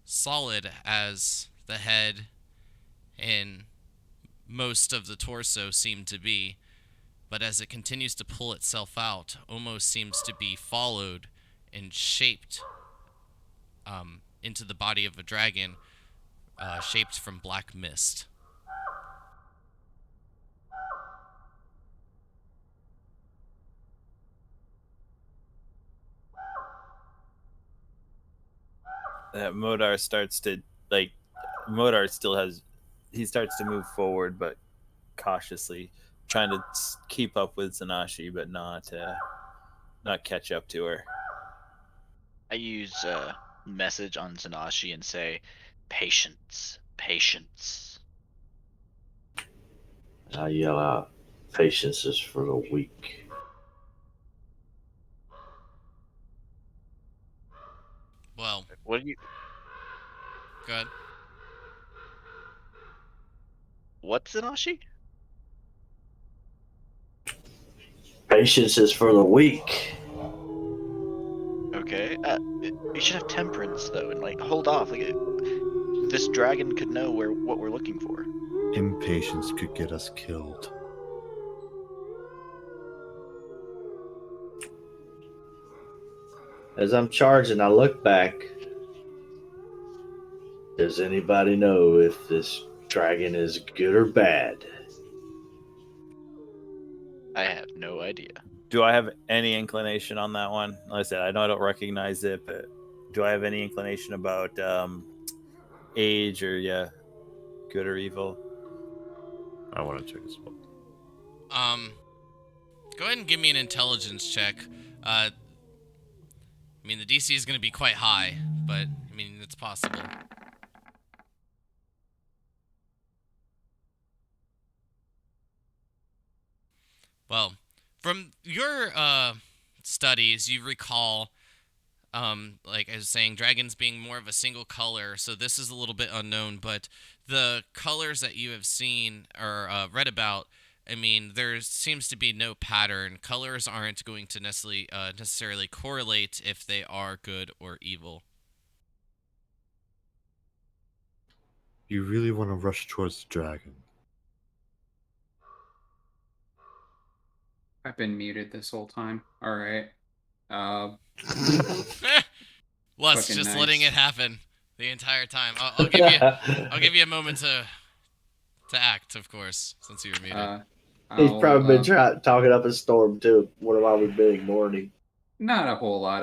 solid as the head and most of the torso seem to be, but as it continues to pull itself out, almost seems to be followed and shaped into the body of a dragon, shaped from black mist.
Modar starts to, like, Modar still has, he starts to move forward, but cautiously, trying to keep up with Zanashi, but not catch up to her.
I use message on Zanashi and say, "Patience, patience."
I yell out, "Patience is for the weak."
Well,
What do you?
go ahead.
What, Zanashi?
Patience is for the weak.
Okay. You should have temperance though, and like hold off. Like this dragon could know what we're looking for.
Impatience could get us killed.
As I'm charging, I look back. Does anybody know if this dragon is good or bad?
I have no idea.
Do I have any inclination on that one? Like I said, I know I don't recognize it, but do I have any inclination about age or good or evil?
I want to check as well.
Go ahead and give me an intelligence check. I mean, the DC is going to be quite high, but I mean, it's possible. Well, from your studies, you recall, like I was saying, dragons being more of a single color, so this is a little bit unknown, but the colors that you have seen or read about, I mean, there seems to be no pattern. Colors aren't going to necessarily correlate if they are good or evil.
You really want to rush towards the dragon?
I've been muted this whole time. All right.
Less
Fucking
just
nice.
letting it happen the entire time. I'll give you a moment to act, of course, since you were muted.
He's
I'll,
probably been talking up a storm too. What while we've been ignoring him?
Not a whole lot.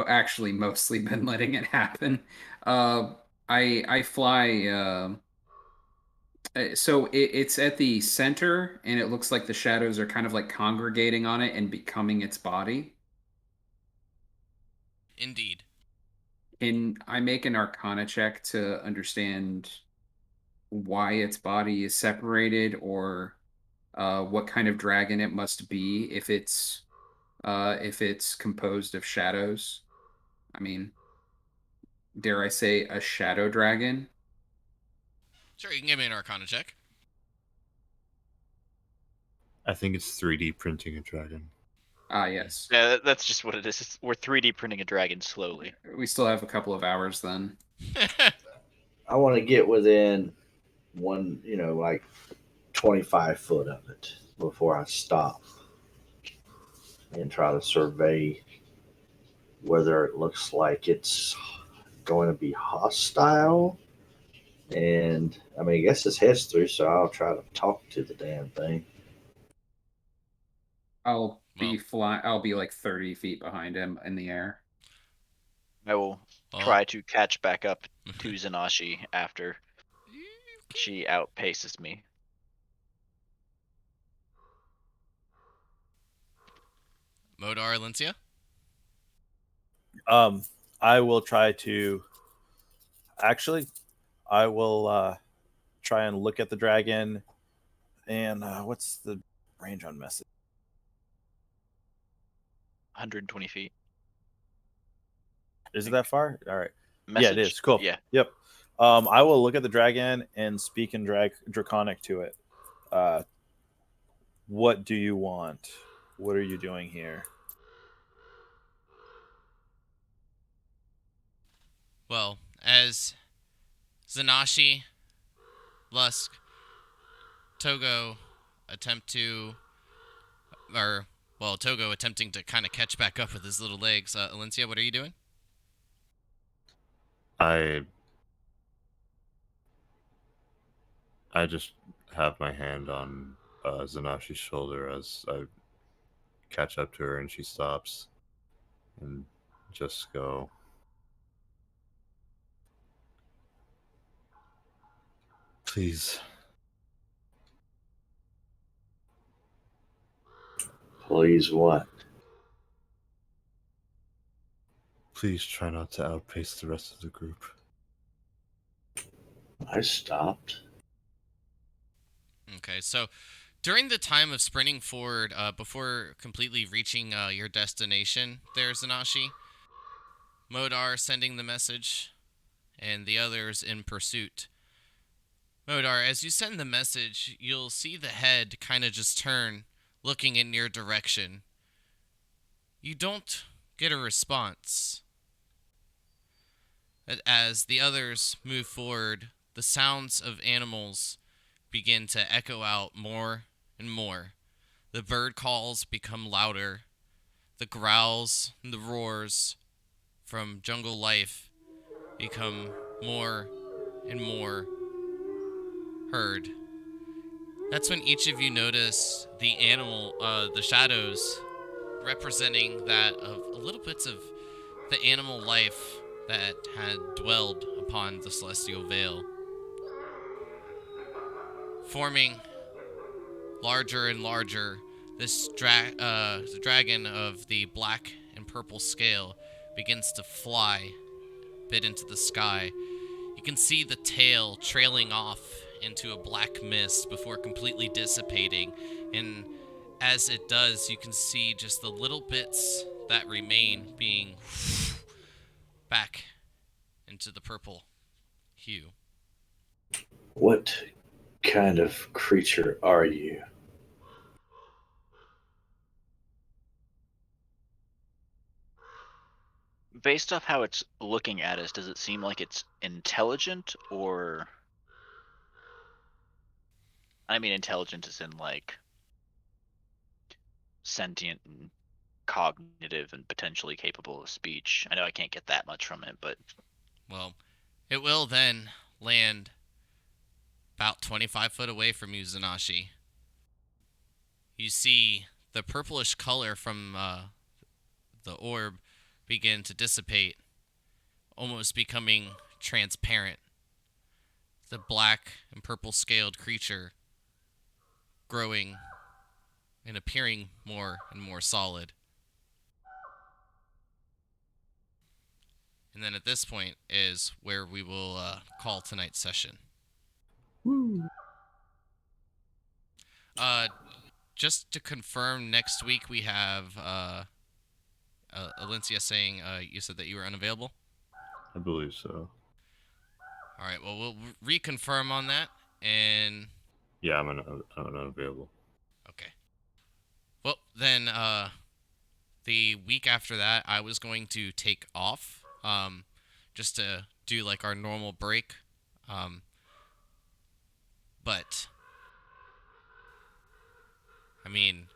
Actually mostly been letting it happen. I fly So it's at the center, and it looks like the shadows are kind of like congregating on it and becoming its body.
Indeed.
Can I make an Arcana check to understand why its body is separated, or what kind of dragon it must be if it's composed of shadows? I mean, dare I say a shadow dragon?
Sure, you can give me an Arcana check.
I think it's 3D printing a dragon.
Ah, yes.
Yeah, that's just what it is. We're 3D printing a dragon slowly.
We still have a couple of hours then.
I want to get within one, like 25 foot of it before I stop and try to survey whether it looks like it's going to be hostile. And I mean, I guess his head's through, so I'll try to talk to the damn thing.
I'll be
Well,
I'll be like 30 feet behind him in the air.
I will
well,
try to catch back up to Zanashi after
okay.
she outpaces me.
Modar, Alencia?
I will try to. Actually, I will try and look at the dragon. And what's the range on message?
120 feet.
Is it that far? All right.
Message?
Yeah, it is. Cool.
Yeah.
Yep. I will look at the dragon and speak in Draconic to it. What do you want? What are you doing here?
Well, as Zanashi, Lusk, Togo attempt to, or, well, Togo attempting to kind of catch back up with his little legs. Alencia, what are you doing?
I I just have my hand on Zanashi's shoulder as I catch up to her and she stops, and just go, please,
Please, what?
please try not to outpace the rest of the group.
I stopped.
Okay, so during the time of sprinting forward, before completely reaching your destination, there's Zanashi, Modar sending the message, and the others in pursuit. Modar, as you send the message, you'll see the head kind of just turn, looking in your direction. You don't get a response. As the others move forward, the sounds of animals begin to echo out more and more. The bird calls become louder. The growls and the roars from jungle life become more and more heard. That's when each of you notice the shadows representing that of little bits of the animal life that had dwelled upon the celestial veil, forming larger and larger. This the dragon of the black and purple scale begins to fly a bit into the sky. You can see the tail trailing off into a black mist before completely dissipating, and as it does, you can see just the little bits that remain being back into the purple hue.
What kind of creature are you?
Based off how it's looking at us, does it seem like it's intelligent, or I mean intelligent as in like sentient and cognitive and potentially capable of speech? I know I can't get that much from it, but
Well, it will then land about 25 foot away from you, Zanashi. You see the purplish color from the orb begin to dissipate, almost becoming transparent. the black and purple scaled creature growing and appearing more and more solid. And then at this point is where we will call tonight's session.
Woo.
Just to confirm, next week we have Alencia saying you said that you were unavailable.
I believe so.
All right. Well, we'll reconfirm on that. And
Yeah, I'm unavailable.
okay. Well, then the week after that, I was going to take off, just to do like our normal break. But I mean,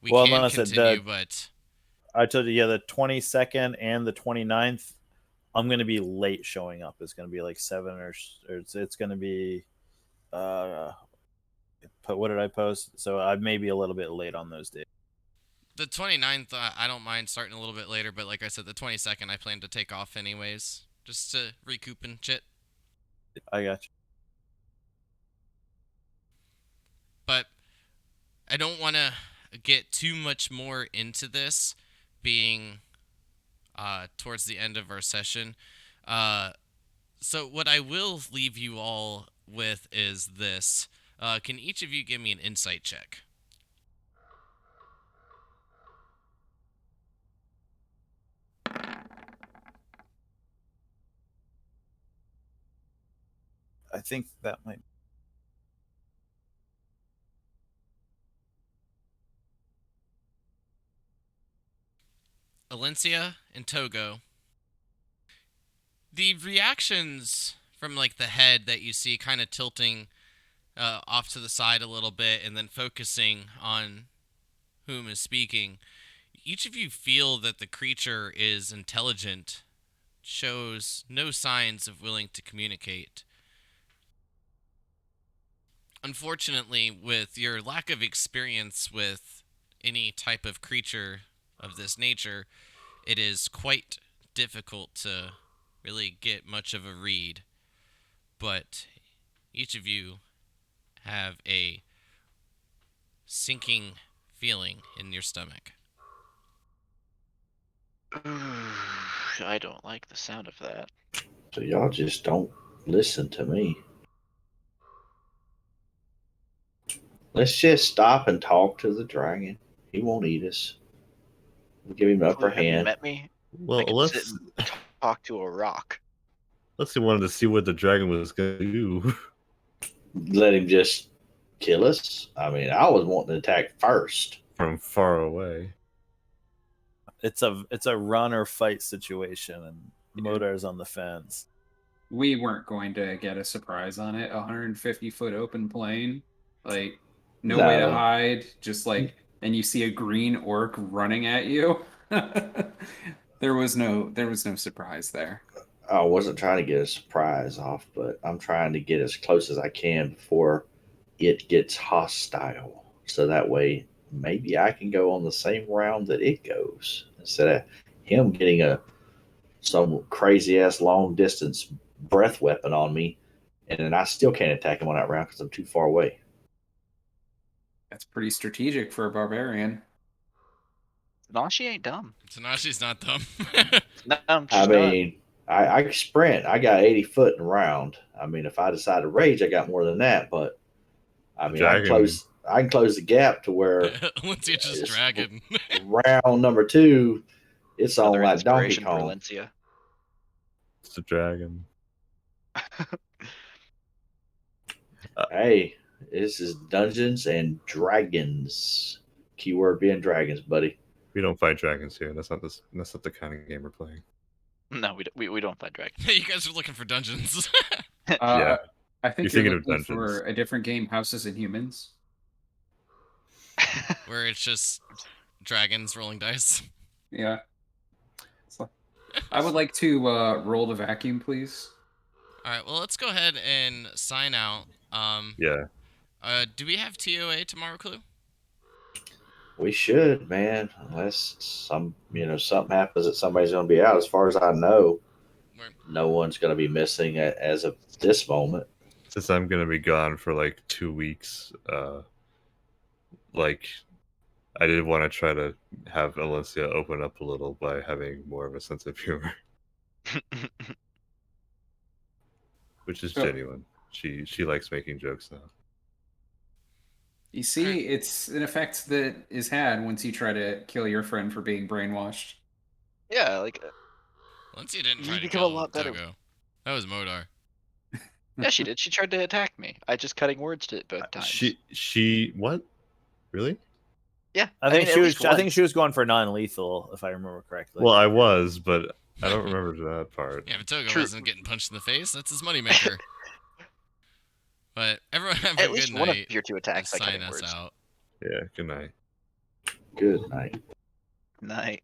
we
Well,
can
no, I said
continue, but
I told you, yeah, the 22nd and the 29th, I'm going to be late showing up. It's going to be like 7 or it's going to be, what did I post? So I may be a little bit late on those days.
the 29th, I don't mind starting a little bit later. But like I said, the 22nd, I plan to take off anyways, just to recoup and shit.
I got you.
But I don't want to get too much more into this, being towards the end of our session. So what I will leave you all with is this. Can each of you give me an insight check?
I think that might.
Alencia and Togo. The reactions from like the head that you see kind of tilting off to the side a little bit and then focusing on whom is speaking. Each of you feel that the creature is intelligent, shows no signs of willing to communicate. Unfortunately, with your lack of experience with any type of creature of this nature, it is quite difficult to really get much of a read. But each of you have a sinking feeling in your stomach.
I don't like the sound of that.
So y'all just don't listen to me. Let's just stop and talk to the dragon. He won't eat us. We'll give him an upper
Have you
hand.
met me? I
Well,
can sit
let's
and talk to a rock.
let's wanted to see what the dragon was gonna do.
Let him just kill us. I mean, I was wanting to attack first.
From far away.
It's a run or fight situation, and Modar's on the fence.
We weren't going to get a surprise on it. 150-foot open plain, like no way to
No.
hide. Just like, and you see a green orc running at you. There was no surprise there.
I wasn't trying to get a surprise off, but I'm trying to get as close as I can before it gets hostile. So that way, maybe I can go on the same round that it goes instead of him getting some crazy ass long distance breath weapon on me, and then I still can't attack him on that round because I'm too far away.
That's pretty strategic for a barbarian.
Nashi ain't dumb.
Tanashi's not dumb.
No,
I
she's not.
mean, I sprint. I got 80 foot in a round. I mean, if I decide to rage, I got more than that. But I mean, I can close the gap to where
Alencia just dragon.
round number 2, it's on
Another
like Donkey
inspiration for
Kong.
Valencia.
It's the dragon.
Hey, this is Dungeons and Dragons. Keyword being dragons, buddy.
We don't fight dragons here. That's not the kind of game we're playing.
No, we don't fight dragons.
You guys are looking for dungeons.
Yeah.
I think
You're
you're
thinking of
looking for
dungeons.
a different game, Houses and Humans.
Where it's just dragons rolling dice.
Yeah. So, I would like to roll the vacuum, please.
All right, well, let's go ahead and sign out.
Yeah.
Do we have TOA tomorrow, Clue?
We should, man, unless something happens that somebody's going to be out. As far as I know, no one's going to be missing as of this moment.
Since I'm gonna be gone for like 2 weeks, like I did want to try to have Alicia open up a little by having more of a sense of humor, which is
So-
genuine. She likes making jokes now.
You see, it's an effect that is had once you try to kill your friend for being brainwashed.
Yeah, like
Once you didn't
You
try to
become a
kill
lot better.
Togo. That was Modar.
yeah, she did. She tried to attack me. I just cutting words to it both times.
She what? Really?
Yeah,
I think
mean,
she
at
was.
least
I think
once.
she was going for non-lethal, if I remember correctly.
Well, I was, but I don't remember that part.
Yeah, but Togo
True.
wasn't getting punched in the face. That's his moneymaker. But everyone have a
At
good
least one of
night.
your two attacks by
Sign
cutting
us
words.
out.
Yeah. Good night.
Good night.
Night.